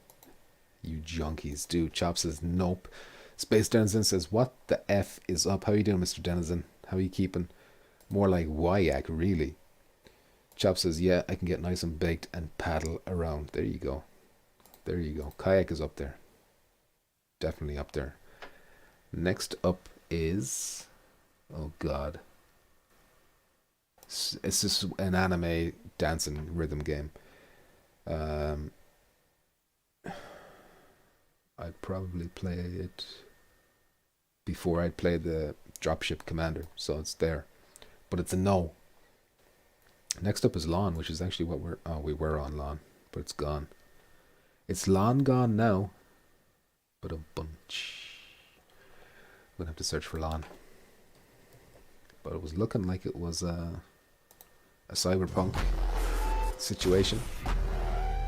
you junkies do. Chop says nope. Space Denizen says, what the F is up? How you doing, Mr. Denizen? How are you keeping? More like Wyak, really. Chop says, yeah, I can get nice and baked and paddle around. There you go. There you go. Kayak is up there. Definitely up there. Next up is... oh, God. It's just an anime dancing rhythm game. I'd probably play it before I'd play the Dropship Commander, so it's there. But it's a no. Next up is Lawn, which is actually what we were on Lawn, but it's gone. It's Lawn gone now, but a bunch. I'm gonna have to search for Lawn. But it was looking like it was a cyberpunk situation.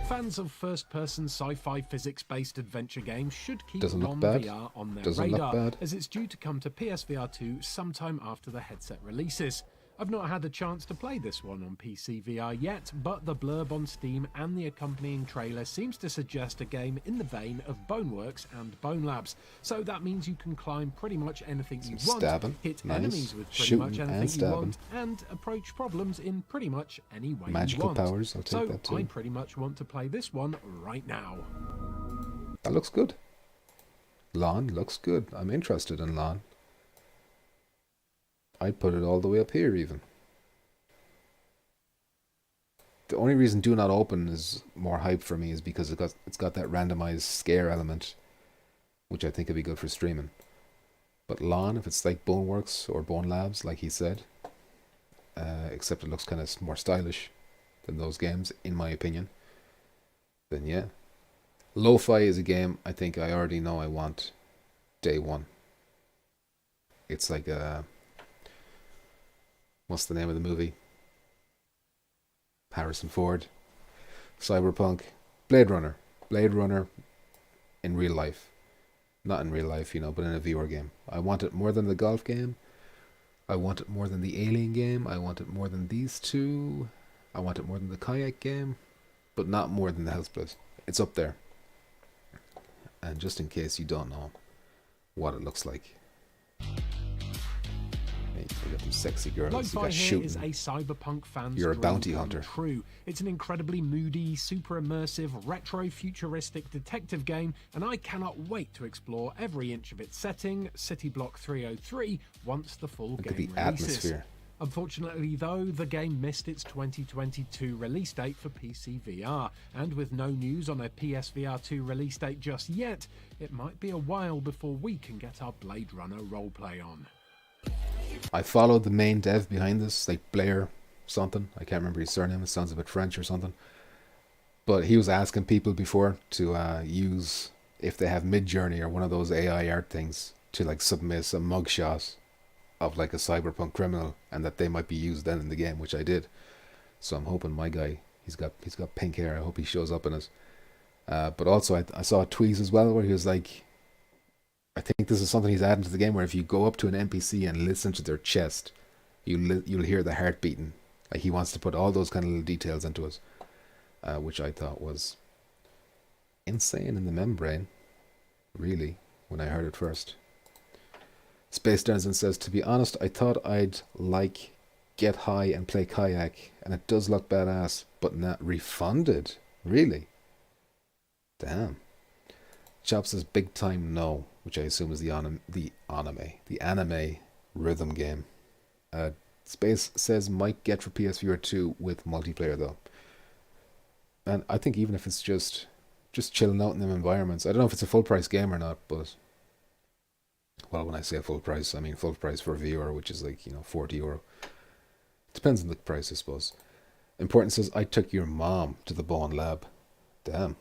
Fans of first-person sci-fi physics-based adventure games should keep Doesn't look LON bad. VR on their Doesn't look radar, bad. as it's due to come to PSVR2 sometime after the headset releases. I've not had a chance to play this one on PC VR yet, but the blurb on Steam and the accompanying trailer seems to suggest a game in the vein of Boneworks and Bone Labs. So that means you can climb pretty much anything you want, hit enemies with pretty much anything you want, and approach problems in pretty much any way Magical you want. powers, I'll take that too. I pretty much want to play this one right now. That looks good. Lawn looks good. I'm interested in Lawn. I'd put it all the way up here even. The only reason Do Not Open is more hype for me is because it's got that randomized scare element, which I think would be good for streaming. But Lawn, if it's like Boneworks or Bone Labs, like he said, except it looks kind of more stylish than those games, in my opinion, then yeah. Lo-Fi is a game I think I already know I want day one. It's like a... what's the name of the movie? Harrison Ford. Cyberpunk. Blade Runner. Blade Runner in real life. Not in real life, but in a VR game. I want it more than the golf game. I want it more than the Alien game. I want it more than these two. I want it more than the Kayak game. But not more than the Hellsplit. It's up there. And just in case you don't know what it looks like. We got some sexy girls. Lo-Fi here is a cyberpunk fan's You're a dream bounty come hunter. True. It's an incredibly moody, super immersive, retro-futuristic detective game, and I cannot wait to explore every inch of its setting, City Block 303, once the full Look game at the releases. atmosphere. Unfortunately, though, the game missed its 2022 release date for PC VR, and with no news on a PSVR2 release date just yet, it might be a while before we can get our Blade Runner roleplay on. I followed the main dev behind this, like Blair something. I can't remember his surname. It sounds a bit French or something. But he was asking people before to use, if they have Midjourney or one of those AI art things, to like submit a mugshot of like a cyberpunk criminal, and that they might be used then in the game, which I did. So I'm hoping my guy, he's got pink hair. I hope he shows up in it. But also I saw tweets as well where he was like, I think this is something he's adding to the game, where if you go up to an NPC and listen to their chest, you'll hear the heart beating. Like he wants to put all those kind of little details into it, which I thought was insane in the membrane, really, when I heard it first. Space Denizen says, to be honest, I thought I'd like get high and play kayak, and it does look badass, but not refunded. Really? Damn. Chop says big time no, which I assume is the anime rhythm game. Space says might get for PSVR2 with multiplayer though. And I think even if it's just chilling out in them environments, I don't know if it's a full price game or not, but well, when I say full price, I mean full price for a viewer, which is like, €40. Depends on the price, I suppose. Important says, I took your mom to the Bowen lab. Damn.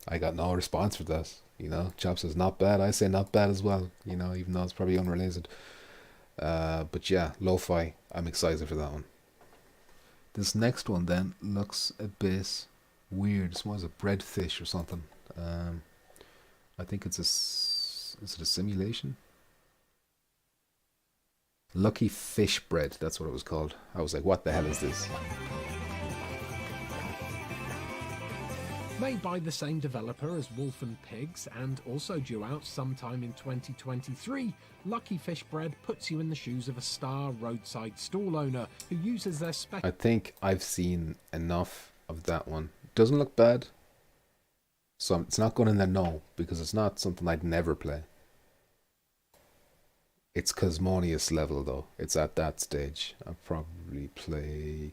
I got no response for that. Chop says not bad. I say not bad as well, even though it's probably unrelated. But yeah, lo-fi. I'm excited for that one. This next one then looks a bit weird. This one's a bread fish or something. I think is it a simulation? Lucky Fish Bread, that's what it was called. I was like, what the hell is this? Made by the same developer as Wolf and Pigs and also due out sometime in 2023, Lucky Fish Bread puts you in the shoes of a star roadside stall owner who uses their I think I've seen enough of that one. Doesn't look bad. So it's not going in there, no, because it's not something I'd never play. It's Cosmonius level though. It's at that stage. I'll probably play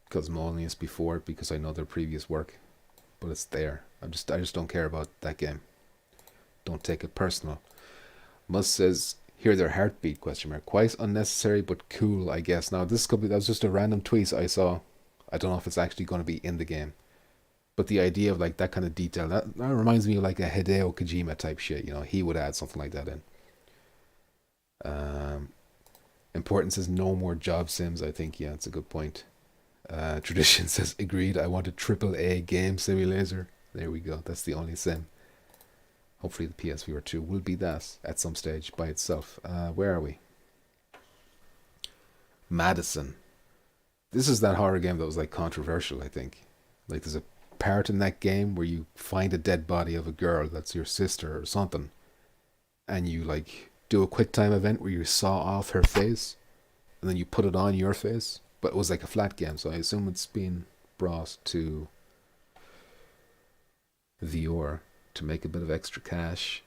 Cosmonius before it because I know their previous work. But it's there. I just don't care about that game. Don't take it personal. Mus says, hear their heartbeat, ? Quite unnecessary but cool, I guess. Now that was just a random tweet I saw. I don't know if it's actually going to be in the game. But the idea of like that kind of detail, that reminds me of like a Hideo Kojima type shit. He would add something like that in. Important says no more job sims. I think, yeah, it's a good point. Tradition says agreed. I want a AAA game simulator. There we go. That's the only sim. Hopefully the PSVR2 will be that at some stage by itself. Where are we? Madison. This is that horror game that was like controversial, I think. Like there's a part in that game where you find a dead body of a girl that's your sister or something, and you like do a quick time event where you saw off her face and then you put it on your face. But it was like a flat game, so I assume it's been brought to VR to make a bit of extra cash.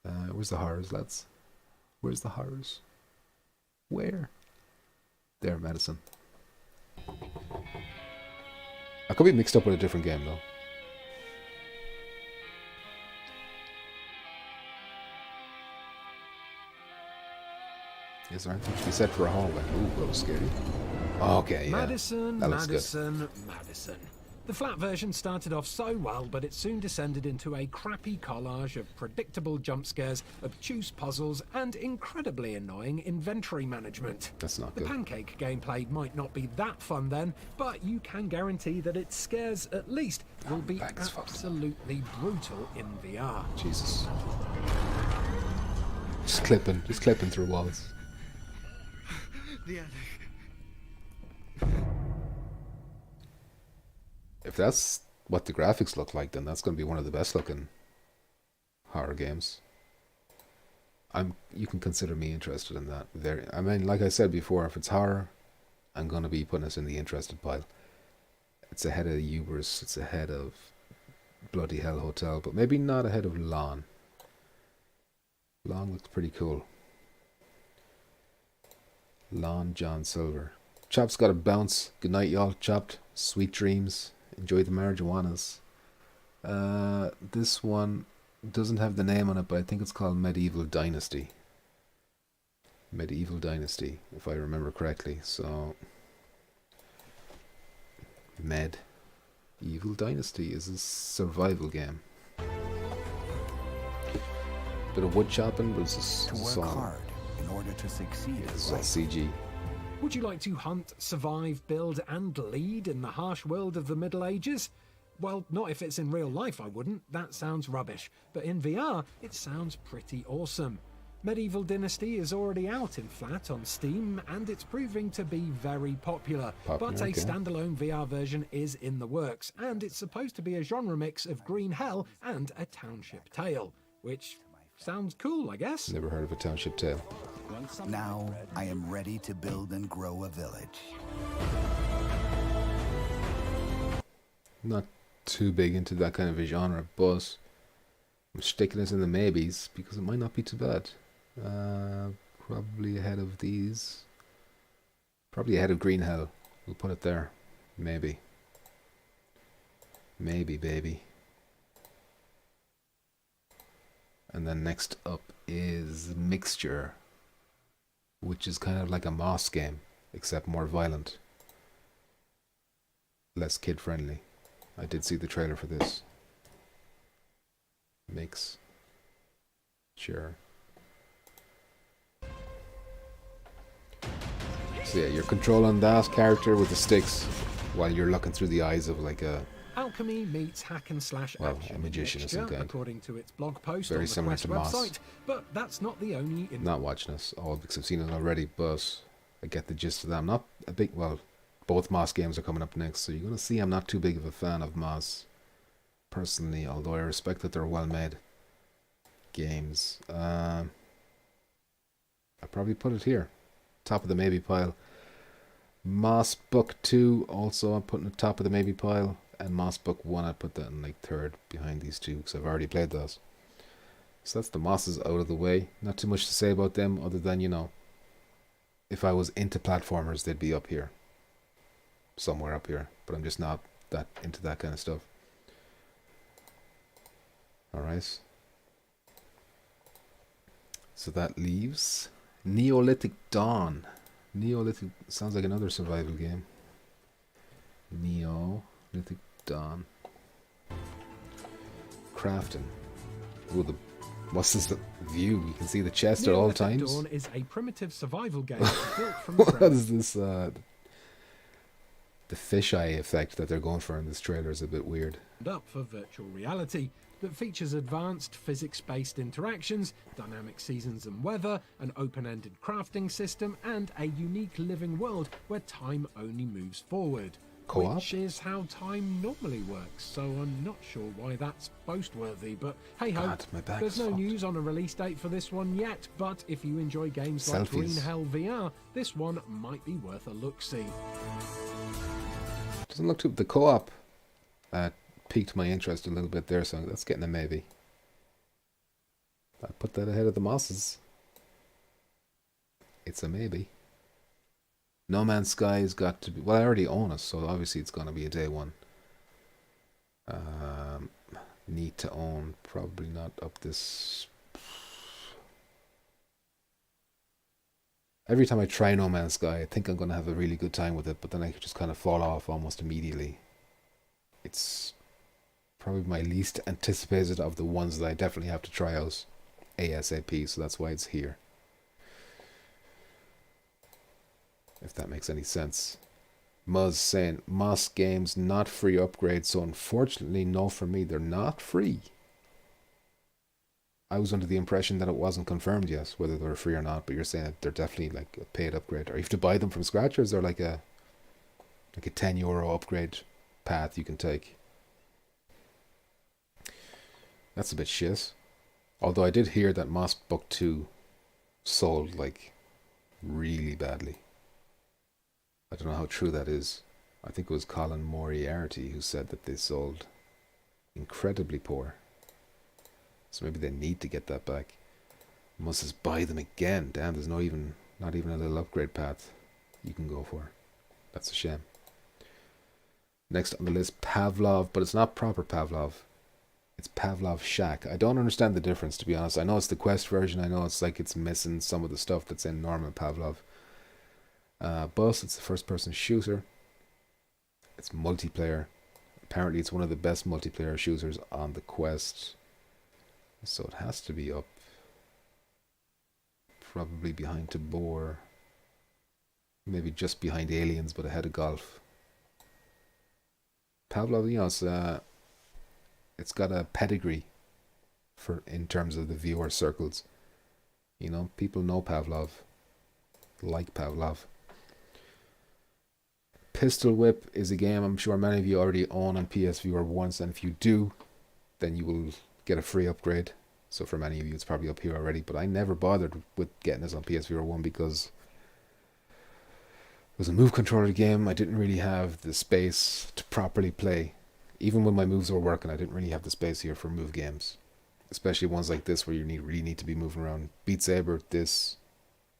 Where's the horrors, lads? Where's the horrors? Where? There, Madison. I could be mixed up with a different game, though. Is there anything to be said for a hallway? Ooh, that was scary. Okay, yeah. Madison. The flat version started off so well, but it soon descended into a crappy collage of predictable jump scares, obtuse puzzles, and incredibly annoying inventory management. That's not good. The pancake gameplay might not be that fun then, but you can guarantee that its scares, at least, will be absolutely brutal in VR. Jesus. Just clipping through walls. The attic. If that's what the graphics look like, then that's going to be one of the best looking horror games. You can consider me interested in that. I mean, like I said before, if it's horror, I'm going to be putting us in the interested pile. It's ahead of Ubers, it's ahead of Bloody Hell Hotel, but maybe not ahead of Lawn. Lawn looks pretty cool. Lawn John Silver. Chop's got a bounce. Good night, y'all. Chopped. Sweet dreams. Enjoy the marijuanas. This one doesn't have the name on it, but I think it's called Medieval Dynasty. Medieval Dynasty, if I remember correctly. So, Medieval Dynasty is a survival game. Bit of wood chopping, but it's to work hard in order to succeed. It's all CG. Would you like to hunt, survive, build, and lead in the harsh world of the Middle Ages? Well, not if it's in real life, I wouldn't. That sounds rubbish. But in VR, it sounds pretty awesome. Medieval Dynasty is already out in flat on Steam, and it's proving to be very popular. But a standalone VR version is in the works, and it's supposed to be a genre mix of Green Hell and A Township Tale, which Sounds cool, I guess. Never heard of a township tale. Now I am ready to build and grow a village. Not too big into that kind of a genre, but I'm sticking it in the maybes because it might not be too bad. Probably ahead of these. Probably ahead of Green Hell. We'll put it there. Maybe. Maybe, baby. And then next up is Mixture, which is kind of like a Moss game, except more violent. Less kid-friendly. I did see the trailer for this. Mix. Sure. So yeah, you're controlling that character with the sticks while you're looking through the eyes of like a... Alchemy meets hack and slash well, action a magician of Mixture, some kind. according to its blog post Very on the similar Quest to Moss. website. But that's not the only... Not watching this all because I've seen it already, but I get the gist of that. I'm not a big... Well, both Moss games are coming up next, so you're going to see I'm not too big of a fan of Moss, personally, although I respect that they're well-made games. I'd probably put it here. Top of the maybe pile. Moss Book 2, also I'm putting it top of the maybe pile. And Moss Book 1, I'd put that in like third behind these two, because I've already played those. So that's the Mosses out of the way. Not too much to say about them, other than, you know, if I was into platformers, they'd be up here. Somewhere up here. But I'm just not that into that kind of stuff. Alright. So that leaves Neolithic Dawn. Neolithic sounds like another survival game. Neolithic Dawn. Crafting. Ooh, what's this view? You can see the chest at all times. Neolithic Dawn is a primitive survival game built from what is this? The fisheye effect that they're going for in this trailer is a bit weird. Up for virtual reality that features advanced physics-based interactions, dynamic seasons and weather, an open-ended crafting system, and a unique living world where time only moves forward. Co-op? Which is how time normally works, so I'm not sure why that's boast-worthy, but hey-ho, God, my back there's is no fucked. news on a release date for this one yet, but if you enjoy games like Green Selfies. Hell VR, this one might be worth a look-see. Doesn't look too... The co-op piqued my interest a little bit there, so that's getting a maybe. I'd put that ahead of the Mosses. It's a maybe. No Man's Sky has got to be... Well, I already own it, so obviously it's going to be a day one. Need to own. Probably not up this... Every time I try No Man's Sky, I think I'm going to have a really good time with it, but then I just kind of fall off almost immediately. It's probably my least anticipated of the ones that I definitely have to try out ASAP, so that's why it's here. If that makes any sense. Muzz saying, Moss games not free upgrades, so unfortunately no for me, they're not free. I was under the impression that it wasn't confirmed yet, whether they were free or not, but you're saying that they're definitely like a paid upgrade. Or you have to buy them from scratch, or is there like a €10 upgrade path you can take? That's a bit shit. Although I did hear that Moss Book 2 sold like really badly. I don't know how true that is. I think it was Colin Moriarty who said that they sold incredibly poor. So maybe they need to get that back. Must just buy them again. Damn, there's not even a little upgrade path you can go for. That's a shame. Next on the list, Pavlov, but it's not proper Pavlov. It's Pavlov Shack. I don't understand the difference, to be honest. I know it's the Quest version. I know it's like it's missing some of the stuff that's in normal Pavlov. But it's a first-person shooter. It's multiplayer. Apparently it's one of the best multiplayer shooters on the Quest. So it has to be up. Probably behind Tabor. Maybe just behind Aliens, but ahead of Golf. Pavlov, you know, it's got a pedigree in terms of the viewer circles. You know, people know Pavlov. Like Pavlov. Pistol Whip is a game I'm sure many of you already own on PSVR once, and if you do, then you will get a free upgrade. So for many of you, it's probably up here already. But I never bothered with getting this on PSVR1 because it was a move controller game. I didn't really have the space to properly play. Even when my moves were working, I didn't really have the space here for move games. Especially ones like this where you really need to be moving around. Beat Saber, this.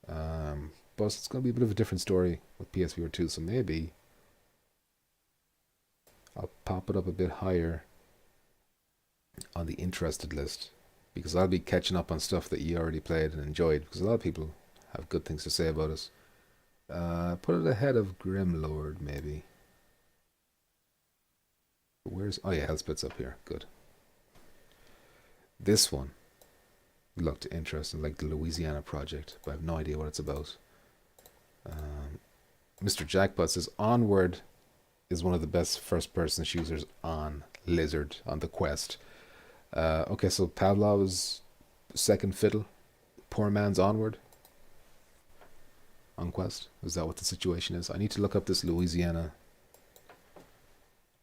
But it's going to be a bit of a different story with PSVR2. So maybe I'll pop it up a bit higher on the interested list. Because I'll be catching up on stuff that you already played and enjoyed. Because a lot of people have good things to say about us. Put it ahead of Grimlord, maybe. Where's... Oh yeah, Hellspit's up here. Good. This one looked interesting, like the Louisiana Project, but I have no idea what it's about. Mr. Jackpot says Onward is one of the best first-person shooters on Lizard, on the Quest. Okay, so Pavlov's second fiddle. Poor man's Onward. On Quest. Is that what the situation is? I need to look up this Louisiana.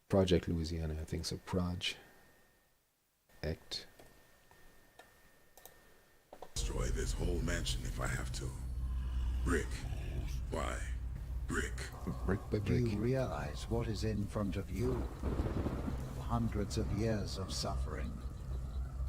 Project Louisiana, I think so. Proj. Ect. Destroy this whole mansion if I have to. Brick. Why? Brick. Brick by Do brick. you realize what is in front of you? Hundreds of years of suffering.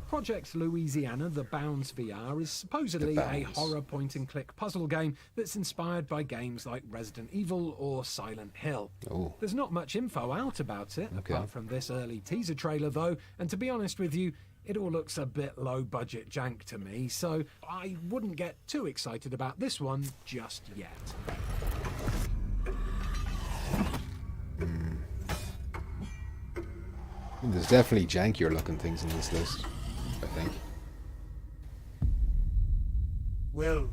Project Louisiana, The Bounds VR, is supposedly a horror point-and-click puzzle game that's inspired by games like Resident Evil or Silent Hill. Oh. There's not much info out about it, apart from this early teaser trailer though, and to be honest with you, it all looks a bit low-budget jank to me, so I wouldn't get too excited about this one just yet. There's definitely jankier looking things in this list, I think. Well.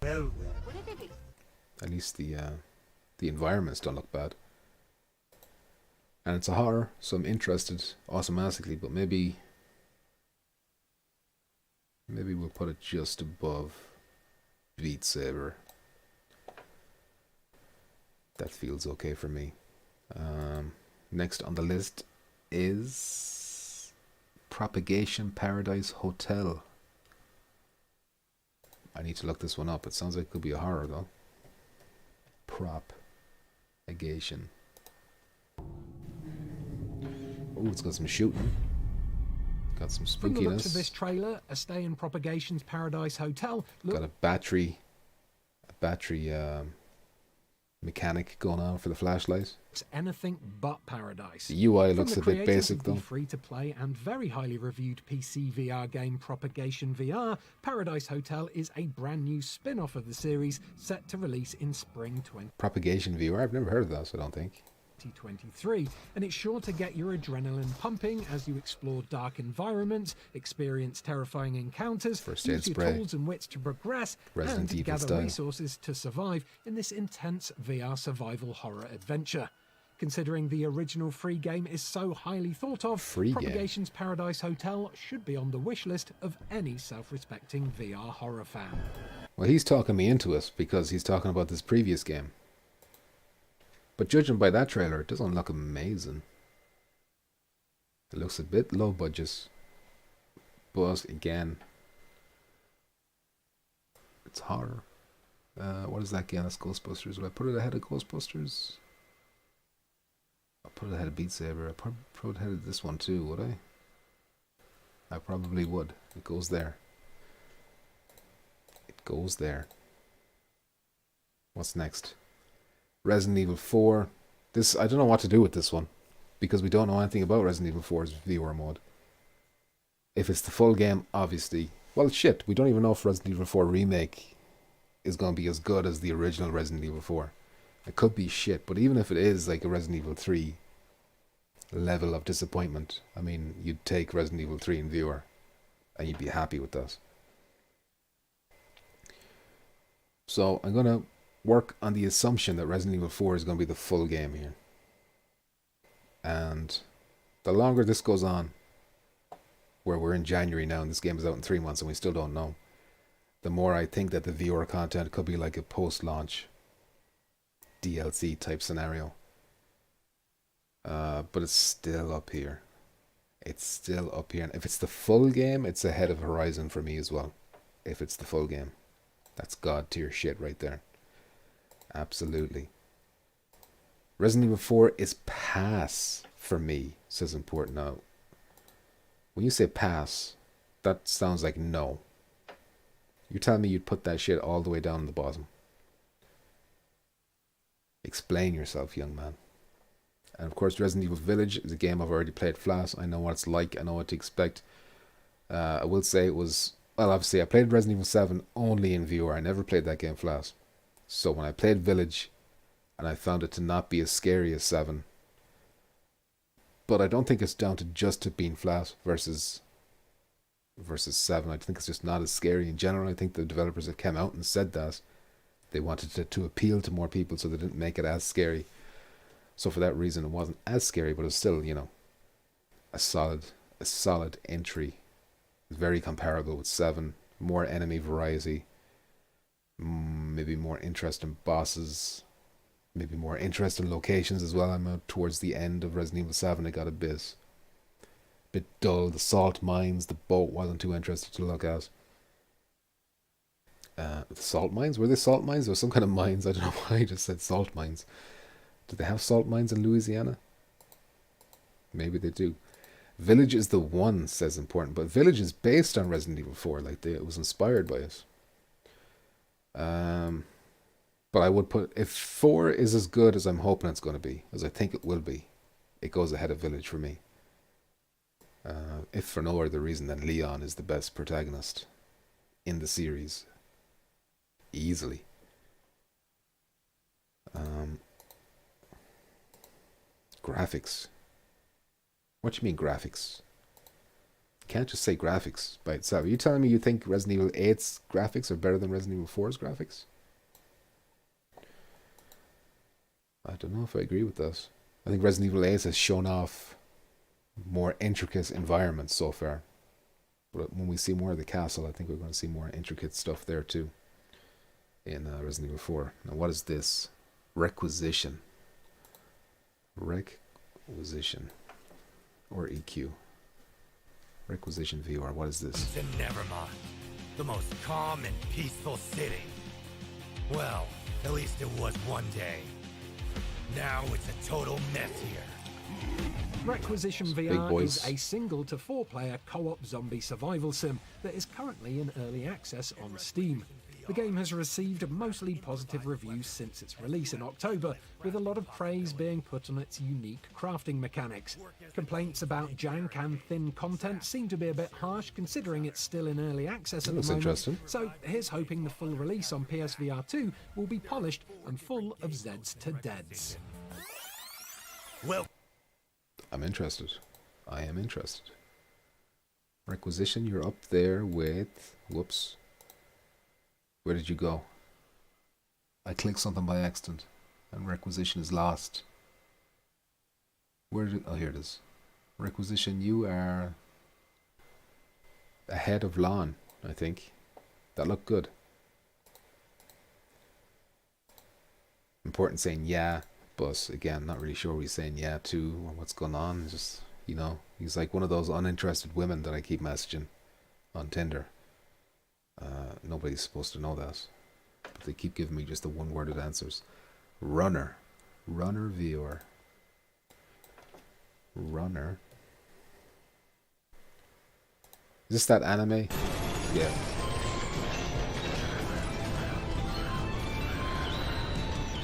At least the environments don't look bad. And it's a horror, so I'm interested automatically, but maybe we'll put it just above Beat Saber. That feels okay for me. Next on the list is Propagation Paradise Hotel. I need to look this one up. It sounds like it could be a horror though. Propagation. Oh, it's got some shooting. Got some From the looks of spookiness. this trailer, a stay in Propagation's Paradise Hotel Got a battery mechanic going on for the flashlight. looks anything but paradise. The UI From looks the a bit creators basic of the though. free-to-play and very highly reviewed PC VR game Propagation VR, Paradise Hotel is a brand new spin-off of the series set to release in spring Propagation VR. I've never heard of that, so I don't think. 2023, and it's sure to get your adrenaline pumping as you explore dark environments, experience terrifying encounters, First aid use your spray. tools and wits to progress, Resident and to Evil gather style. resources to survive in this intense VR survival horror adventure. Considering the original free game is so highly thought of, Free game. Propagation's Paradise Hotel should be on the wish list of any self-respecting VR horror fan. Well, he's talking me into it because he's talking about this previous game. But judging by that trailer, it doesn't look amazing. It looks a bit low budget. But again, it's horror. What is that game? That's Ghostbusters. Would I put it ahead of Ghostbusters? I'll put it ahead of Beat Saber. I'll put it ahead of this one too, would I? I probably would. It goes there. It goes there. What's next? Resident Evil 4. This, I don't know what to do with this one, because we don't know anything about Resident Evil 4's viewer mode. If it's the full game, obviously. Well, shit, we don't even know if Resident Evil 4 Remake is going to be as good as the original Resident Evil 4. It could be shit, but even if it is like a Resident Evil 3 level of disappointment, I mean, you'd take Resident Evil 3 in viewer, and you'd be happy with that. So, I'm going to work on the assumption that Resident Evil 4 is going to be the full game here. And the longer this goes on, where we're in January now and this game is out in 3 months and we still don't know, the more I think that the viewer content could be like a post-launch DLC type scenario. But it's still up here. It's still up here. And if it's the full game, it's ahead of Horizon for me as well. If it's the full game. That's god tier shit right there. Absolutely. Resident Evil 4 is pass for me, says Important. Now, when you say pass, that sounds like no. You're telling me you'd put that shit all the way down the bottom. Explain yourself, young man. And of course, Resident Evil Village is a game I've already played flat. I know what it's like. I know what to expect. I will say it was... Well, obviously, I played Resident Evil 7 only in VR. I never played that game flat. So when I played Village, and I found it to not be as scary as 7. But I don't think it's down to just it being flat versus 7. I think it's just not as scary in general. I think the developers that came out and said that they wanted to appeal to more people, so they didn't make it as scary. So for that reason, it wasn't as scary, but it was still, you know, a solid entry. Very comparable with 7. More enemy variety. Maybe more interesting bosses. Maybe more interesting locations as well. I'm towards the end of Resident Evil 7. It got a bit dull. The salt mines, the boat wasn't too interesting to look at. The salt mines? Were they salt mines? There was some kind of mines. I don't know why I just said salt mines. Do they have salt mines in Louisiana? Maybe they do. Village is the one, says Important. But Village is based on Resident Evil 4. Like, it was inspired by it. But I would put... If 4 is as good as I'm hoping it's going to be, as I think it will be, it goes ahead of Village for me. If for no other reason than Leon is the best protagonist in the series. Easily. Graphics. What do you mean graphics? You can't just say graphics by itself. Are you telling me you think Resident Evil 8's graphics are better than Resident Evil 4's graphics? I don't know if I agree with that. I think Resident Evil 8 has shown off more intricate environments so far. But when we see more of the castle, I think we're going to see more intricate stuff there too. In Resident Evil 4. Now what is this? Requisition. Requisition. Or EQ. Requisition VR. What is this? To Nevermont, the most calm and peaceful city. Well, at least it was one day. Now it's a total mess here. Requisition VR is a single to 4 player co-op zombie survival sim that is currently in early access on Steam. The game has received mostly positive reviews since its release in October, with a lot of praise being put on its unique crafting mechanics. Complaints about jank and thin content seem to be a bit harsh, considering it's still in early access at the moment. Interesting. So here's hoping the full release on PSVR2 will be polished and full of Zeds to Deads. Well, I'm interested. I am interested. Requisition, you're up there with... Whoops. Where did you go? I clicked something by accident, and Requisition is lost. Where did... Oh, here it is. Requisition, you are ahead of Lon, I think. That looked good. Important saying yeah, but again, not really sure what he's saying yeah to or what's going on. It's just, you know, he's like one of those uninterested women that I keep messaging on Tinder. Nobody's supposed to know that, but they keep giving me just the one-worded answers. Runner VR. Runner. Is this that anime? Yeah.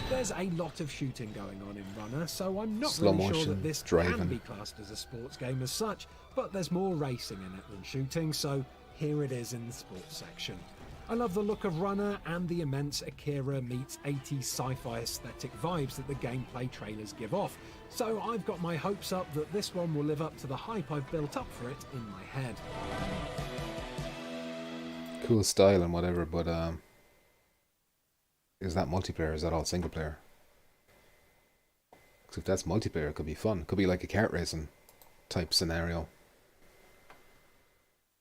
There's a lot of shooting going on in Runner, so I'm not Slow really sure motion that this driving. can be classed as a sports game as such, but there's more racing in it than shooting, so here it is in the sports section. I love the look of Runner and the immense Akira meets 80s sci-fi aesthetic vibes that the gameplay trailers give off, so I've got my hopes up that this one will live up to the hype I've built up for it in my head. Cool style and whatever, but is that multiplayer or is that all single player? Because if that's multiplayer, it could be fun. It could be like a kart racing type scenario.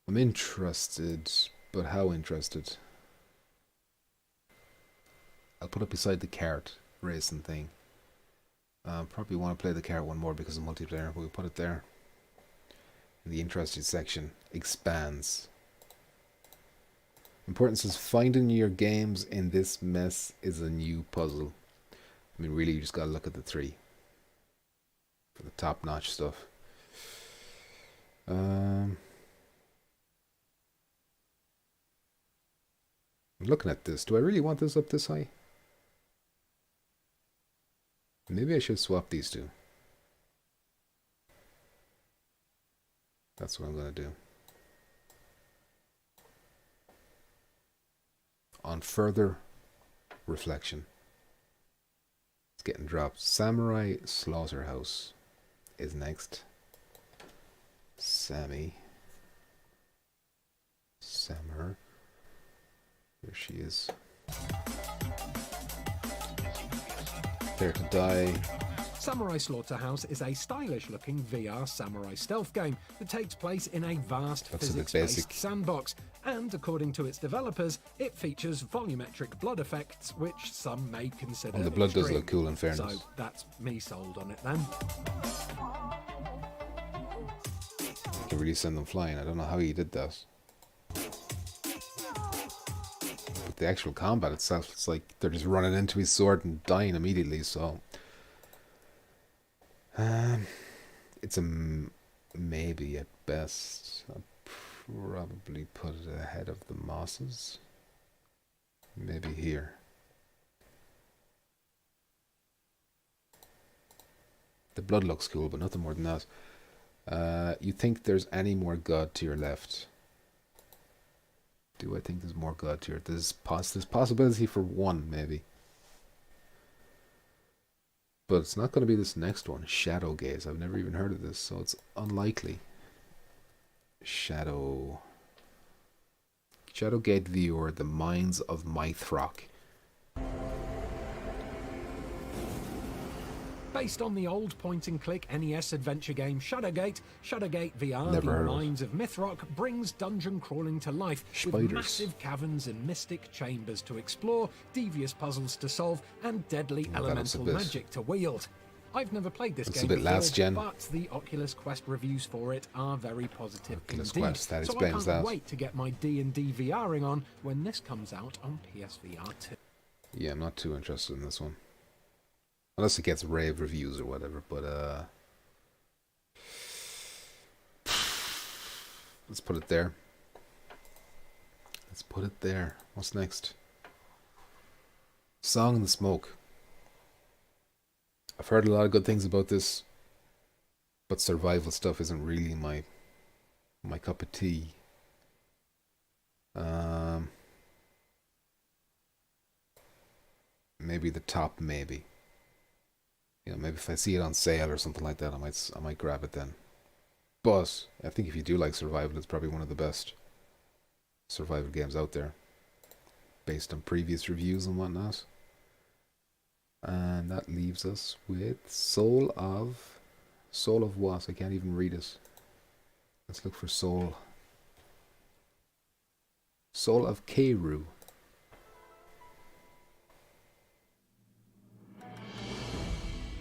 I'm interested, but how interested? I'll put it beside the kart racing thing. Probably want to play the kart one more because of multiplayer, but we'll put it there. The interested section expands. Importance is finding your games in this mess is a new puzzle. I mean, really, you just gotta look at the 3 for the top-notch stuff. I'm looking at this. Do I really want this up this high? Maybe I should swap these two. That's what I'm gonna do. On further reflection, it's getting dropped. Samurai Slaughterhouse is next. Sammy. Sammer. Here she is. There to die. Samurai Slaughterhouse is a stylish-looking VR samurai stealth game that takes place in a vast physics-based sandbox, and according to its developers, it features volumetric blood effects, which some may consider the blood extreme. does look cool in fairness. So that's me sold on it then. You can really send them flying. I don't know how he did that. But the actual combat itself, it's like they're just running into his sword and dying immediately, so... it's a maybe at best. I'd probably put it ahead of the Mosses. Maybe here. The blood looks cool, but nothing more than that. You think there's any more God to your left? Do I think there's more God to your... There's possibility for one, maybe. But it's not going to be this next one, Shadow Gaze. I've never even heard of this, so it's unlikely. Shadow Gate Viewer, The Mines of Mythrock. Based on the old point-and-click NES adventure game Shadowgate, Shadowgate VR, Never The heard of it. Mines of Mythrock, brings dungeon crawling to life with Spiders. massive caverns and mystic chambers to explore, devious puzzles to solve, and deadly Oh, that looks a elemental bit- magic to wield. I've never played this That's a game bit before, last gen. but the Oculus Quest reviews for it are very positive Oculus indeed. Quest, that so I explains can't that. wait to get my D&D VRing on when this comes out on PSVR2. Yeah, I'm not too interested in this one. Unless it gets rave reviews or whatever, but let's put it there. Let's put it there. What's next? Song in the Smoke. I've heard a lot of good things about this, but survival stuff isn't really my cup of tea. Maybe the top, maybe. You know, maybe if I see it on sale or something like that, I might grab it then. But I think if you do like survival, it's probably one of the best survival games out there, based on previous reviews and whatnot. And that leaves us with Soul of what? I can't even read it. Let's look for Soul of Keiru.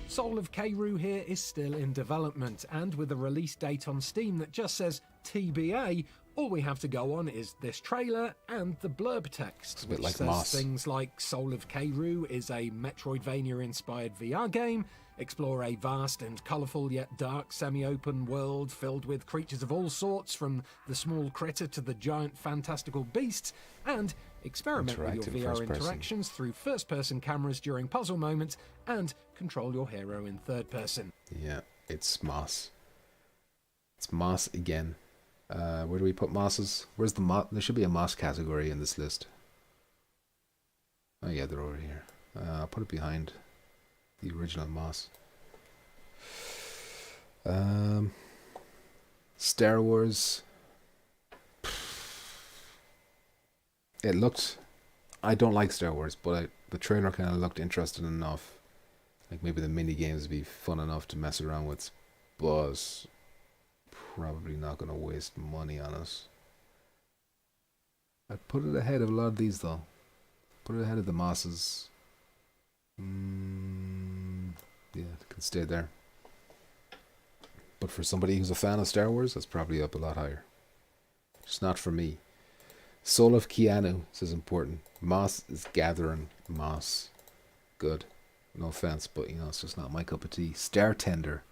Soul of Keiru here is still in development, and with a release date on Steam that just says TBA, all we have to go on is this trailer and the blurb text, a bit which like says Moss. things like Soul of Keiru is a Metroidvania-inspired VR game. Explore a vast and colourful yet dark semi-open world filled with creatures of all sorts, from the small critter to the giant fantastical beasts, and experiment with Interactive your VR first person. interactions through first-person cameras during puzzle moments, and control your hero in third person. Yeah, it's Moss. It's Moss again. Where do we put Mosses? Where's the Moss? There should be a Moss category in this list. Oh yeah, they're over here. I'll put it behind the original Moss. Star Wars. It looked... I don't like Star Wars, but the trailer kind of looked interesting enough. Like maybe the mini games would be fun enough to mess around with, but probably not going to waste money on it. I'd put it ahead of a lot of these though. Put it ahead of the Mosses. Yeah, it can stay there. But for somebody who's a fan of Star Wars, that's probably up a lot higher. Just not for me. Soul of Keanu, this is important. Moss is gathering moss. Good. No offense, but you know, it's just not my cup of tea. Star Tender,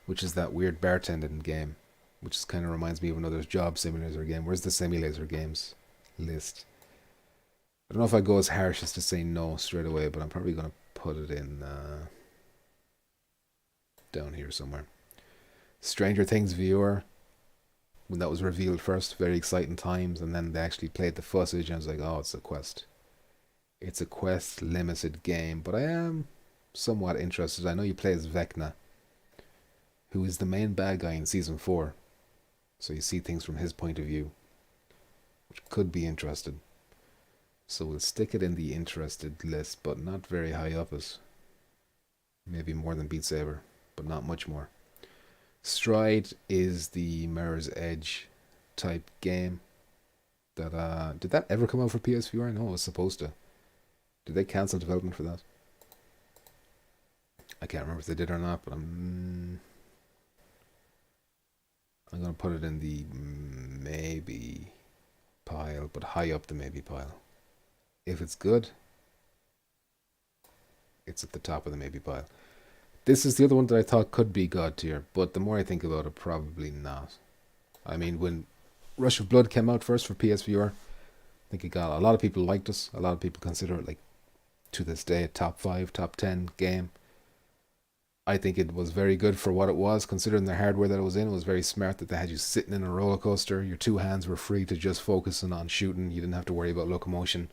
which is that weird bartending game, which kind of reminds me of another job simulator game. Where's the simulator games list? I don't know if I go as harsh as to say no straight away, but I'm probably going to put it in down here somewhere. Stranger Things VR, when that was revealed first, very exciting times, and then they actually played the footage, and I was like, oh, it's a Quest. It's a Quest limited game, but I am somewhat interested. I know you play as Vecna, who is the main bad guy in Season 4, so you see things from his point of view, which could be interesting. So we'll stick it in the interested list, but not very high up as maybe more than Beat Saber, but not much more. Stride is the Mirror's Edge type game. That did that ever come out for PSVR? No, it was supposed to. Did they cancel development for that? I can't remember if they did or not, but I'm gonna put it in the maybe pile, but high up the maybe pile. If it's good, it's at the top of the maybe pile. This is the other one that I thought could be God tier, but the more I think about it, probably not. I mean, when Rush of Blood came out first for PSVR, I think it got a lot of people liked us. A lot of people consider it, like, to this day, a top 5, top 10 game. I think it was very good for what it was, considering the hardware that it was in. It was very smart that they had you sitting in a roller coaster. Your two hands were free to just focusing on shooting. You didn't have to worry about locomotion.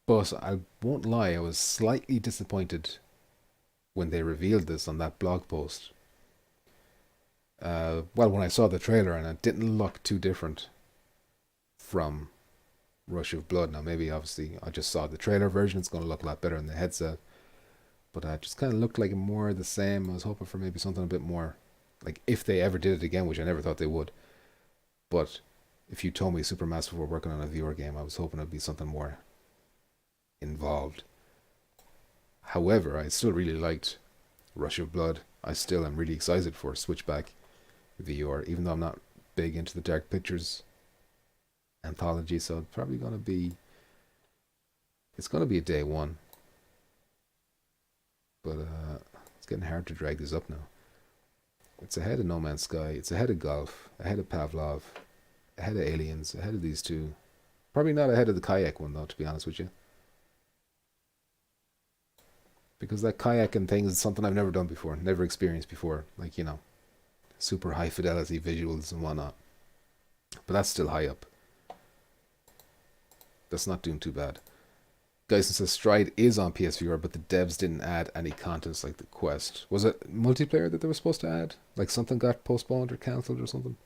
But I won't lie, I was slightly disappointed when they revealed this on that blog post. Well, when I saw the trailer, and it didn't look too different from Rush of Blood. Now, maybe obviously I just saw the trailer version. It's going to look a lot better in the headset. But it just kind of looked like more the same. I was hoping for maybe something a bit more, like if they ever did it again, which I never thought they would. But if you told me Supermassive were working on a VR game, I was hoping it'd be something more involved. However, I still really liked Rush of Blood. I still am really excited for Switchback VR, even though I'm not big into the Dark Pictures anthology, so it's probably going to be, it's going to be a day one. But it's getting hard to drag this up now. It's ahead of No Man's Sky, it's ahead of Golf, ahead of Pavlov, ahead of Aliens, ahead of these two. Probably not ahead of the kayak one though, to be honest with you. Because that kayaking thing is something I've never done before, never experienced before. Like, you know, super high fidelity visuals and whatnot. But that's still high up. That's not doing too bad. Geisen says Stride is on PSVR, but the devs didn't add any contents like the Quest. Was it multiplayer that they were supposed to add? Like something got postponed or cancelled or something?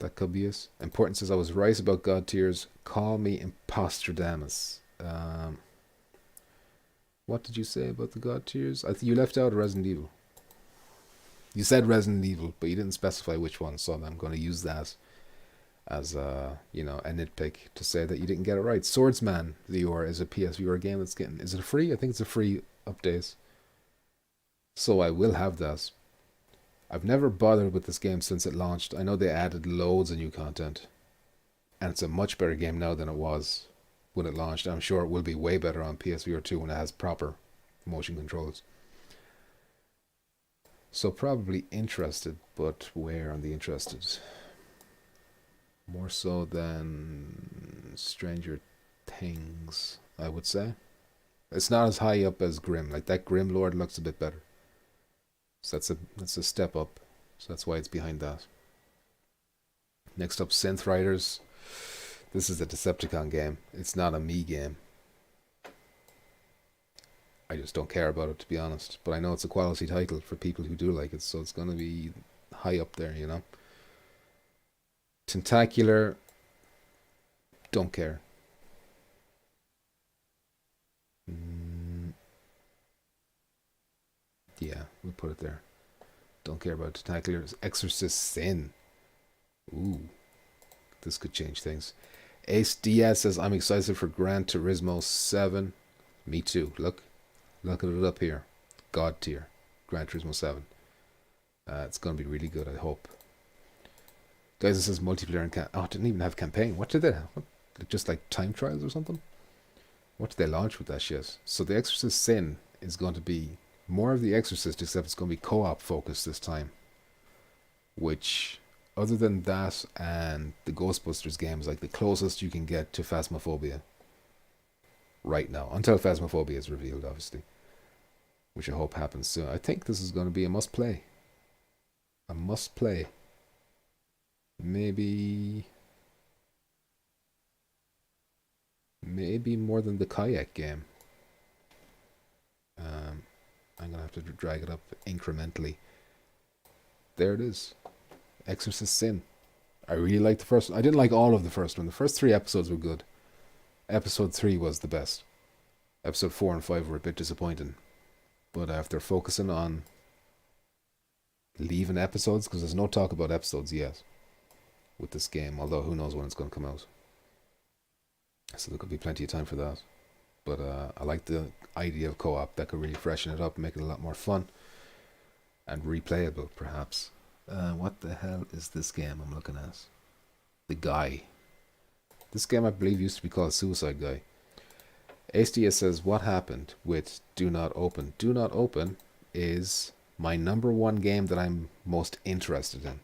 That could be it. Important says I was right about God tiers. Call me Impostradamus. What did you say about the God tiers? I think you left out Resident Evil. You said Resident Evil, but you didn't specify which one, so I'm going to use that as you know, a nitpick to say that you didn't get it right. Swordsman VR is a PSVR game that's getting, is it a free? I think it's a free update. So I will have that. I've never bothered with this game since it launched. I know they added loads of new content, and it's a much better game now than it was when it launched. I'm sure it will be way better on PSVR2 when it has proper motion controls. So probably interested, but where on the interested? More so than Stranger Things, I would say. It's not as high up as Grim. Like that Grim Lord looks a bit better. So that's a step up. So that's why it's behind that. Next up, Synth Riders. This is a Decepticon game. It's not a me game. I just don't care about it, to be honest. But I know it's a quality title for people who do like it, so it's going to be high up there, you know. Tentacular, don't care. Yeah, we'll put it there. Don't care about Tentacular. Exorcist Sin. Ooh, this could change things. Ace Diaz says, I'm excited for Gran Turismo 7. Me too. Look at it up here. God tier. Gran Turismo 7. It's going to be really good, I hope. Guys, this is multiplayer and it didn't even have campaign. What did they have? What, just like time trials or something? What did they launch with that shit? So The Exorcist Sin is going to be more of The Exorcist, except it's going to be co-op focused this time. Which, other than that and the Ghostbusters game, is like the closest you can get to Phasmophobia right now. Until Phasmophobia is revealed, obviously. Which I hope happens soon. I think this is going to be a must-play. A must-play. Maybe more than the kayak game. I'm gonna have to drag it up incrementally. There it is. Exorcist Sin. I really liked the first one. I didn't like all of the first one. The first 3 episodes were good. Episode 3 was the best. Episode 4 and 5 were a bit disappointing. But after focusing on leaving episodes, because there's no talk about episodes yet with this game, although who knows when it's going to come out. So there could be plenty of time for that. But I like the idea of co-op. That could really freshen it up and make it a lot more fun. And replayable, perhaps. What the hell is this game I'm looking at? The Guy. This game, I believe, used to be called Suicide Guy. SDS says, what happened with Do Not Open? Do Not Open is my #1 game that I'm most interested in.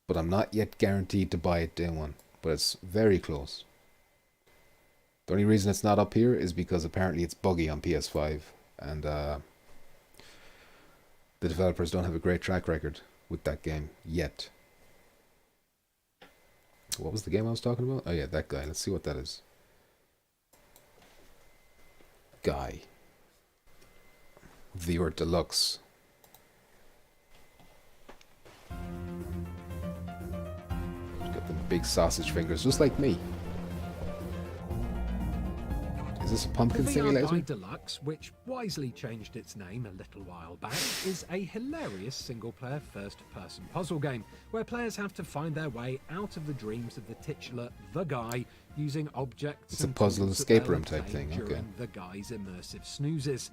But I'm not yet guaranteed to buy it day one. But it's very close. The only reason it's not up here is because apparently it's buggy on PS5. And the developers don't have a great track record with that game yet. What was the game I was talking about? Oh yeah, that guy. Let's see what that is. Guy. VR Deluxe. Got the big sausage fingers, just like me. Is this a pumpkin the simulator? VR Deluxe, which wisely changed its name a little while back, is a hilarious single-player first-person puzzle game where players have to find their way out of the dreams of the titular The Guy using objects. It's a and puzzle tools that escape they'll room type obtain thing, okay. during The Guy's immersive snoozes.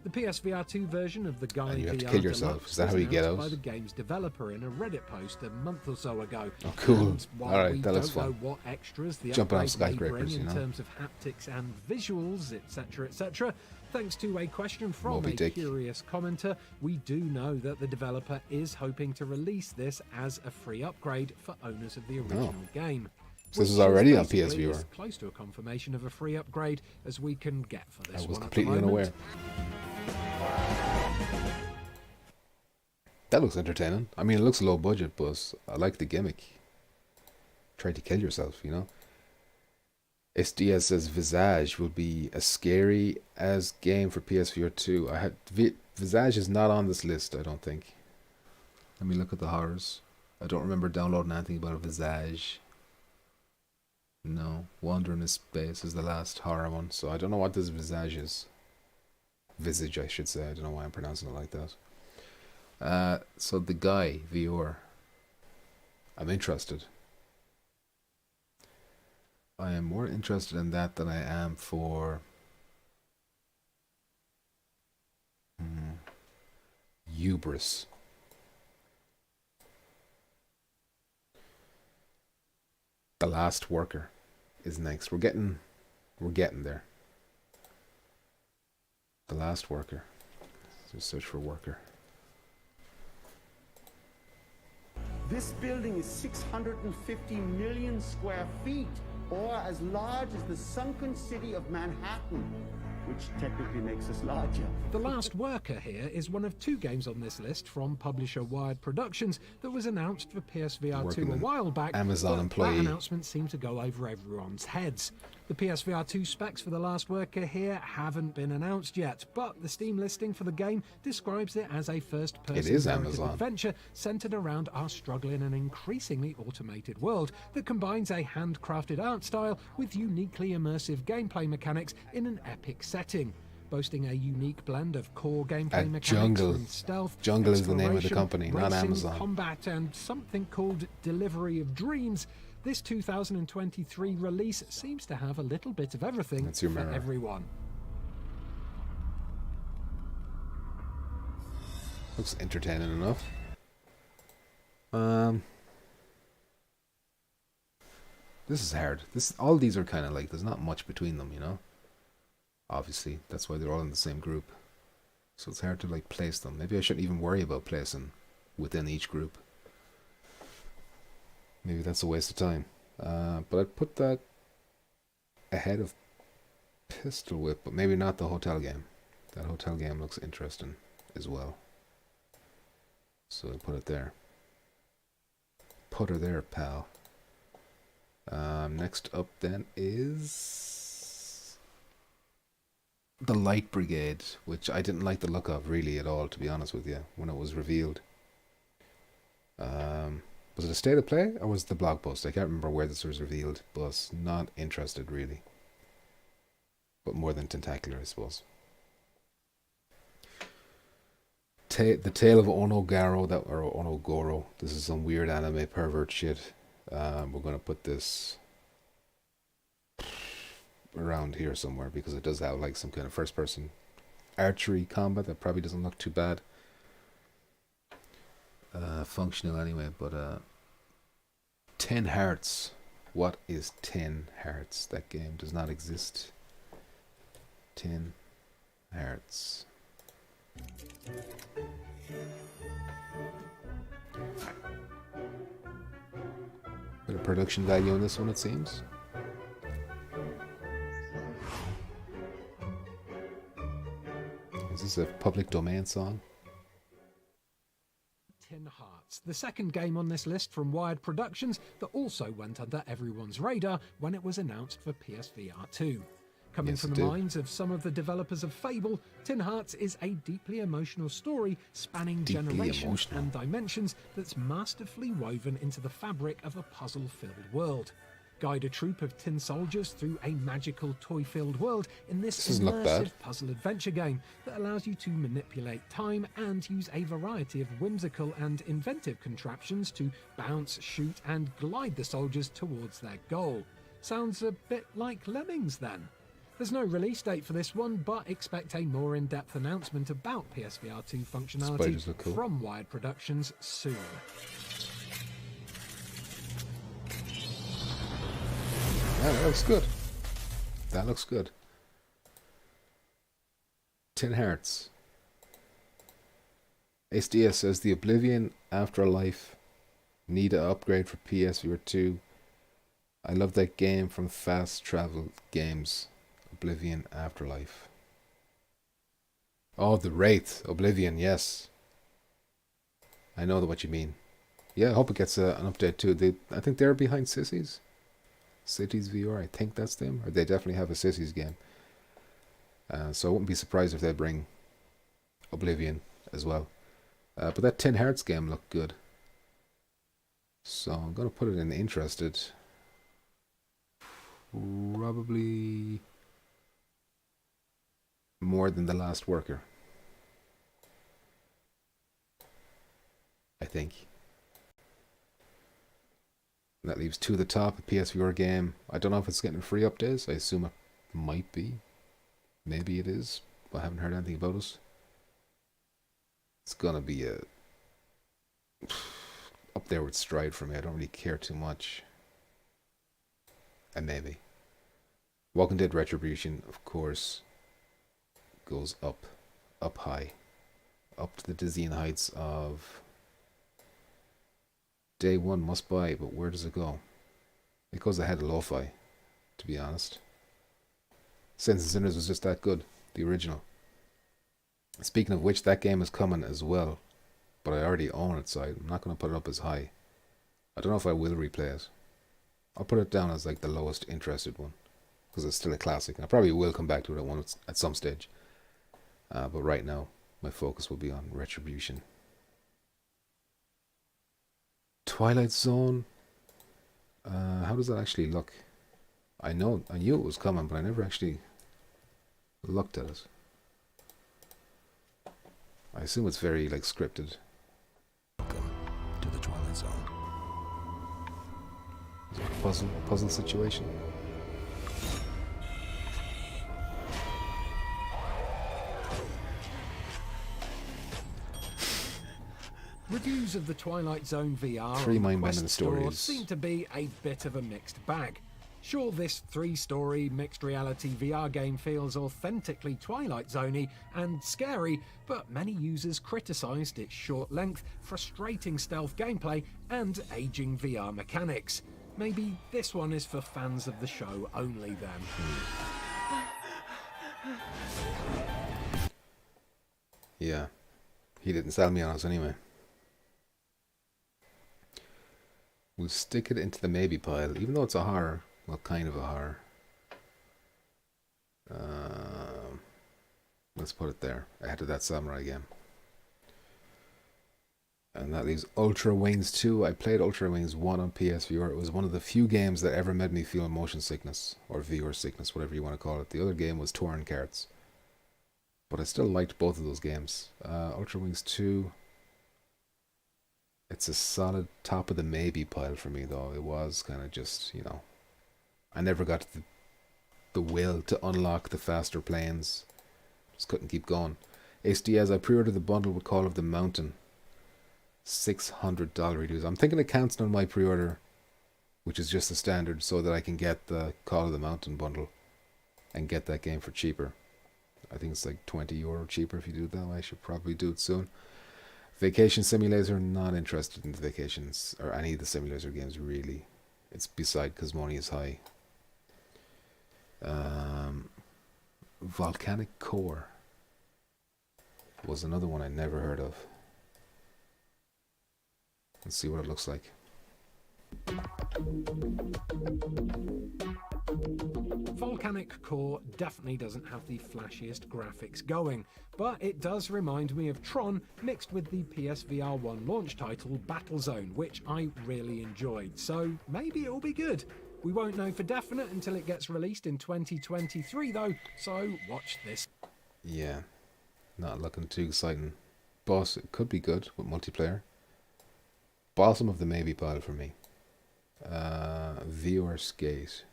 The PSVR2 version of The Guy And you have to VR kill yourself. Deluxe Is that was how you get announced out? by the game's developer in a Reddit post a month or so ago. Oh, cool. And while Alright, we that looks don't know fun. what extras the Jumping off upgrade may bring skyscrapers, you in know. terms of haptics and visuals, etc., thanks to a question from Moby a Dick. curious commenter, we do know that the developer is hoping to release this as a free upgrade for owners of the original game. So this which is already on basically PSVR. as close to a confirmation of a free upgrade as we can get for this I was one at the completely moment. unaware. That looks entertaining. I mean, it looks low budget, but I like the gimmick. Try to kill yourself, you know? SDS says Visage will be a scary as game for PSVR 2. Visage is not on this list, I don't think. Let me look at the horrors. I don't remember downloading anything about a Visage. No, Wandering in Space is the last horror one, so I don't know what this Visage is. Visage, I should say. I don't know why I'm pronouncing it like that. So The Guy VR. I'm interested. I am more interested in that than I am for Hubris. The Last Worker is next. We're getting there. The Last Worker. Let's search for worker. This building is 650 million square feet, or as large as the sunken city of Manhattan, which technically makes us larger. The Last Worker here is one of 2 games on this list from publisher Wired Productions that was announced for PSVR 2 a while back. Amazon but employee. That announcement seemed to go over everyone's heads. The PSVR 2 specs for The Last Worker here haven't been announced yet, but the Steam listing for the game describes it as a first-person narrative Amazon. adventure centered around our struggling and increasingly automated world that combines a handcrafted art style with uniquely immersive gameplay mechanics in an epic setting. Boasting a unique blend of core gameplay mechanics Jungle. from stealth, Jungle is the name of the exploration, company, not racing, Amazon. combat, and something called Delivery of Dreams. This 2023 release seems to have a little bit of everything That's your for mirror. everyone. Looks entertaining enough. This is hard. All these are kind of like, there's not much between them, you know? Obviously, that's why they're all in the same group. So it's hard to like place them. Maybe I shouldn't even worry about placing within each group. Maybe that's a waste of time. But I'd put that ahead of Pistol Whip, but maybe not the hotel game. That hotel game looks interesting as well. So I'll put it there. Put her there, pal. Next up then is the Light Brigade, which I didn't like the look of really at all, to be honest with you, when it was revealed. Was it a state of play or was it the blog post? I can't remember where this was revealed, but not interested really. But more than tentacular, I suppose. The Tale of Onogoro, or Onogoro. This is some weird anime pervert shit. We're going to put this around here somewhere because it does have like some kind of first person archery combat that probably doesn't look too bad. Functional anyway, but 10 Hearts. What is 10 Hearts? That game does not exist. 10 Hearts. Bit of production value on this one, it seems. Is this a public domain song? 10 Hearts, the second game on this list from Wired Productions that also went under everyone's radar when it was announced for PSVR2. Coming from the minds of some of the developers of Fable, 10 Hearts is a deeply emotional story spanning generations and dimensions that's masterfully woven into the fabric of a puzzle-filled world. Guide a troop of tin soldiers through a magical toy-filled world in this immersive puzzle adventure game that allows you to manipulate time and use a variety of whimsical and inventive contraptions to bounce, shoot and glide the soldiers towards their goal. Sounds a bit like Lemmings then. There's no release date for this one, but expect a more in-depth announcement about PSVR2 functionality from Wired Productions soon. Yeah, that looks good. That looks good. 10 Hearts. SDS says the Oblivion Afterlife need an upgrade for PSVR2. I love that game from Fast Travel Games. Oblivion Afterlife. Oh, the Wraith. Oblivion, yes. I know what you mean. Yeah, I hope it gets an update too. I think they're behind Sissies. Cities VR, I think that's them. Or they definitely have a Sissies game. So I wouldn't be surprised if they bring Oblivion as well. But that 10 Hearts game looked good. So I'm going to put it in interested. Probably more than The Last Worker. I think. That leaves 2 at the top, a PSVR game. I don't know if it's getting free updates. I assume it might be. Maybe it is. I haven't heard anything about it. It's gonna be up there with Stride for me. I don't really care too much. And maybe. Walking Dead Retribution, of course, goes up high. Up to the dizzying heights of Day 1 must buy, but where does it go? It goes ahead of Lo-Fi, to be honest. Sins and Sinners was just that good, the original. Speaking of which, that game is coming as well, but I already own it, so I'm not going to put it up as high. I don't know if I will replay it. I'll put it down as like the lowest interested one, because it's still a classic. I probably will come back to it at some stage. But right now, my focus will be on Retribution. Twilight Zone. How does that actually look? I knew it was coming, but I never actually looked at it. I assume it's very like scripted. Welcome to the Twilight Zone. Is it a puzzle situation? Reviews of the Twilight Zone VR Three on the mind-bending Quest Store stories. seem to be a bit of a mixed bag. Sure, this 3-story mixed reality VR game feels authentically Twilight Zoney and scary, but many users criticised its short length, frustrating stealth gameplay, and aging VR mechanics. Maybe this one is for fans of the show only then. Yeah, he didn't sell me on us anyway. We'll stick it into the maybe pile, even though it's a horror. Well, kind of a horror. Let's put it there, ahead of that samurai game. And that leaves Ultra Wings 2. I played Ultra Wings 1 on PSVR. It was one of the few games that ever made me feel motion sickness, or VR sickness, whatever you want to call it. The other game was touring carts. But I still liked both of those games. Ultra Wings 2, it's a solid top of the maybe pile for me, though. It was kind of just, you know, I never got the will to unlock the faster planes. Just couldn't keep going. HDS, I pre-ordered the bundle with Call of the Mountain. $600 reviews. I'm thinking of cancelling my pre-order, which is just the standard, so that I can get the Call of the Mountain bundle and get that game for cheaper. I think it's like €20 cheaper if you do it that way. I should probably do it soon. Vacation Simulator, not interested in the vacations or any of the simulator games really. It's beside Cosmonia's High. Volcanic Core was another one I never heard of. Let's see what it looks like. Volcanic Core definitely doesn't have the flashiest graphics going, but it does remind me of Tron mixed with the PSVR 1 launch title Battlezone, which I really enjoyed, so maybe it'll be good. We won't know for definite until it gets released in 2023 though, so watch this. Yeah, not looking too exciting. Boss, it could be good with multiplayer. Bottom of the maybe pile for me. VR Skate.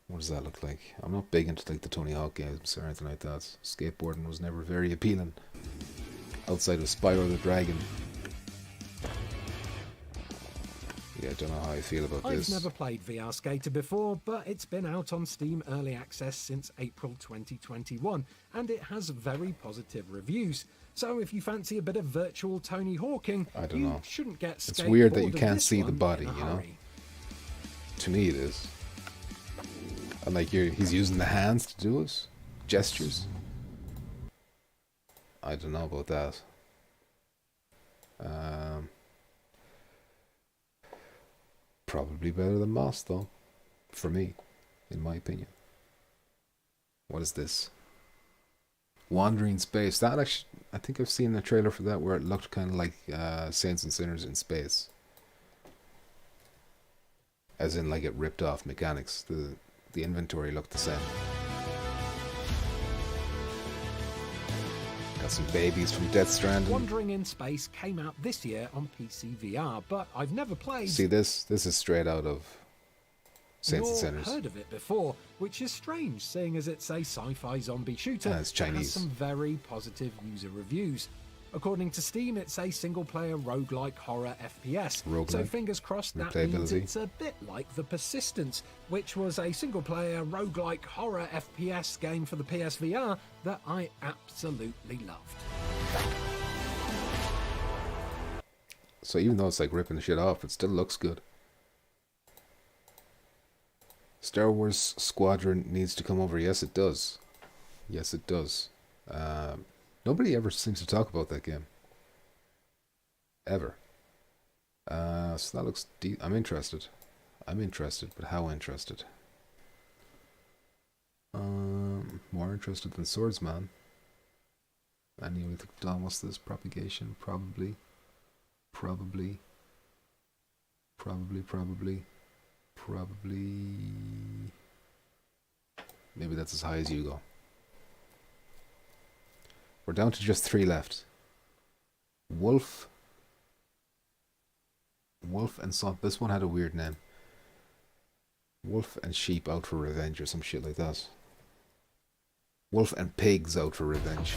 What does that look like? I'm not big into like the Tony Hawk games or anything like that. Skateboarding was never very appealing. Outside of Spyro the Dragon. Yeah, I don't know how I feel about this. I've never played VR Skater before, but it's been out on Steam Early Access since April 2021, and it has very positive reviews. So if you fancy a bit of virtual Tony Hawking, I don't know. Shouldn't get It's weird that you skateboard of can't this see the one body, in a you know? hurry. To me it is. And like he's using the hands to do it? Gestures? I don't know about that. Probably better than Moss though. For me, in my opinion. What is this? Wandering Space. That actually, I think I've seen a trailer for that where it looked kind of like Saints and Sinners in space. As in like it ripped off mechanics. The inventory looked the same. Got some babies from Death Stranding. Wandering in Space came out this year on PC VR, but I've never played. See this is straight out of Saints and nor Sinners. heard of it before, which is strange, seeing as it's a sci-fi zombie shooter It's that has Chinese. some very positive user reviews. According to Steam, it's a single-player roguelike horror FPS, so Roguelike? fingers crossed that means Replayability? it's a bit like The Persistence, which was a single-player roguelike horror FPS game for the PSVR that I absolutely loved. So even though it's like ripping the shit off, it still looks good. Star Wars Squadron needs to come over. Yes, it does. Yes, it does. Nobody ever seems to talk about that game. Ever. So that looks deep. I'm interested. I'm interested, but how interested? More interested than Swordsman. Anyway, what's this? Propagation? Probably. Maybe that's as high as you go. We're down to just 3 left. Wolf and Salt. This one had a weird name. Wolf and Sheep Out for Revenge or some shit like that. Wolf and Pigs Out for Revenge.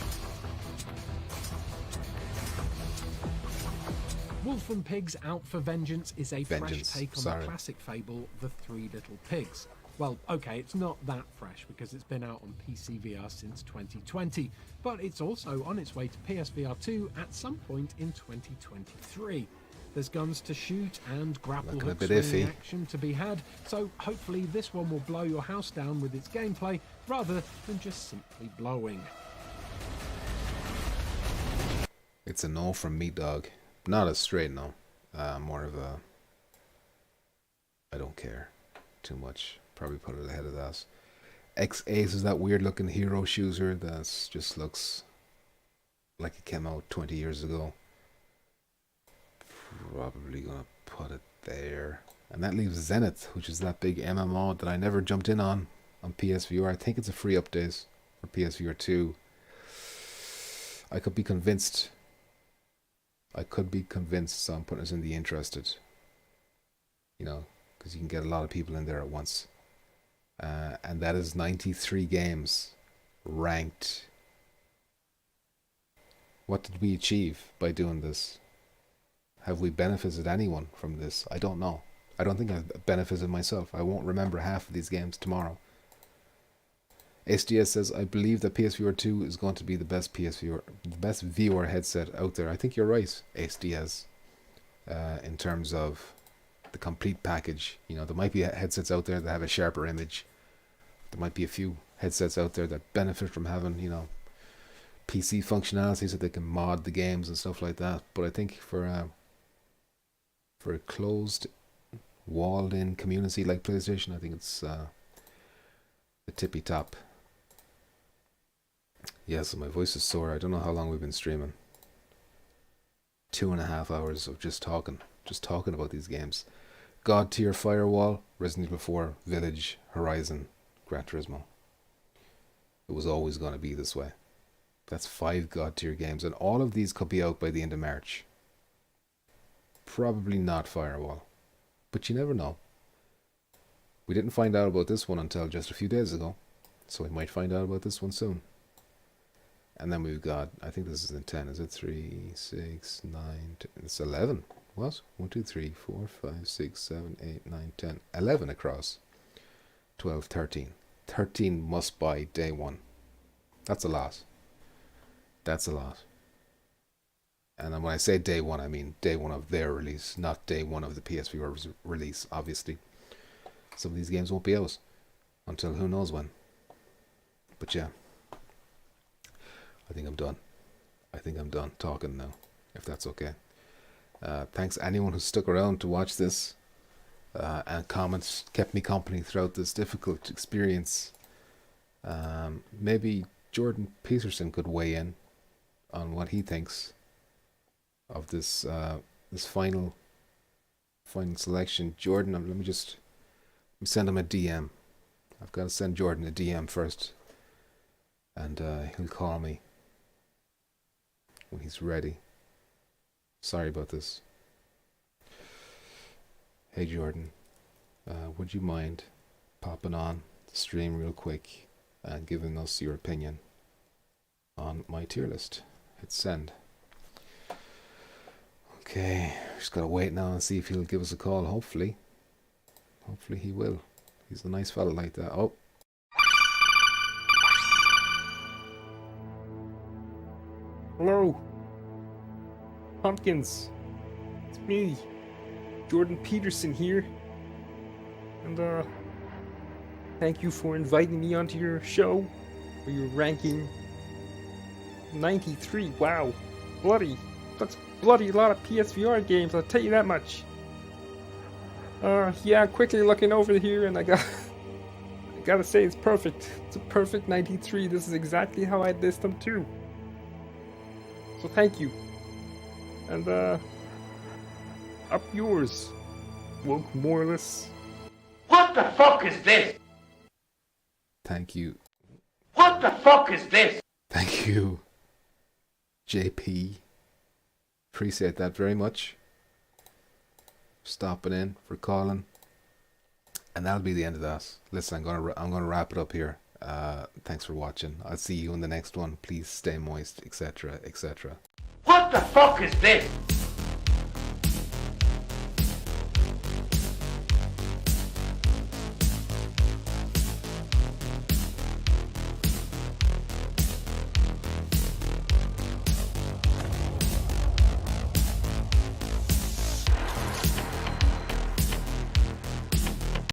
Wolf and Pigs Out for Vengeance is a fresh Vengeance, take on sorry. the classic fable, The Three Little Pigs. Well, okay, it's not that fresh because it's been out on PCVR since 2020, but it's also on its way to PSVR2 at some point in 2023. There's guns to shoot and grapple Looking a hook bit swinging iffy. action to be had, so hopefully this one will blow your house down with its gameplay rather than just simply blowing. It's a no from me, dog. Not a straight no. More of a... I don't care too much. Probably put it ahead of that. X-Ace is that weird looking hero chooser that just looks like it came out 20 years ago. Probably gonna put it there. And that leaves Zenith, which is that big MMO that I never jumped in on PSVR. I think it's a free update for PSVR2. I could be convinced, so I'm putting it in the interested. You know, because you can get a lot of people in there at once. And that is 93 games ranked. What did we achieve by doing this? Have we benefited anyone from this? I don't know. I don't think I've benefited myself. I won't remember half of these games tomorrow. SDS says, I believe that PSVR 2 is going to be the best VR headset out there. I think you're right, SDS. In terms of the complete package. You know, there might be headsets out there that have a sharper image. There might be a few headsets out there that benefit from having, you know, PC functionality so they can mod the games and stuff like that. But I think for a closed, walled-in community like PlayStation, I think it's the tippy top. Yeah, so my voice is sore. I don't know how long we've been streaming. 2.5 hours of just talking about these games. God Tier Firewall, Resident Evil 4, Village, Horizon, Gran Turismo. It was always going to be this way. That's 5 God Tier games, and all of these could be out by the end of March. Probably not Firewall, but you never know. We didn't find out about this one until just a few days ago, so we might find out about this one soon. And then we've got, I think this is in 10, is it 3, 6, 9, 10, it's 11. What? 1, 2, 3, 4, 5, 6, 7, 8, 9, 10, 11 across. 12, 13. 13 must buy day one. That's a lot. That's a lot. And then when I say day one, I mean day one of their release, not day one of the PSVR release, obviously. Some of these games won't be out until who knows when. But yeah. I think I'm done. I think I'm done talking now, if that's okay. Thanks anyone who stuck around to watch this. And comments kept me company throughout this difficult experience. Maybe Jordan Peterson could weigh in on what he thinks of this this final selection. Jordan, let me send him a DM. I've got to send Jordan a DM first, and he'll call me when he's ready. Sorry about this. Hey Jordan, would you mind popping on the stream real quick and giving us your opinion on my tier list? Hit send. Okay, just gotta wait now and see if he'll give us a call. Hopefully he will. He's a nice fella like that. Oh. Hello. Pumpkins. It's me. Jordan Peterson here. And thank you for inviting me onto your show. Where you're ranking 93. Wow. That's bloody a lot of PSVR games, I'll tell you that much. Yeah, quickly looking over here, and I gotta say it's perfect. It's a perfect 93. This is exactly how I'd list them too. So thank you. And up yours, woke Morless. What the fuck is this? Thank you. What the fuck is this? Thank you, JP. Appreciate that very much. Stopping in, for calling. And that'll be the end of that. Listen, I'm gonna wrap it up here. Thanks for watching. I'll see you in the next one. Please stay moist, etc., etc. What the fuck is this?